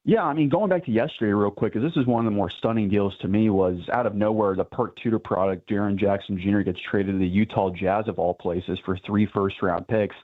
Yeah, I mean, going back to yesterday real quick, because this is one of the more stunning deals to me, was out of nowhere, the Perk Tudor product, Jaren Jackson Jr. gets traded to the Utah Jazz of all places for 3 first-round picks.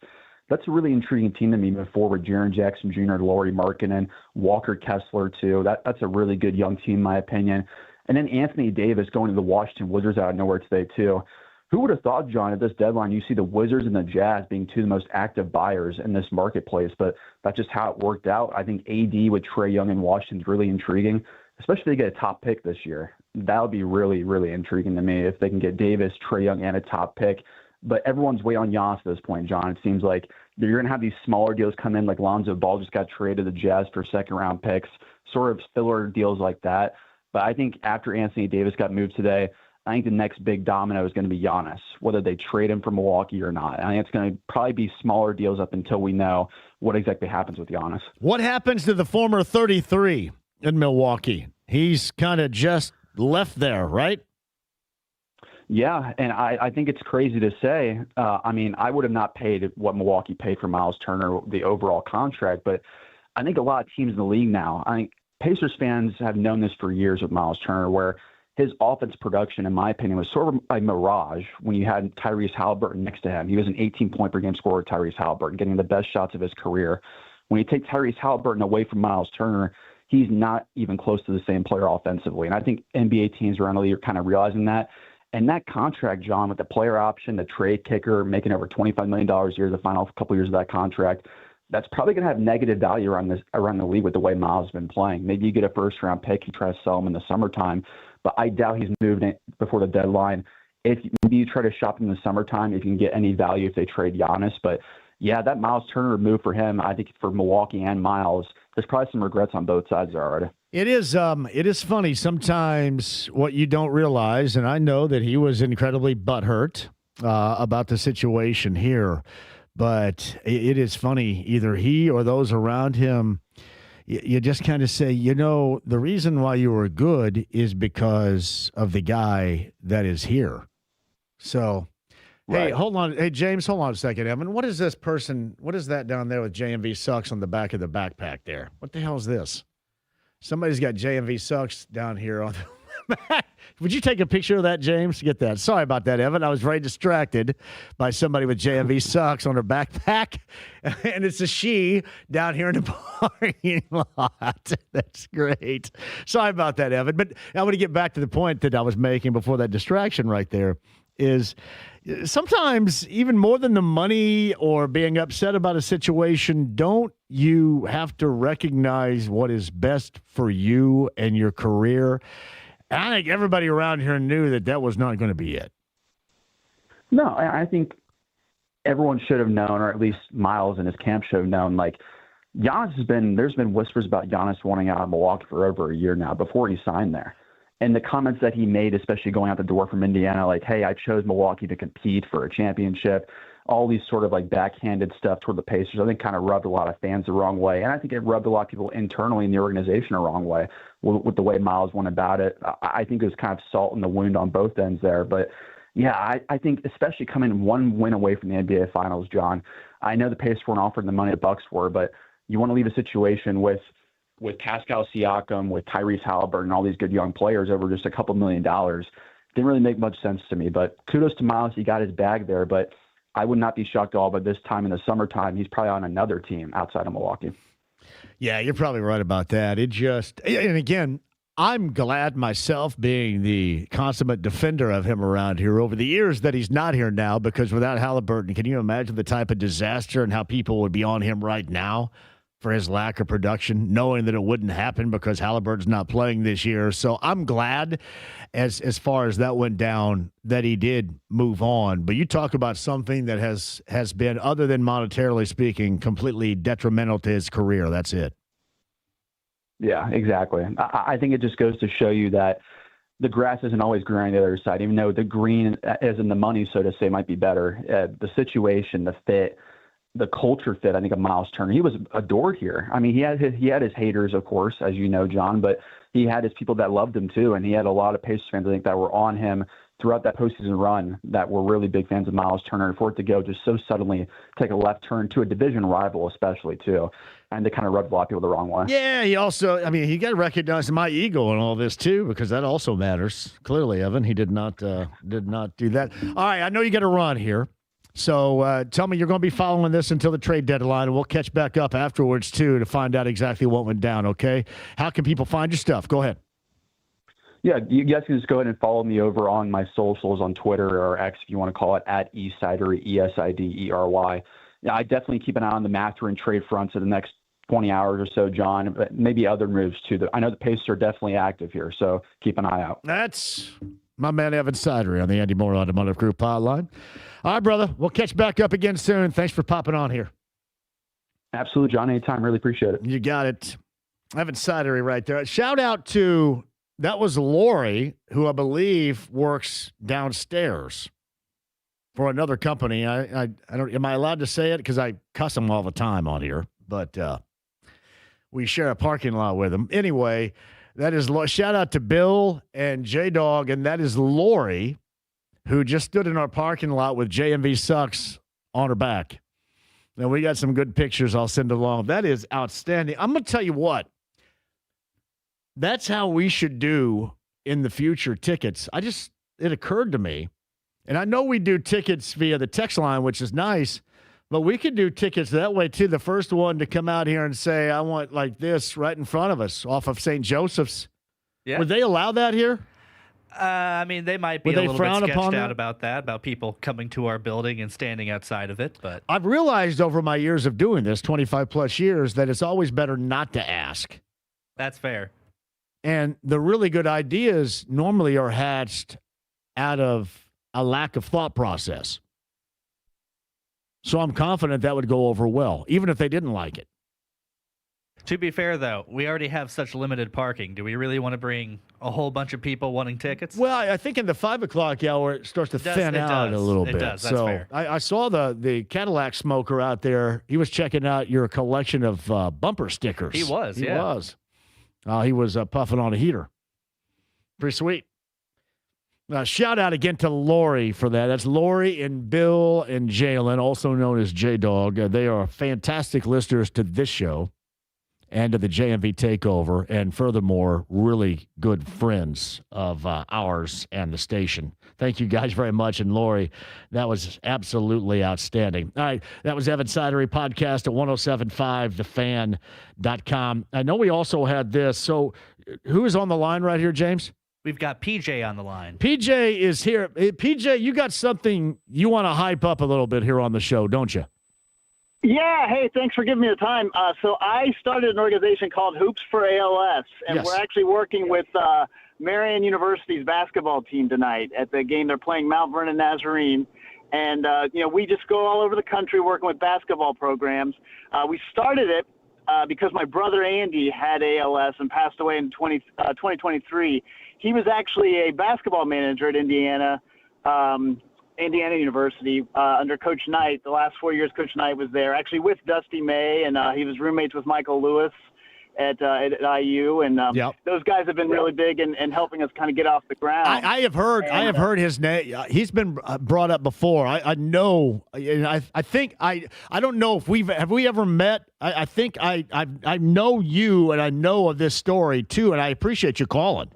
That's a really intriguing team to me moving forward. Jaren Jackson Jr., Lauri Markkanen, Walker Kessler, too. That's a really good young team, in my opinion. And then Anthony Davis going to the Washington Wizards out of nowhere today, too. Who would have thought, John, at this deadline, you see the Wizards and the Jazz being 2 of the most active buyers in this marketplace, but that's just how it worked out. I think AD with Trae Young in Washington is really intriguing, especially if they get a top pick this year. That would be really, really intriguing to me if they can get Davis, Trae Young, and a top pick. But everyone's way on Giannis at this point, John. It seems like you're going to have these smaller deals come in, like Lonzo Ball just got traded to the Jazz for second-round picks, sort of filler deals like that. But I think after Anthony Davis got moved today, I think the next big domino is going to be Giannis, whether they trade him from Milwaukee or not. I think it's going to probably be smaller deals up until we know what exactly happens with Giannis. What happens to the former 33 in Milwaukee? He's kind of just left there, right? Yeah, and I think it's crazy to say. I mean, I would have not paid what Milwaukee paid for Miles Turner, the overall contract, but I think a lot of teams in the league now, I think Pacers fans have known this for years with Miles Turner, where his offense production, in my opinion, was sort of a mirage when you had Tyrese Halliburton next to him. He was an 18-point-per-game scorer, Tyrese Halliburton, getting the best shots of his career. When you take Tyrese Halliburton away from Miles Turner, he's not even close to the same player offensively. And I think NBA teams around the league are kind of realizing that. And that contract, John, with the player option, the trade kicker, making over $25 million a year, the final couple years of that contract, that's probably going to have negative value around the league with the way Miles has been playing. Maybe you get a first-round pick, you try to sell him in the summertime, but I doubt he's moved before the deadline. Maybe you try to shop him in the summertime if you can get any value if they trade Giannis. But, yeah, that Miles Turner move for him, I think for Milwaukee and Miles, there's probably some regrets on both sides there already. It is funny sometimes what you don't realize, and I know that he was incredibly butthurt about the situation here, but it is funny, either he or those around him, you just kind of say, the reason why you were good is because of the guy that is here. So, right. Hey, hold on. Hey, James, hold on a second, Evan. What is this person? What is that down there with JMV Sucks on the back of the backpack there? What the hell is this? Somebody's got JMV sucks down here on the map. Would you take a picture of that, James? Get that. Sorry about that, Evan. I was very distracted by somebody with JMV sucks on her backpack, and it's a she down here in the parking lot. That's great. Sorry about that, Evan. But I want to get back to the point that I was making before that distraction right there is sometimes even more than the money or being upset about a situation, don't you have to recognize what is best for you and your career? And I think everybody around here knew that that was not going to be it. No, I think everyone should have known, or at least Miles and his camp should have known. Like, there's been whispers about Giannis wanting out of Milwaukee for over a year now before he signed there. And the comments that he made, especially going out the door from Indiana, like, hey, I chose Milwaukee to compete for a championship, all these sort of like backhanded stuff toward the Pacers, I think kind of rubbed a lot of fans the wrong way. And I think it rubbed a lot of people internally in the organization the wrong way with the way Miles went about it. I think it was kind of salt in the wound on both ends there. But yeah, I think especially coming one win away from the NBA Finals, John, I know the Pacers weren't offering the money the Bucks were, but you want to leave a situation with Pascal Siakam, with Tyrese Halliburton, all these good young players over just a couple $1 million. Didn't really make much sense to me. But kudos to Miles. He got his bag there. But I would not be shocked at all by this time in the summertime, he's probably on another team outside of Milwaukee. Yeah, you're probably right about that. And again, I'm glad myself, being the consummate defender of him around here over the years, that he's not here now, because without Halliburton, can you imagine the type of disaster and how people would be on him right now for his lack of production, knowing that it wouldn't happen because Halliburton's not playing this year. So I'm glad, as far as that went down, that he did move on. But you talk about something that has been, other than monetarily speaking, completely detrimental to his career. That's it. Yeah, exactly. I think it just goes to show you that the grass isn't always greener on the other side, even though the green, as in the money, so to say, might be better. The situation, the fit, the culture fit, I think, of Miles Turner. He was adored here. I mean, he had his haters, of course, as you know, John, but he had his people that loved him too, and he had a lot of Pacers fans, I think, that were on him throughout that postseason run that were really big fans of Miles Turner. And for it to go just so suddenly, take a left turn to a division rival, especially too, and they kind of rubbed a lot of people the wrong way. Yeah, he also, I mean, you got to recognize my ego in all this too, because that also matters. Clearly, Evan, he did not do that. All right, I know you got to run here. So tell me, you're going to be following this until the trade deadline, and we'll catch back up afterwards, too, to find out exactly what went down, okay? How can people find your stuff? Go ahead. Yeah, you guys can just go ahead and follow me over on my socials on Twitter, or X if you want to call it, at eSidery, ESIDERY. Yeah, I definitely keep an eye on the Mathurin trade fronts in the next 20 hours or so, John, but maybe other moves, too. I know the Pacers are definitely active here, so keep an eye out. That's my man Evan Sidery on the Andy Moore Automotive Group hotline. All right, brother. We'll catch back up again soon. Thanks for popping on here. Absolutely, John. Anytime. Really appreciate it. You got it. Evan Sidery right there. Shout out to, that was Lori, who I believe works downstairs for another company. I don't, am I allowed to say it? Because I cuss them all the time on here. But we share a parking lot with them. Anyway, that is, shout out to Bill and J-Dog, and that is Lori, who just stood in our parking lot with JMV Sucks on her back. Now, we got some good pictures I'll send along. That is outstanding. I'm going to tell you what. That's how we should do in the future tickets. It occurred to me, and I know we do tickets via the text line, which is nice, but we could do tickets that way, too. The first one to come out here and say, I want like this right in front of us off of St. Joseph's. Yeah. Would they allow that here? I mean, they might be a little bit sketched out about that, about people coming to our building and standing outside of it. But I've realized over my years of doing this, 25 plus years, that it's always better not to ask. That's fair. And the really good ideas normally are hatched out of a lack of thought process. So I'm confident that would go over well, even if they didn't like it. To be fair, though, we already have such limited parking. Do we really want to bring a whole bunch of people wanting tickets? Well, I think in the 5 o'clock hour, it starts to thin out a little bit. It does. That's fair. I saw the Cadillac smoker out there. He was checking out your collection of bumper stickers. He was. He was puffing on a heater. Pretty sweet. Shout out again to Lori for that. That's Lori and Bill and Jalen, also known as J-Dog. They are fantastic listeners to this show. and to the JMV takeover, and furthermore, really good friends of ours and the station. Thank you guys very much. And Lori, that was absolutely outstanding. All right, that was Evan Sidery podcast at 1075thefan.com. I know we also had this. So who is on the line right here, James? We've got PJ on the line. PJ is here. PJ, you got something you want to hype up a little bit here on the show, don't you? Yeah, hey, thanks for giving me the time. So I started an organization called Hoops for ALS, and Yes. we're actually working with Marian University's basketball team tonight at the game. They're playing Mount Vernon Nazarene. And, we just go all over the country working with basketball programs. We started it because my brother Andy had ALS and passed away in 2023. He was actually a basketball manager at Indiana University under Coach Knight. The last 4 years, Coach Knight was there, actually with Dusty May, and he was roommates with Michael Lewis at IU. And those guys have been really big in helping us kind of get off the ground. I have heard his name. He's been brought up before. I know. I think I don't know if we ever met. I think I know you, and I know of this story too. And I appreciate you calling.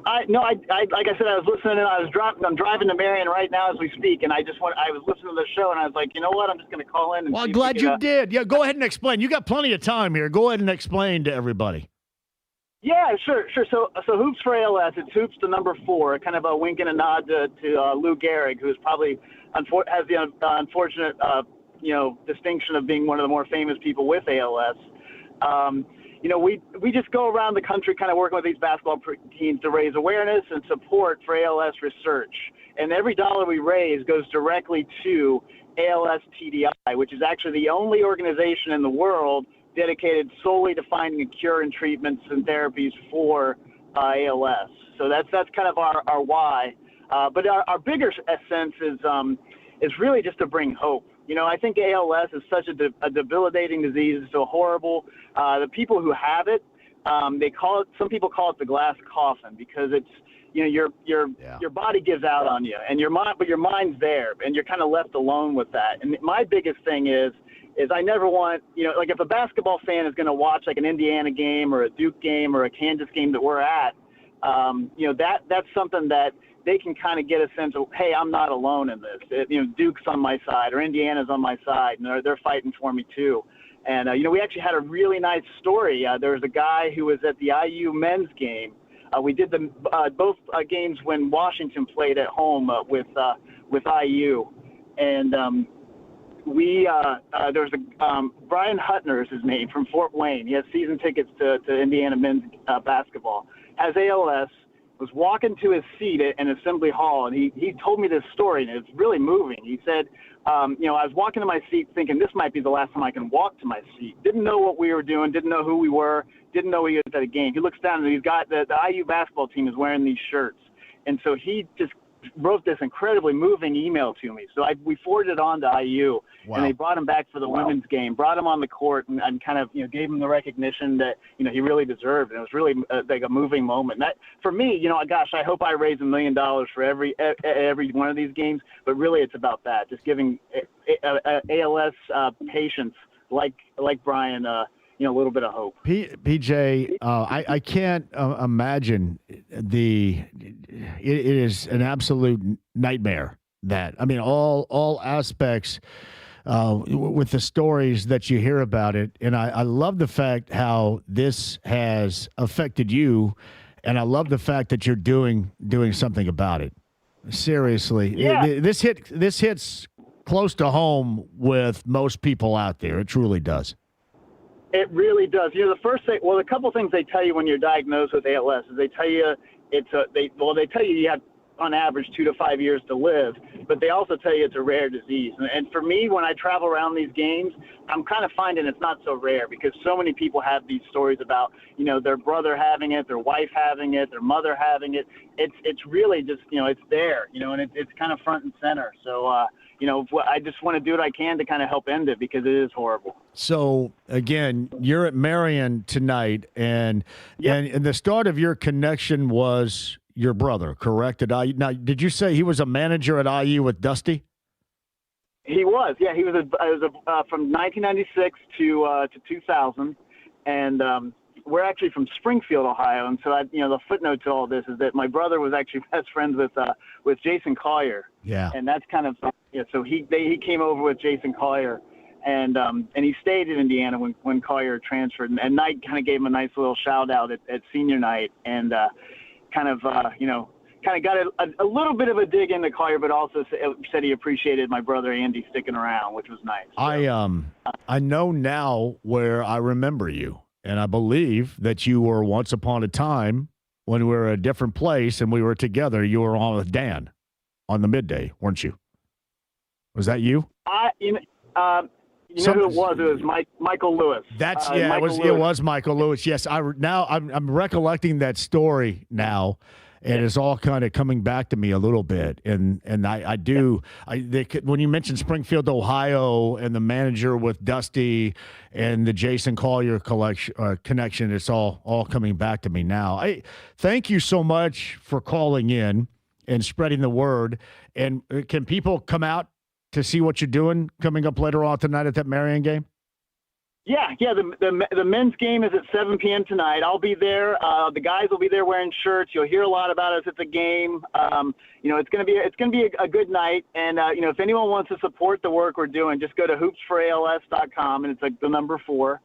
Like I said, I was listening, and I'm driving to Marion right now as we speak, and I was listening to the show, and I was like, you know what, I'm just going to call in. And Well, I'm glad you did. Yeah, go ahead and explain. You got plenty of time here. Go ahead and explain to everybody. Yeah, sure. So Hoops for ALS, it's Hoops the number 4, kind of a wink and a nod to Lou Gehrig, who's probably has the unfortunate distinction of being one of the more famous people with ALS. We just go around the country kind of working with these basketball teams to raise awareness and support for ALS research. And every dollar we raise goes directly to ALS TDI, which is actually the only organization in the world dedicated solely to finding a cure and treatments and therapies for ALS. So that's kind of our why. But our bigger sense is really just to bring hope. I think ALS is such a debilitating disease. It's so horrible. The people who have it, some people call it the glass coffin, because it's, your body gives out on you, and but your mind's there, and you're kind of left alone with that. And my biggest thing is I never want, like if a basketball fan is going to watch like an Indiana game or a Duke game or a Kansas game that we're at, that's something that they can kind of get a sense of, hey, I'm not alone in this. Duke's on my side, or Indiana's on my side, and they're fighting for me too. And, we actually had a really nice story. There was a guy who was at the IU men's game. We did both games when Washington played at home with IU. And there's Brian Hutner is his name, from Fort Wayne. He has season tickets to Indiana men's basketball, has ALS, was walking to his seat in Assembly Hall, and he told me this story, and it's really moving. He said, I was walking to my seat thinking this might be the last time I can walk to my seat. Didn't know what we were doing, didn't know who we were, didn't know he was at a game. He looks down, and he's got the IU basketball team is wearing these shirts. And so he just wrote this incredibly moving email to me. So we forwarded it on to IU, and they brought him back for the women's game, brought him on the court, and kind of gave him the recognition that he really deserved. And it was really like a moving moment. And that, for me, I hope I raise $1 million for every one of these games. But really, it's about that, just giving ALS patients like Brian a little bit of hope. PJ, I can't imagine it is an absolute nightmare. All aspects with the stories that you hear about it. And I love the fact how this has affected you. And I love the fact that you're doing something about it. Seriously. Yeah. This hits close to home with most people out there. It truly does. It really does. The first thing, a couple things they tell you when you're diagnosed with ALS is they tell you they tell you you have on average 2 to 5 years to live, but they also tell you it's a rare disease. And for me, when I travel around these games, I'm kind of finding it's not so rare, because so many people have these stories about, their brother having it, their wife having it, their mother having it. It's really just, it's there, and it's kind of front and center. So, I just want to do what I can to kind of help end it, because it is horrible. So again, you're at Marion tonight, and the start of your connection was your brother, correct? At IU. Now, did you say he was a manager at IU with Dusty? He was, yeah. He was from 1996 to 2000, and we're actually from Springfield, Ohio. And so, the footnote to all this is that my brother was actually best friends with Jason Collier. Yeah. And that's kind of so he came over with Jason Collier, and he stayed in Indiana when Collier transferred. And Knight kind of gave him a nice little shout out at senior night, and kind of got a little bit of a dig into Collier, but also said he appreciated my brother Andy sticking around, which was nice. I know now where I remember you, and I believe that you were once upon a time when we were at a different place and we were together. You were on with Dan on the midday, weren't you? Was that you? You know who it was? It was Michael Lewis. It was Michael Lewis. Yes, I'm recollecting that story now, and it's all kind of coming back to me a little bit. And when you mentioned Springfield, Ohio, and the manager with Dusty and the Jason Collier connection, it's all coming back to me now. Thank you so much for calling in and spreading the word. And can people come out to see what you're doing coming up later on tonight at that Marion game? Yeah. The men's game is at 7 p.m. tonight. I'll be there. The guys will be there wearing shirts. You'll hear a lot about us at the game. It's gonna be a good night. And if anyone wants to support the work we're doing, just go to hoopsforals.com, and it's like the number 4.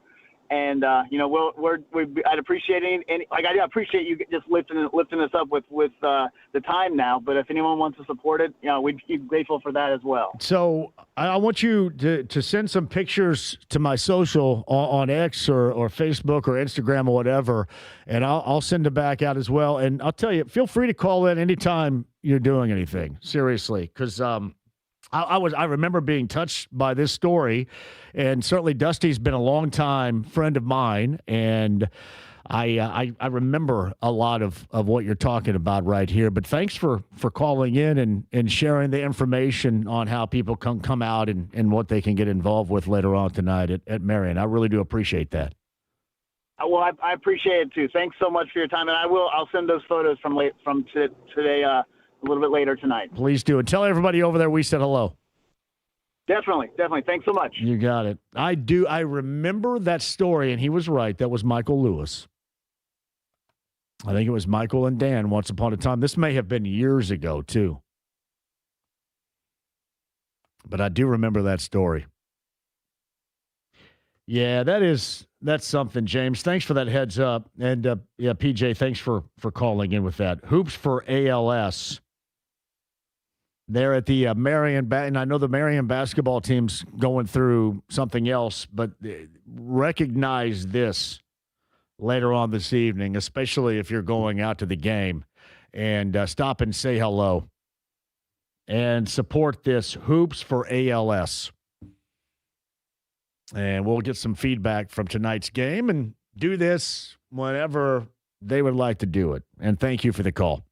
And I'd appreciate I appreciate you just lifting us up with the time now. But if anyone wants to support it, we'd be grateful for that as well. So I want you to send some pictures to my social on X or Facebook or Instagram or whatever, and I'll send them back out as well. And I'll tell you, feel free to call in anytime you're doing anything. Seriously, because I remember being touched by this story, and certainly Dusty's been a long time friend of mine, and I remember a lot of what you're talking about right here. But thanks for calling in and sharing the information on how people can come out and what they can get involved with later on tonight at Marion. I really do appreciate that. Well, I appreciate it too. Thanks so much for your time, and I'll send those photos from today. A little bit later tonight. Please do. And tell everybody over there we said hello. Definitely. Thanks so much. You got it. I do. I remember that story, and he was right. That was Michael Lewis. I think it was Michael and Dan once upon a time. This may have been years ago, too. But I do remember that story. Yeah, that's something, James. Thanks for that heads up. And, PJ, thanks for calling in with that. Hoops for ALS. They're at the Marion, and I know the Marion basketball team's going through something else, but recognize this later on this evening, especially if you're going out to the game, and stop and say hello and support this Hoops for ALS. And we'll get some feedback from tonight's game and do this whenever they would like to do it. And thank you for the call.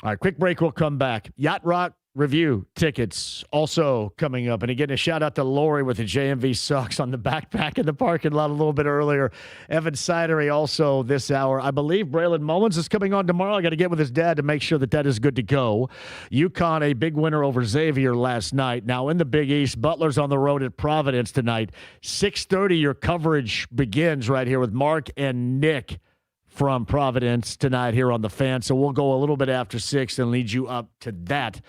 All right, quick break. We'll come back. Yacht Rock Review tickets also coming up. And again, a shout out to Lori with the JMV socks on the backpack in the parking lot a little bit earlier. Evan Sidery also this hour. I believe Braylon Mullins is coming on tomorrow. I got to get with his dad to make sure that is good to go. UConn, a big winner over Xavier last night. Now in the Big East, Butler's on the road at Providence tonight. 6:30, your coverage begins right here with Mark and Nick from Providence tonight here on The Fan. So we'll go a little bit after 6 and lead you up to that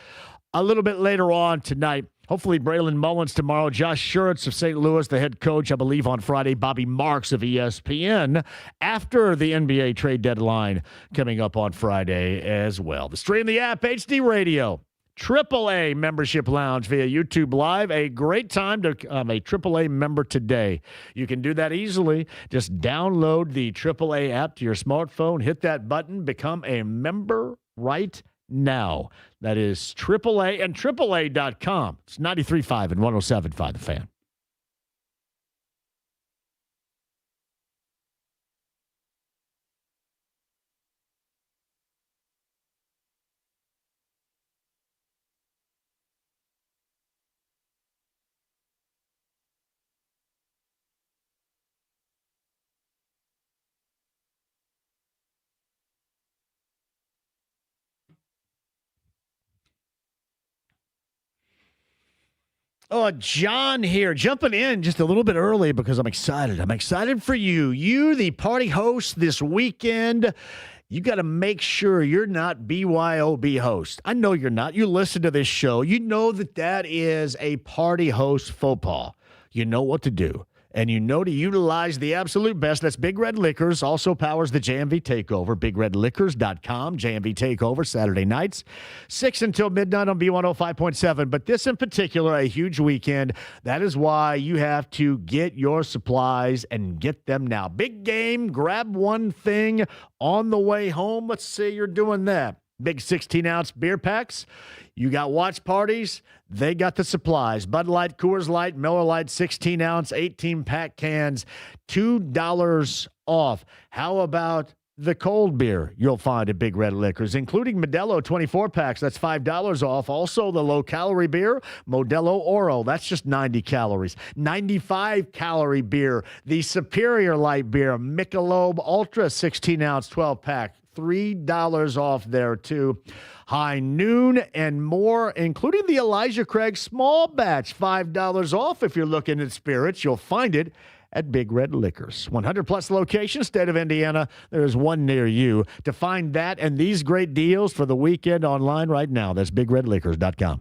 a little bit later on tonight. Hopefully Braylon Mullins tomorrow. Josh Schuritz of St. Louis, the head coach, I believe, on Friday. Bobby Marks of ESPN after the NBA trade deadline coming up on Friday as well. The Stream the App, HD Radio, AAA membership lounge via YouTube Live. A great time to become a AAA member today. You can do that easily. Just download the AAA app to your smartphone, hit that button, become a member right now. That is AAA and AAA.com. It's 93.5 and 107.5 The Fan. Oh, John here, jumping in just a little bit early because I'm excited. I'm excited for you. You, the party host this weekend. You got to make sure you're not BYOB host. I know you're not. You listen to this show. You know that is a party host faux pas. You know what to do. And you know to utilize the absolute best. That's Big Red Liquors. Also powers the JMV Takeover. BigRedLiquors.com. JMV Takeover Saturday nights, 6 until midnight on B105.7. But this in particular, a huge weekend. That is why you have to get your supplies and get them now. Big game. Grab one thing on the way home. Let's say you're doing that. Big 16-ounce beer packs. You got watch parties. They got the supplies. Bud Light, Coors Light, Miller Lite, 16-ounce, 18-pack cans, $2 off. How about the cold beer you'll find at Big Red Liquors, including Modelo 24-packs. That's $5 off. Also, the low-calorie beer, Modelo Oro. That's just 90 calories. 95-calorie beer, the Superior Light beer, Michelob Ultra 16-ounce, 12-pack. $3 off there, too. High Noon and more, including the Elijah Craig small batch, $5 off. If you're looking at spirits, you'll find it at Big Red Liquors. 100-plus locations, state of Indiana. There is one near you. To find that and these great deals for the weekend online right now, that's BigRedLiquors.com.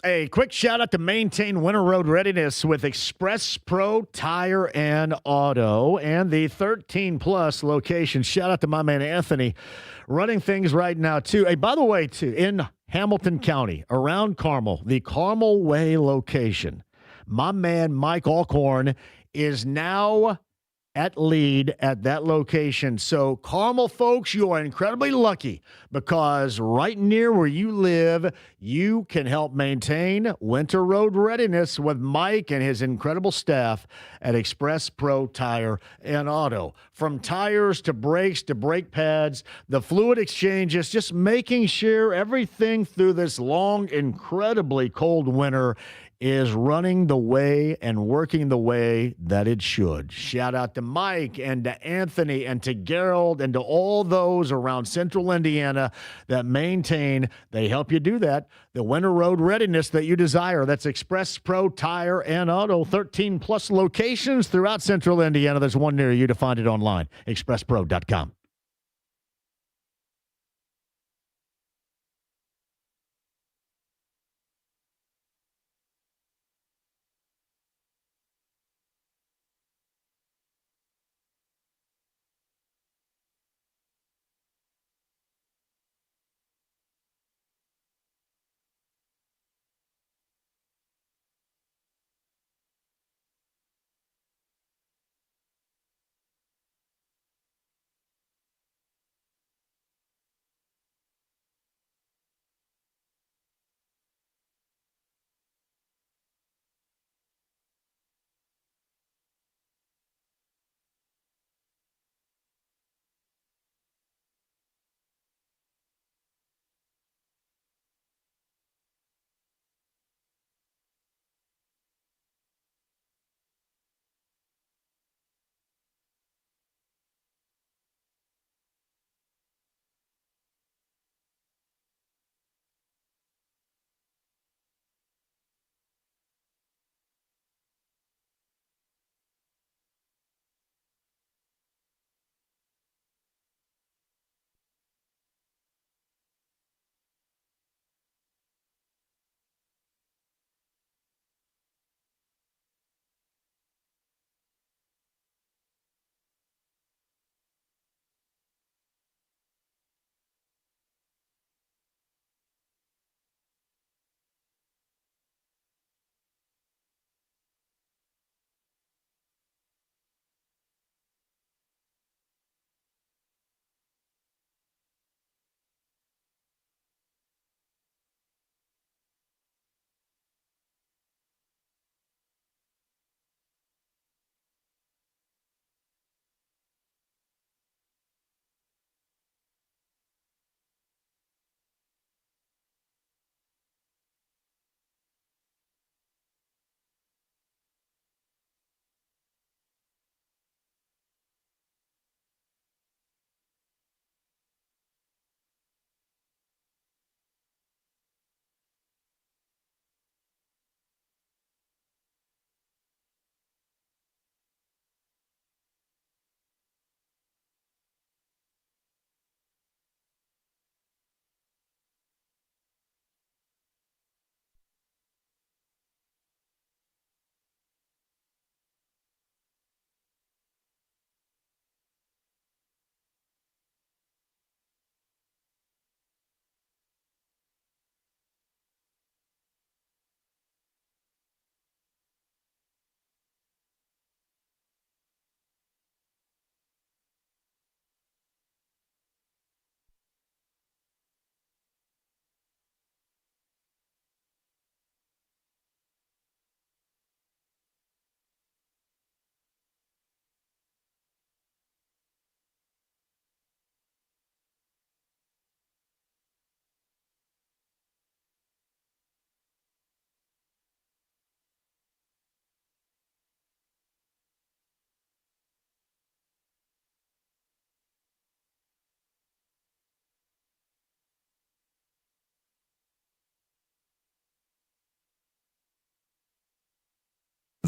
A quick shout out to maintain winter road readiness with Express Pro Tire and Auto and the 13-plus locations. Shout out to my man Anthony running things right now, too. Hey, by the way, too, in Hamilton County, around Carmel, the Carmel Way location, my man Mike Alcorn is now at lead at that location. So, Carmel folks, you are incredibly lucky because right near where you live, you can help maintain winter road readiness with Mike and his incredible staff at Express Pro Tire and Auto. From tires to brakes to brake pads, the fluid exchanges, just making sure everything through this long, incredibly cold winter is running the way and working the way that it should. Shout out to Mike and to Anthony and to Gerald and to all those around central Indiana that maintain, they help you do that, the winter road readiness that you desire. That's Express Pro Tire and Auto, 13-plus locations throughout central Indiana. There's one near you. To find it online, expresspro.com.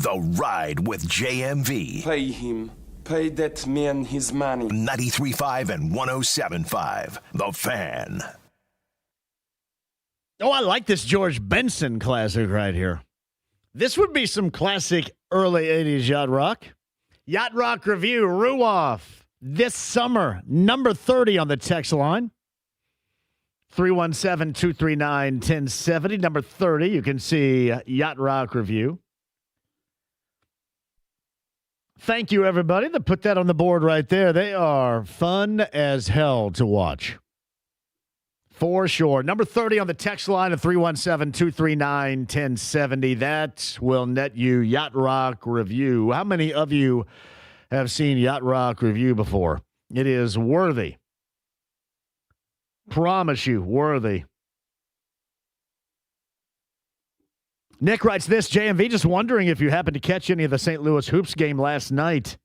The Ride with JMV. Pay him. Pay that man his money. 93.5 and 107.5. The Fan. Oh, I like this George Benson classic right here. This would be some classic early 80s yacht rock. Yacht Rock Review, Ruoff, this summer, number 30 on the text line. 317-239-1070, number 30. You can see Yacht Rock Review. Thank you, everybody, that put that on the board right there. They are fun as hell to watch. For sure. Number 30 on the text line of 317-239-1070. That will net you Yacht Rock Review. How many of you have seen Yacht Rock Review before? It is worthy. Promise you, worthy. Nick writes this, JMV, just wondering if you happened to catch any of the St. Louis Hoops game last night.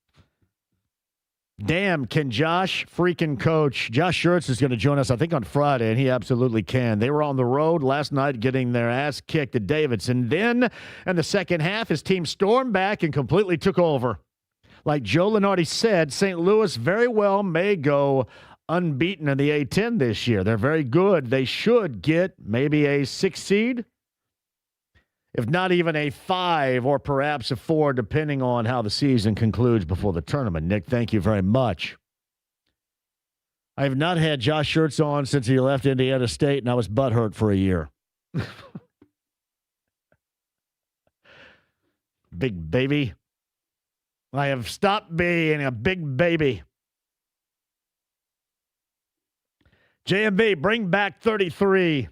Damn, can Josh freaking coach? Josh Schertz is going to join us, I think, on Friday, and he absolutely can. They were on the road last night getting their ass kicked at Davidson. Then, in the second half, his team stormed back and completely took over. Like Joe Lenardi said, St. Louis very well may go unbeaten in the A-10 this year. They're very good. They should get maybe a 6 seed, if not even a 5 or perhaps a 4, depending on how the season concludes before the tournament. Nick, thank you very much. I have not had Josh Schertz on since he left Indiana State, and I was butthurt for a year. Big baby. I have stopped being a big baby. JMV, bring back 33.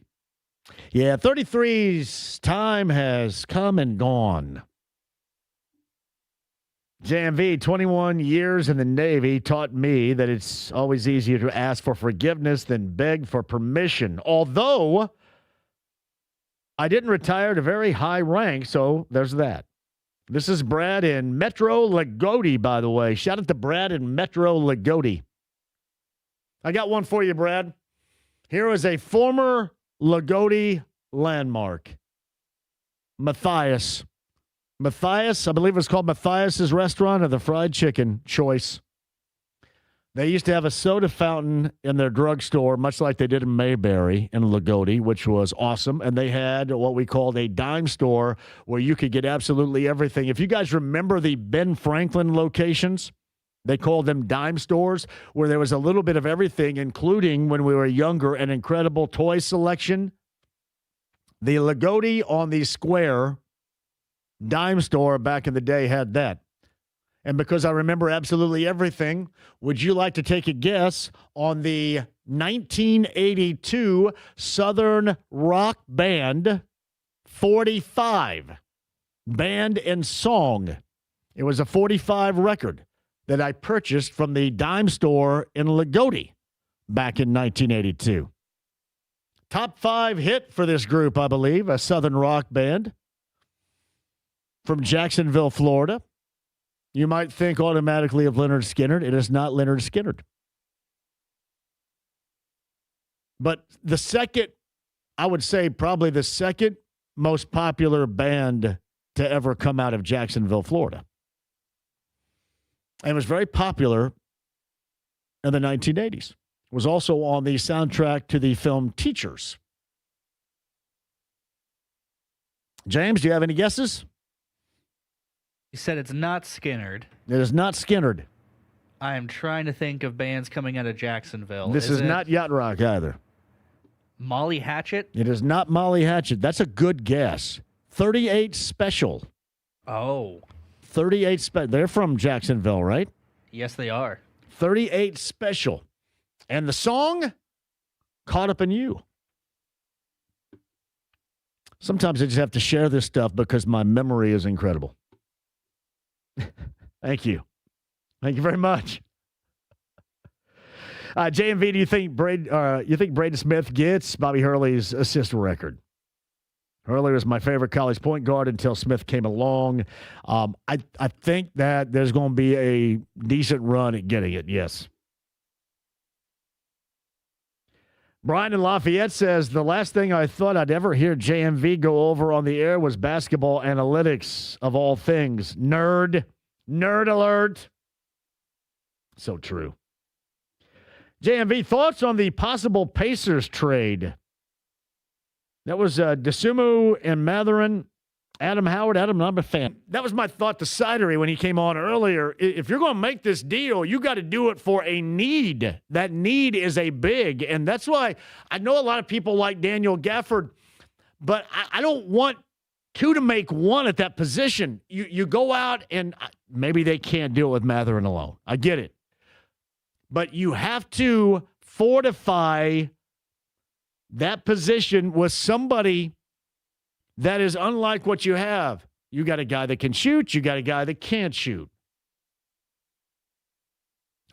Yeah, 33's time has come and gone. JMV, 21 years in the Navy, taught me that it's always easier to ask for forgiveness than beg for permission. Although, I didn't retire at a very high rank, so there's that. This is Brad in Metro Lagodi, by the way. Shout out to Brad in Metro Lagodi. I got one for you, Brad. Here is a former Lagodi landmark. Matthias. Matthias, I believe it was called Matthias's Restaurant or the Fried Chicken Choice. They used to have a soda fountain in their drugstore, much like they did in Mayberry in Lagodi, which was awesome. And they had what we called a dime store where you could get absolutely everything. If you guys remember the Ben Franklin locations, they called them dime stores, where there was a little bit of everything, including, when we were younger, an incredible toy selection. The Lagodi on the Square dime store back in the day had that. And because I remember absolutely everything, would you like to take a guess on the 1982 Southern Rock Band 45 band and song? It was a 45 record that I purchased from the dime store in Lagodi back in 1982. Top 5 hit for this group, I believe, a Southern rock band from Jacksonville, Florida. You might think automatically of Lynyrd Skynyrd. It is not Lynyrd Skynyrd. But the second, I would say probably the second most popular band to ever come out of Jacksonville, Florida. And was very popular in the 1980s. It was also on the soundtrack to the film Teachers. James, do you have any guesses? You said it's not Skynyrd. It is not Skynyrd. I am trying to think of bands coming out of Jacksonville. This is not Yacht Rock either. Molly Hatchet? It is not Molly Hatchet. That's a good guess. 38 Special. Oh. 38 Special. They're from Jacksonville, right? Yes, they are. 38 Special. And the song, Caught Up in You. Sometimes I just have to share this stuff because my memory is incredible. Thank you. Thank you very much. JMV, do you think Braden Smith gets Bobby Hurley's assist record? Hurley was my favorite college point guard until Smith came along. I think that there's going to be a decent run at getting it, yes. Brian in Lafayette says, the last thing I thought I'd ever hear JMV go over on the air was basketball analytics of all things. Nerd. Nerd alert. So true. JMV, thoughts on the possible Pacers trade? That was Desumo and Matherin. Adam Howard. Adam, I'm a fan. That was my thought to Sidery when he came on earlier. If you're going to make this deal, you got to do it for a need. That need is a big, and that's why I know a lot of people like Daniel Gafford, but I don't want two to make one at that position. You go out, and maybe they can't deal with Matherin alone. I get it. But you have to fortify that position with somebody that is unlike what you have. You got a guy that can shoot. You got a guy that can't shoot.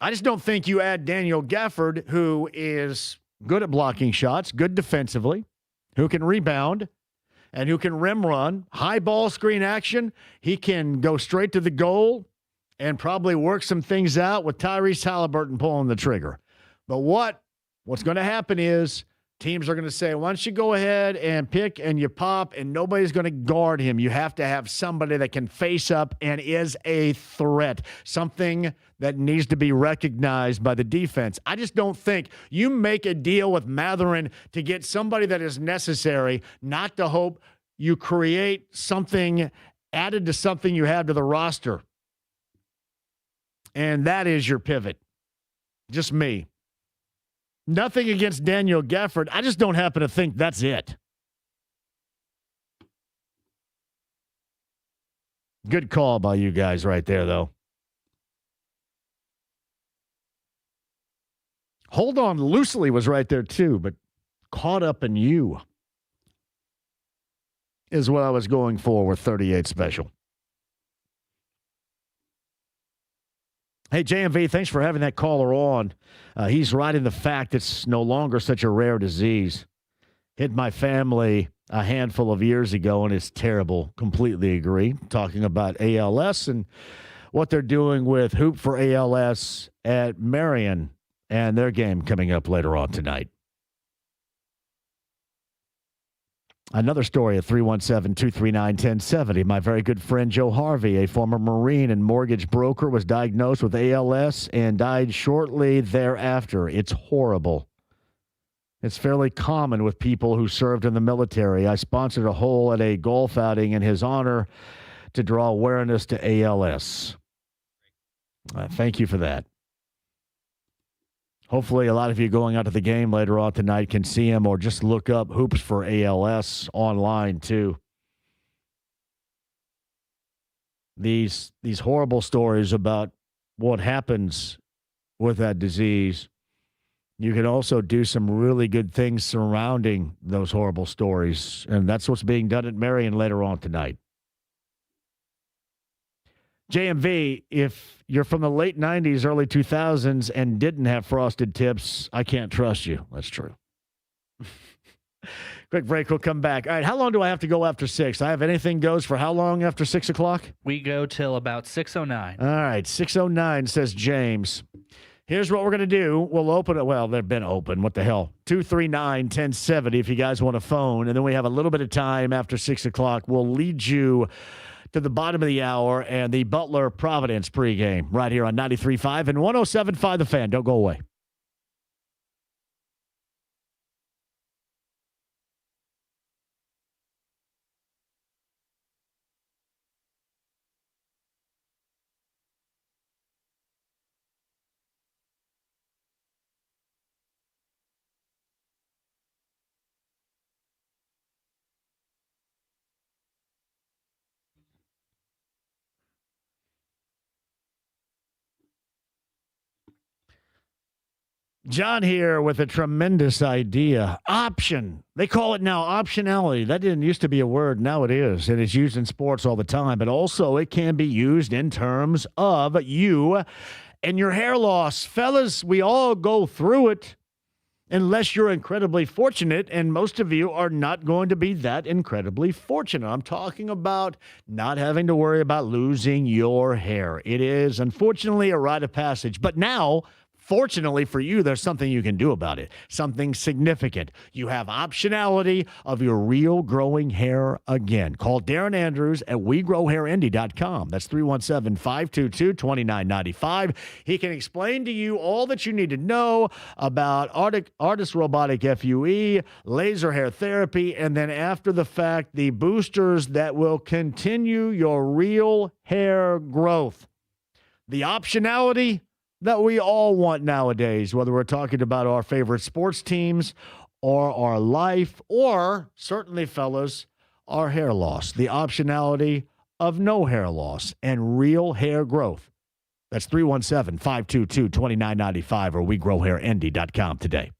I just don't think you add Daniel Gafford, who is good at blocking shots, good defensively, who can rebound, and who can rim run, high ball screen action. He can go straight to the goal and probably work some things out with Tyrese Halliburton pulling the trigger. But what's going to happen is teams are going to say, why don't you go ahead and pick and you pop, and nobody's going to guard him. You have to have somebody that can face up and is a threat, something that needs to be recognized by the defense. I just don't think you make a deal with Matherin to get somebody that is necessary, not to hope you create something added to something you have to the roster. And that is your pivot. Just me. Nothing against Daniel Gafford. I just don't happen to think that's it. Good call by you guys right there, though. Hold on loosely was right there, too, but caught up in you is what I was going for with 38 special. Hey, JMV, thanks for having that caller on. He's right in the fact it's no longer such a rare disease. Hit my family a handful of years ago, and it's terrible. Completely agree. Talking about ALS and what they're doing with Hoop for ALS at Marion and their game coming up later on tonight. Another story at 317-239-1070. My very good friend Joe Harvey, a former Marine and mortgage broker, was diagnosed with ALS and died shortly thereafter. It's horrible. It's fairly common with people who served in the military. I sponsored a hole at a golf outing in his honor to draw awareness to ALS. Thank you for that. Hopefully, a lot of you going out to the game later on tonight can see him or just look up Hoops for ALS online, too. These horrible stories about what happens with that disease. You can also do some really good things surrounding those horrible stories, and that's what's being done at Marion later on tonight. JMV, if you're from the late 90s, early 2000s, and didn't have frosted tips, I can't trust you. That's true. Quick break. We'll come back. All right, how long do I have to go after 6? I have anything goes for how long after 6 o'clock? We go till about 6:09. All right, 6:09, says James. Here's what we're going to do. We'll open it. Well, they've been open. What the hell? 239-1070 if you guys want a phone. And then we have a little bit of time after 6 o'clock. We'll lead you to the bottom of the hour and the Butler Providence pregame right here on 93.5 and 107.5 The Fan. Don't go away. John here with a tremendous idea. Option. They call it now optionality. That didn't used to be a word. Now it is. And it's used in sports all the time. But also it can be used in terms of you and your hair loss. Fellas, we all go through it unless you're incredibly fortunate. And most of you are not going to be that incredibly fortunate. I'm talking about not having to worry about losing your hair. It is, unfortunately, a rite of passage. But now, Fortunately for you, there's something you can do about it, something significant. You have optionality of your real growing hair again. Call Darren Andrews at WeGrowHairIndy.com. That's 317-522-2995. He can explain to you all that you need to know about Artist Robotic FUE, laser hair therapy, and then after the fact, the boosters that will continue your real hair growth. The optionality that we all want nowadays, whether we're talking about our favorite sports teams or our life, or certainly, fellas, our hair loss. The optionality of no hair loss and real hair growth. That's 317-522-2995 or WeGrowHairIndy.com today.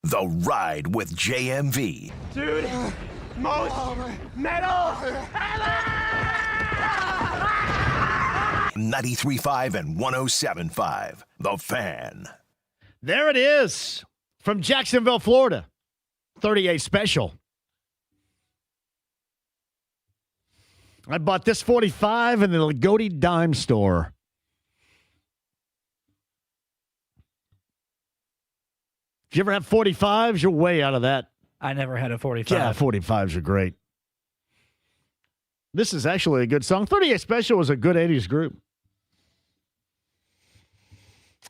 The Ride with JMV. Dude, most metal ever! 93.5 and 107.5. The Fan. There it is from Jacksonville, Florida. 38 Special. I bought this 45 in the Lagodi Dime store. If you ever have 45s, you're way out of that. I never had a 45. Yeah, 45s are great. This is actually a good song. 38 Special was a good 80s group.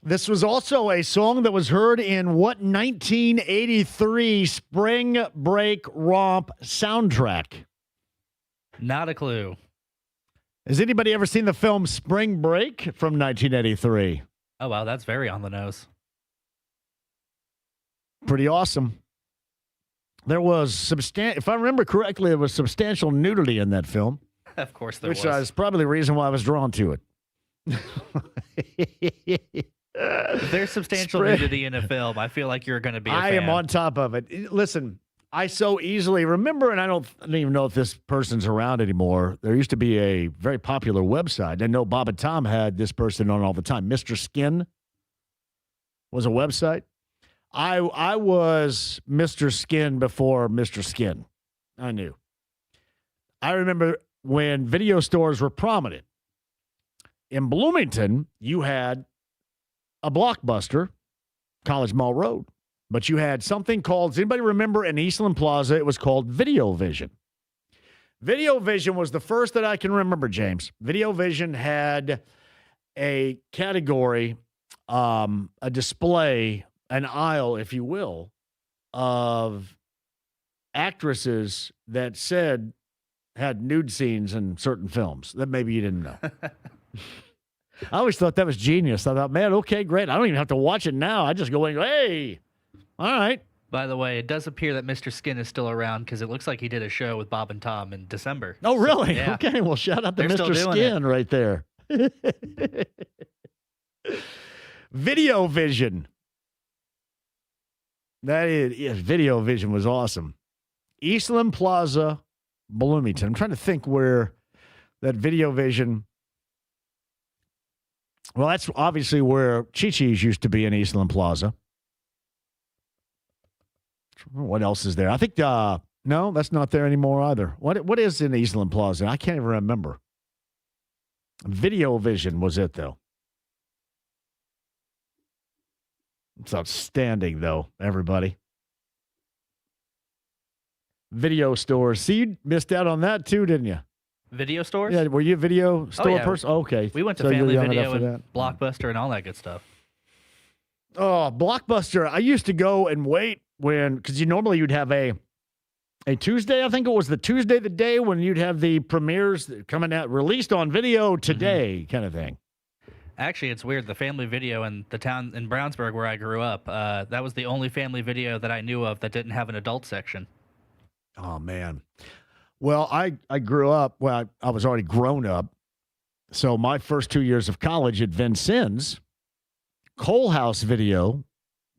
This was also a song that was heard in what 1983 Spring Break Romp soundtrack? Not a clue. Has anybody ever seen the film Spring Break from 1983? Oh, wow, that's very on the nose. Pretty awesome. There was if I remember correctly, there was substantial nudity in that film. Of course there was. Which is probably the reason why I was drawn to it. If there's substantial nudity in a film, I feel like you're going to be a fan. I am on top of it. Listen, I so easily remember, and I don't even know if this person's around anymore. There used to be a very popular website. I know Bob and Tom had this person on all the time. Mr. Skin was a website. I was Mr. Skin before Mr. Skin. I knew. I remember when video stores were prominent. In Bloomington, you had a Blockbuster, College Mall Road. But you had something called, does anybody remember in Eastland Plaza, it was called Video Vision. Video Vision was the first that I can remember, James. Video Vision had a category, a display, an aisle, if you will, of actresses that had nude scenes in certain films that maybe you didn't know. I always thought that was genius. I thought, man, okay, great. I don't even have to watch it now. I just go in and go, hey. All right. By the way, it does appear that Mr. Skin is still around because it looks like he did a show with Bob and Tom in December. Oh, really? So, yeah. Okay, well, shout out to They're Mr. Skin right there. Video Vision. Video Vision was awesome. Eastland Plaza, Bloomington. I'm trying to think where that Video Vision. Well, that's obviously where Chi-Chi's used to be in Eastland Plaza. What else is there? I think, no, that's not there anymore either. What is in Eastland Plaza? I can't even remember. Video Vision was it, though. It's outstanding, though, everybody. Video stores. See, you missed out on that, too, didn't you? Video stores? Yeah, were you a video store person? Oh, okay. We went to So you're Family young Video enough for and Blockbuster and all that good stuff. Oh, Blockbuster. I used to go and wait because normally you'd have a Tuesday. I think it was the Tuesday, the day when you'd have the premieres coming out, released on video today kind of thing. Actually, it's weird. The Family Video in the town in Brownsburg where I grew up, that was the only Family Video that I knew of that didn't have an adult section. Oh, man. Well, I grew up, I was already grown up. So my first 2 years of college at Vincennes, Cole House Video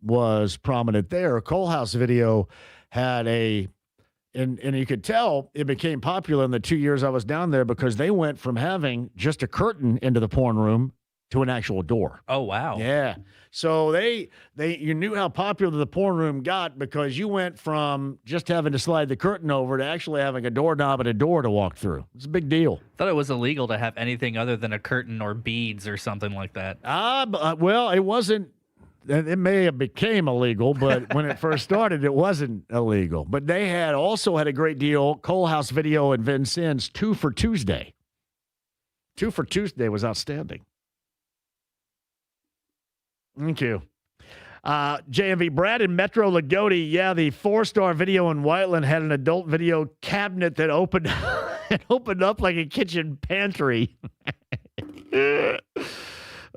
was prominent there. Cole House Video had and you could tell it became popular in the 2 years I was down there because they went from having just a curtain into the porn room to an actual door. Oh, wow. Yeah. So you knew how popular the porn room got because you went from just having to slide the curtain over to actually having a doorknob and a door to walk through. It's a big deal. I thought it was illegal to have anything other than a curtain or beads or something like that. Well, it wasn't. It may have became illegal, but when it first started, it wasn't illegal. But they also had a great deal. Cole House Video and Vincennes, 2 for Tuesday. 2 for Tuesday was outstanding. Thank you. JMV, Brad and Metro Lagodi, the 4-star video in Whiteland had an adult video cabinet that opened up like a kitchen pantry.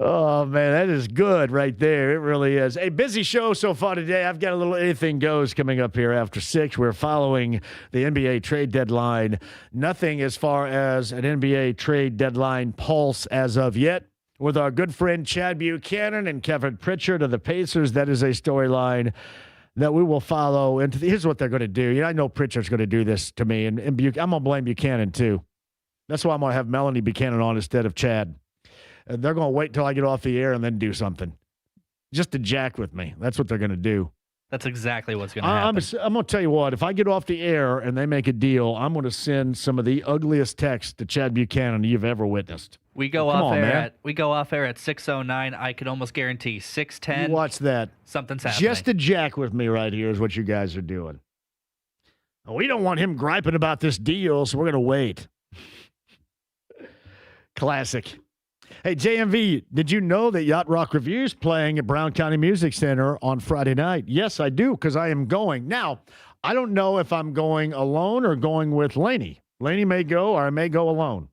Oh, man, that is good right there. It really is. A busy show so far today. I've got a little Anything Goes coming up here after 6. We're following the NBA trade deadline. Nothing as far as an NBA trade deadline pulse as of yet. With our good friend Chad Buchanan and Kevin Pritchard of the Pacers, that is a storyline that we will follow. Here's what they're going to do. I know Pritchard's going to do this to me, and I'm going to blame Buchanan too. That's why I'm going to have Melanie Buchanan on instead of Chad. And they're going to wait till I get off the air and then do something. Just to jack with me. That's what they're going to do. That's exactly what's going to happen. I'm going to tell you what. If I get off the air and they make a deal, I'm going to send some of the ugliest texts to Chad Buchanan you've ever witnessed. We go off air at 6:09. I can almost guarantee 6:10. You watch that. Something's happening. Just to jack with me right here is what you guys are doing. We don't want him griping about this deal, so we're going to wait. Classic. Hey, JMV, did you know that Yacht Rock Review is playing at Brown County Music Center on Friday night? Yes, I do, because I am going. Now, I don't know if I'm going alone or going with Laney. Laney may go, or I may go alone.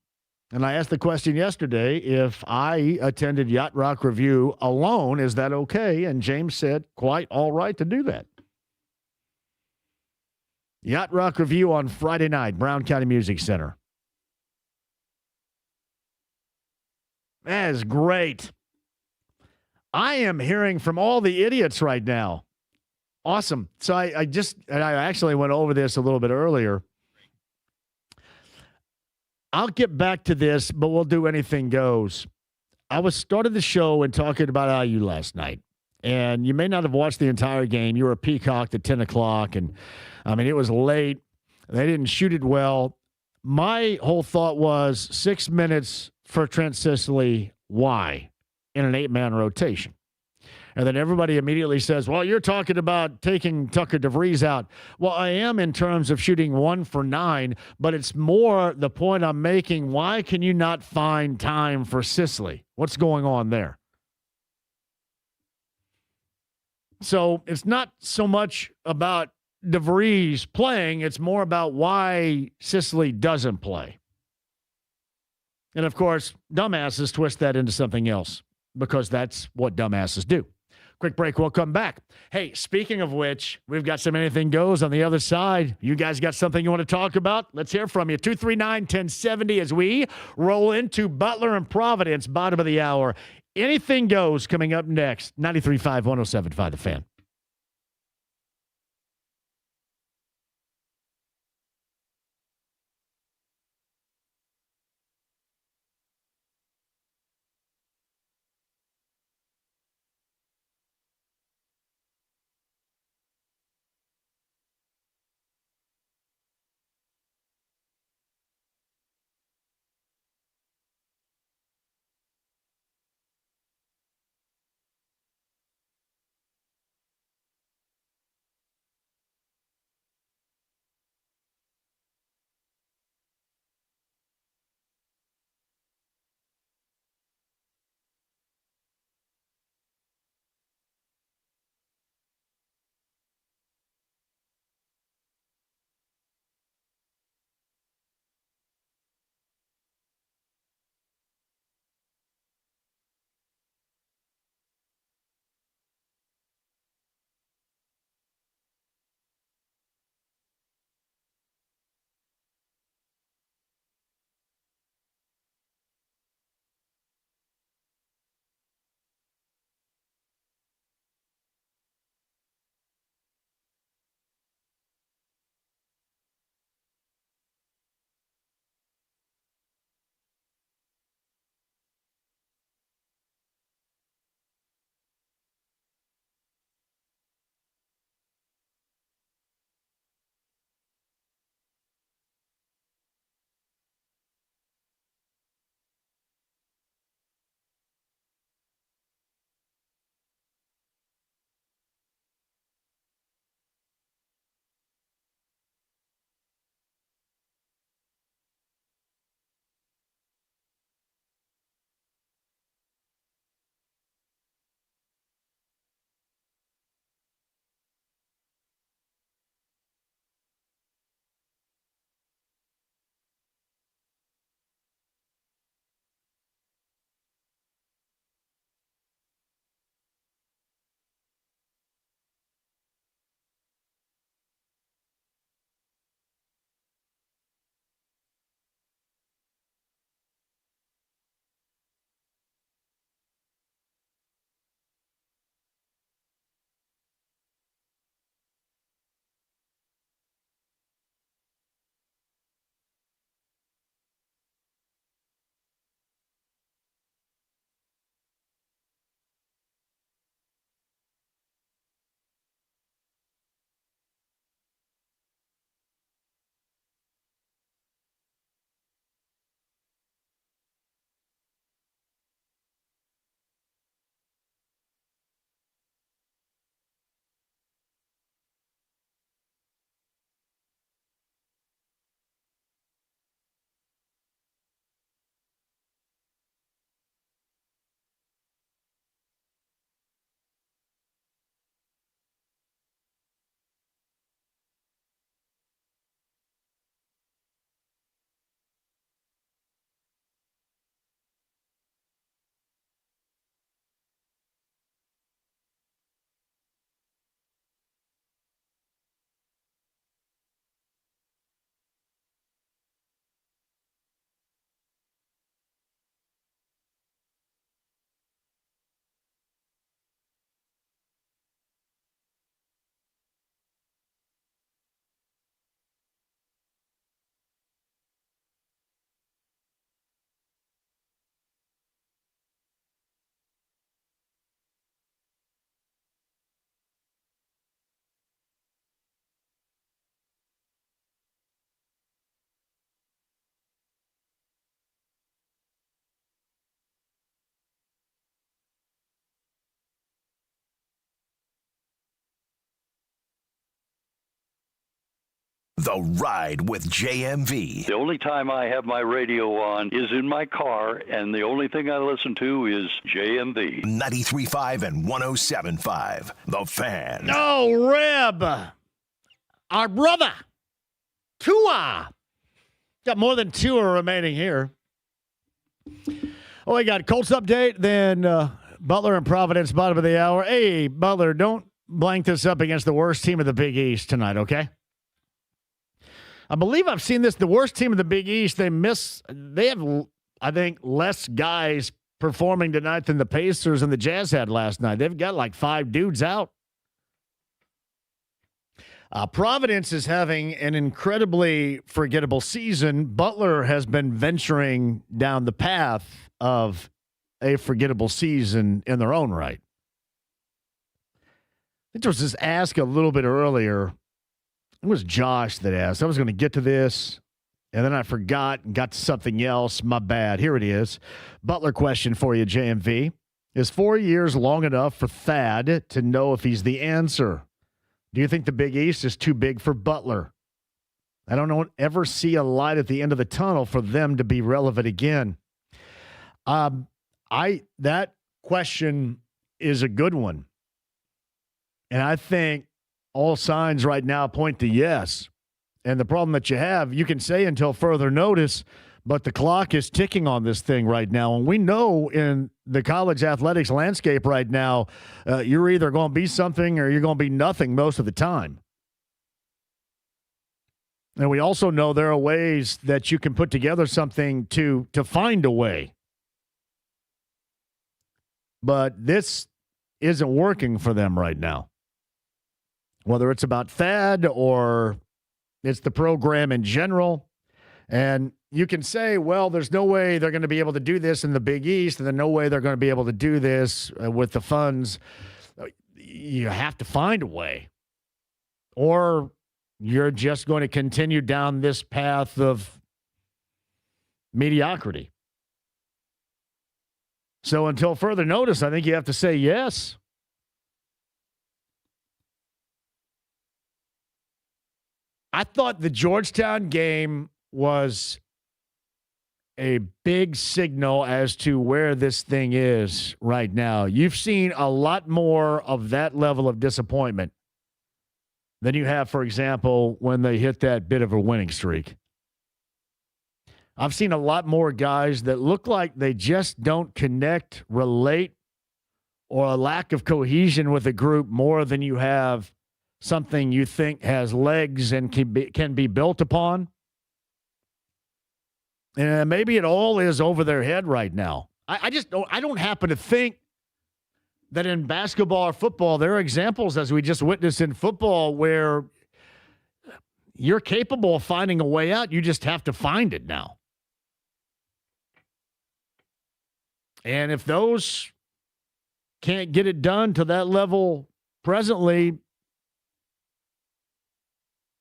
And I asked the question yesterday, if I attended Yacht Rock Review alone, is that okay? And James said, quite all right to do that. Yacht Rock Review on Friday night, Brown County Music Center. That is great. I am hearing from all the idiots right now. Awesome. So I actually went over this a little bit earlier. I'll get back to this, but we'll do anything goes. I was started the show and talking about IU last night, and you may not have watched the entire game. You were peacocked at 10 o'clock, and it was late. They didn't shoot it well. My whole thought was 6 minutes for Trent Sicily. Why? In an 8-man rotation. And then everybody immediately says, well, you're talking about taking Tucker DeVries out. Well, I am in terms of shooting 1 for 9, but it's more the point I'm making. Why can you not find time for Sicily? What's going on there? So it's not so much about DeVries playing. It's more about why Sicily doesn't play. And, of course, dumbasses twist that into something else because that's what dumbasses do. Quick break. We'll come back. Hey, speaking of which, we've got some Anything Goes on the other side. You guys got something you want to talk about? Let's hear from you. 239-1070 as we roll into Butler and Providence, bottom of the hour. Anything Goes coming up next. 93.5, 107.5 The Fan. The Ride with JMV. The only time I have my radio on is in my car, and the only thing I listen to is JMV. 93.5 and 107.5. The Fan. Oh, Reb. Our brother. Tua. Got more than Tua remaining here. Oh, we got Colts update, then Butler and Providence, bottom of the hour. Hey, Butler, don't blank this up against the worst team of the Big East tonight, okay? I believe I've seen this. The worst team of the Big East, they have, I think, less guys performing tonight than the Pacers and the Jazz had last night. They've got like 5 dudes out. Providence is having an incredibly forgettable season. Butler has been venturing down the path of a forgettable season in their own right. I think there was this ask a little bit earlier. It was Josh that asked. I was going to get to this, and then I forgot and got to something else. My bad. Here it is. Butler question for you, JMV. Is 4 years long enough for Thad to know if he's the answer? Do you think the Big East is too big for Butler? I don't ever see a light at the end of the tunnel for them to be relevant again. That question is a good one. And I think all signs right now point to yes. And the problem that you have, you can say until further notice, but the clock is ticking on this thing right now. And we know in the college athletics landscape right now, you're either going to be something or you're going to be nothing most of the time. And we also know there are ways that you can put together something to find a way. But this isn't working for them right now. Whether it's about Thad or it's the program in general. And you can say, well, there's no way they're going to be able to do this in the Big East, and there's no way they're going to be able to do this with the funds. You have to find a way. Or you're just going to continue down this path of mediocrity. So until further notice, I think you have to say yes. I thought the Georgetown game was a big signal as to where this thing is right now. You've seen a lot more of that level of disappointment than you have, for example, when they hit that bit of a winning streak. I've seen a lot more guys that look like they just don't connect, relate, or a lack of cohesion with a group more than you have something you think has legs and can be built upon. And maybe it all is over their head right now. I don't happen to think that in basketball or football, there are examples, as we just witnessed in football, where you're capable of finding a way out. You just have to find it now. And if those can't get it done to that level presently,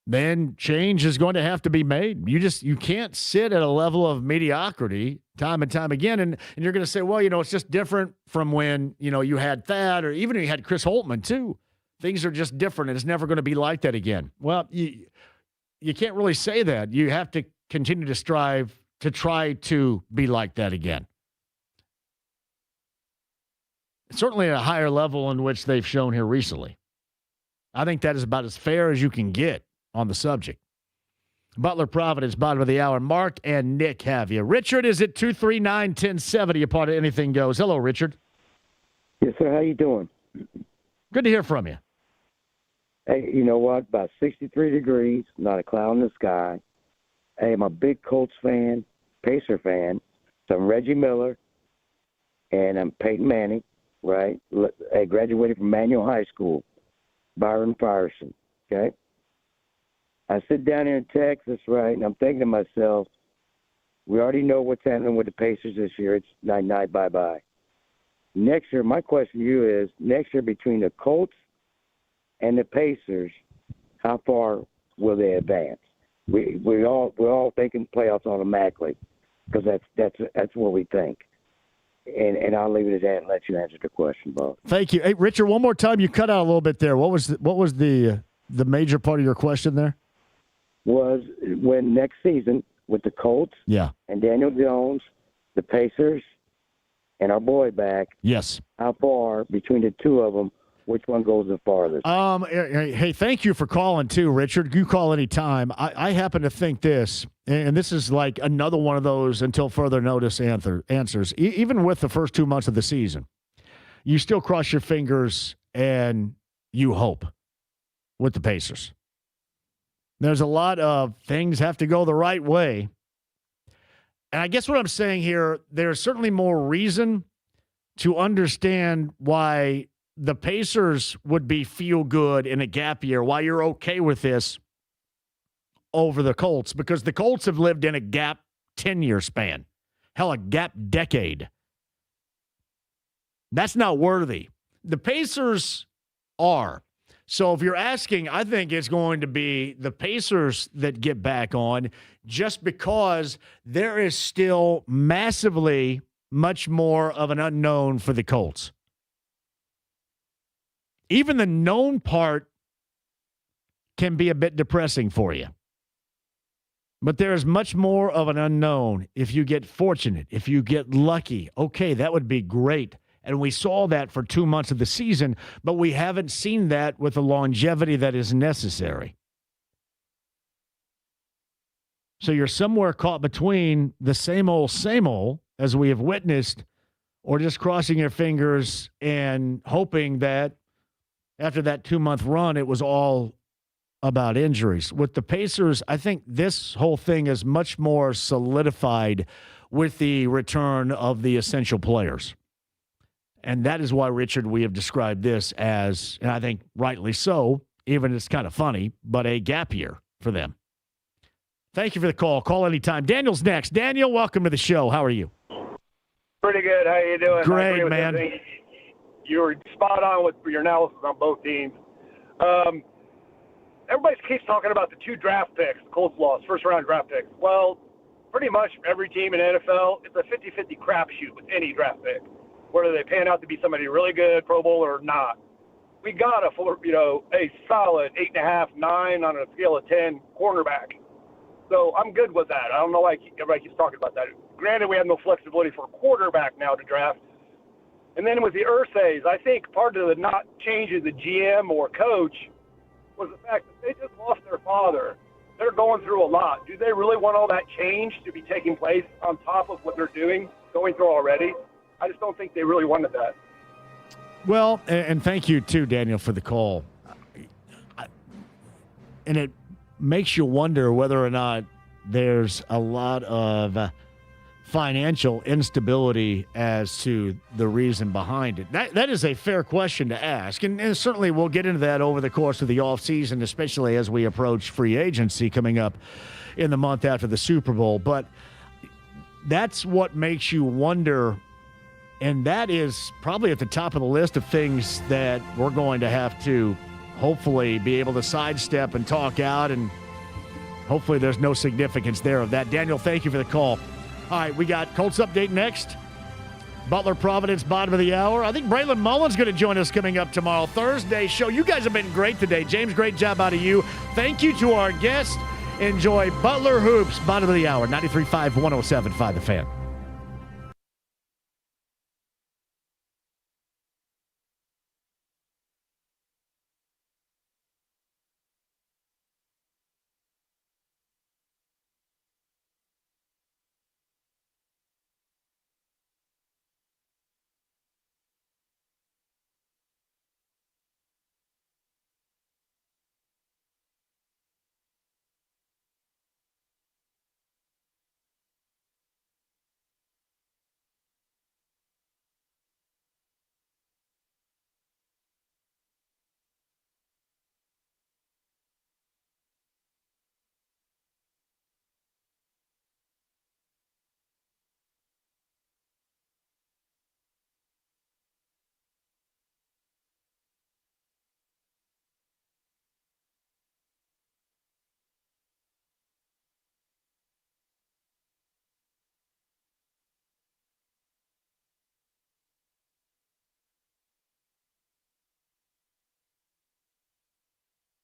then change is going to have to be made. You can't sit at a level of mediocrity time and time again. And you're going to say, well, it's just different from when, you had Thad, or even you had Chris Holtman too. Things are just different, and it's never going to be like that again. Well, you can't really say that. You have to continue to strive to try to be like that again. Certainly at a higher level in which they've shown here recently. I think that is about as fair as you can get on the subject. Butler, Providence, bottom of the hour. Mark and Nick have you. Richard is at 239-1070, a part of Anything Goes. Hello, Richard. Yes, sir. How you doing? Good to hear from you. Hey, you know what? About 63 degrees, not a cloud in the sky. Hey, I'm a big Colts fan, Pacer fan. So I'm Reggie Miller, and I'm Peyton Manning, right? I graduated from Manual High School, Byron Firestone, okay? I sit down here in Texas, right, and I'm thinking to myself, we already know what's happening with the Pacers this year. It's night-night, bye-bye. Next year, my question to you is, next year between the Colts and the Pacers, how far will they advance? We're all thinking playoffs automatically because that's what we think. And I'll leave it at that and let you answer the question, Bob. Thank you. Hey, Richard, one more time. You cut out a little bit there. What was the major part of your question there? was when next season with the Colts Yeah. and Daniel Jones, the Pacers, and our boy back. Yes. How far between the two of them, which one goes the farthest? Hey, thank you for calling too, Richard. You call anytime. I happen to think this, and this is like another one of those until further notice answers. Even with the first 2 months of the season, you still cross your fingers and you hope with the Pacers. There's a lot of things have to go the right way. And I guess what I'm saying here, there's certainly more reason to understand why the Pacers would be feel good in a gap year, why you're okay with this over the Colts, because the Colts have lived in a gap 10-year span. Hell, a gap decade. That's not worthy. The Pacers are. So if you're asking, I think it's going to be the Pacers that get back on just because there is still massively much more of an unknown for the Colts. Even the known part can be a bit depressing for you. But there is much more of an unknown if you get fortunate, if you get lucky. Okay, that would be great. And we saw that for 2 months of the season, but we haven't seen that with the longevity that is necessary. So you're somewhere caught between the same old, as we have witnessed, or just crossing your fingers and hoping that after that 2-month run, it was all about injuries. With the Pacers, I think this whole thing is much more solidified with the return of the essential players. And that is why, Richard, we have described this as, and I think rightly so, even it's kind of funny, but a gap year for them. Thank you for the call. Call anytime. Daniel's next. Daniel, welcome to the show. How are you? Pretty good. How you doing? Great, man. You were spot on with your analysis on both teams. Everybody keeps talking about the 2 draft picks, the Colts lost, first-round draft picks. Well, pretty much every team in the NFL, it's a 50-50 crapshoot with any draft pick, whether they pan out to be somebody really good, Pro Bowl or not. We got a solid 8.5, 9 on a scale of 10 cornerback. So I'm good with that. I don't know why everybody keeps talking about that. Granted, we have no flexibility for a quarterback now to draft. And then with the Ursays, I think part of the not changing the GM or coach was the fact that they just lost their father. They're going through a lot. Do they really want all that change to be taking place on top of what they're going through already? I just don't think they really wanted that. Well, and thank you, too, Daniel, for the call. And it makes you wonder whether or not there's a lot of financial instability as to the reason behind it. That is a fair question to ask, and certainly we'll get into that over the course of the offseason, especially as we approach free agency coming up in the month after the Super Bowl. But that's what makes you wonder, and that is probably at the top of the list of things that we're going to have to hopefully be able to sidestep and talk out, and hopefully there's no significance there of that. Daniel, thank you for the call. All right, we got Colts update next. Butler Providence, bottom of the hour. I think Braylon Mullen's going to join us coming up tomorrow. Thursday show. You guys have been great today. James, great job out of you. Thank you to our guests. Enjoy Butler Hoops, bottom of the hour. 93.5, 107.5 The Fan.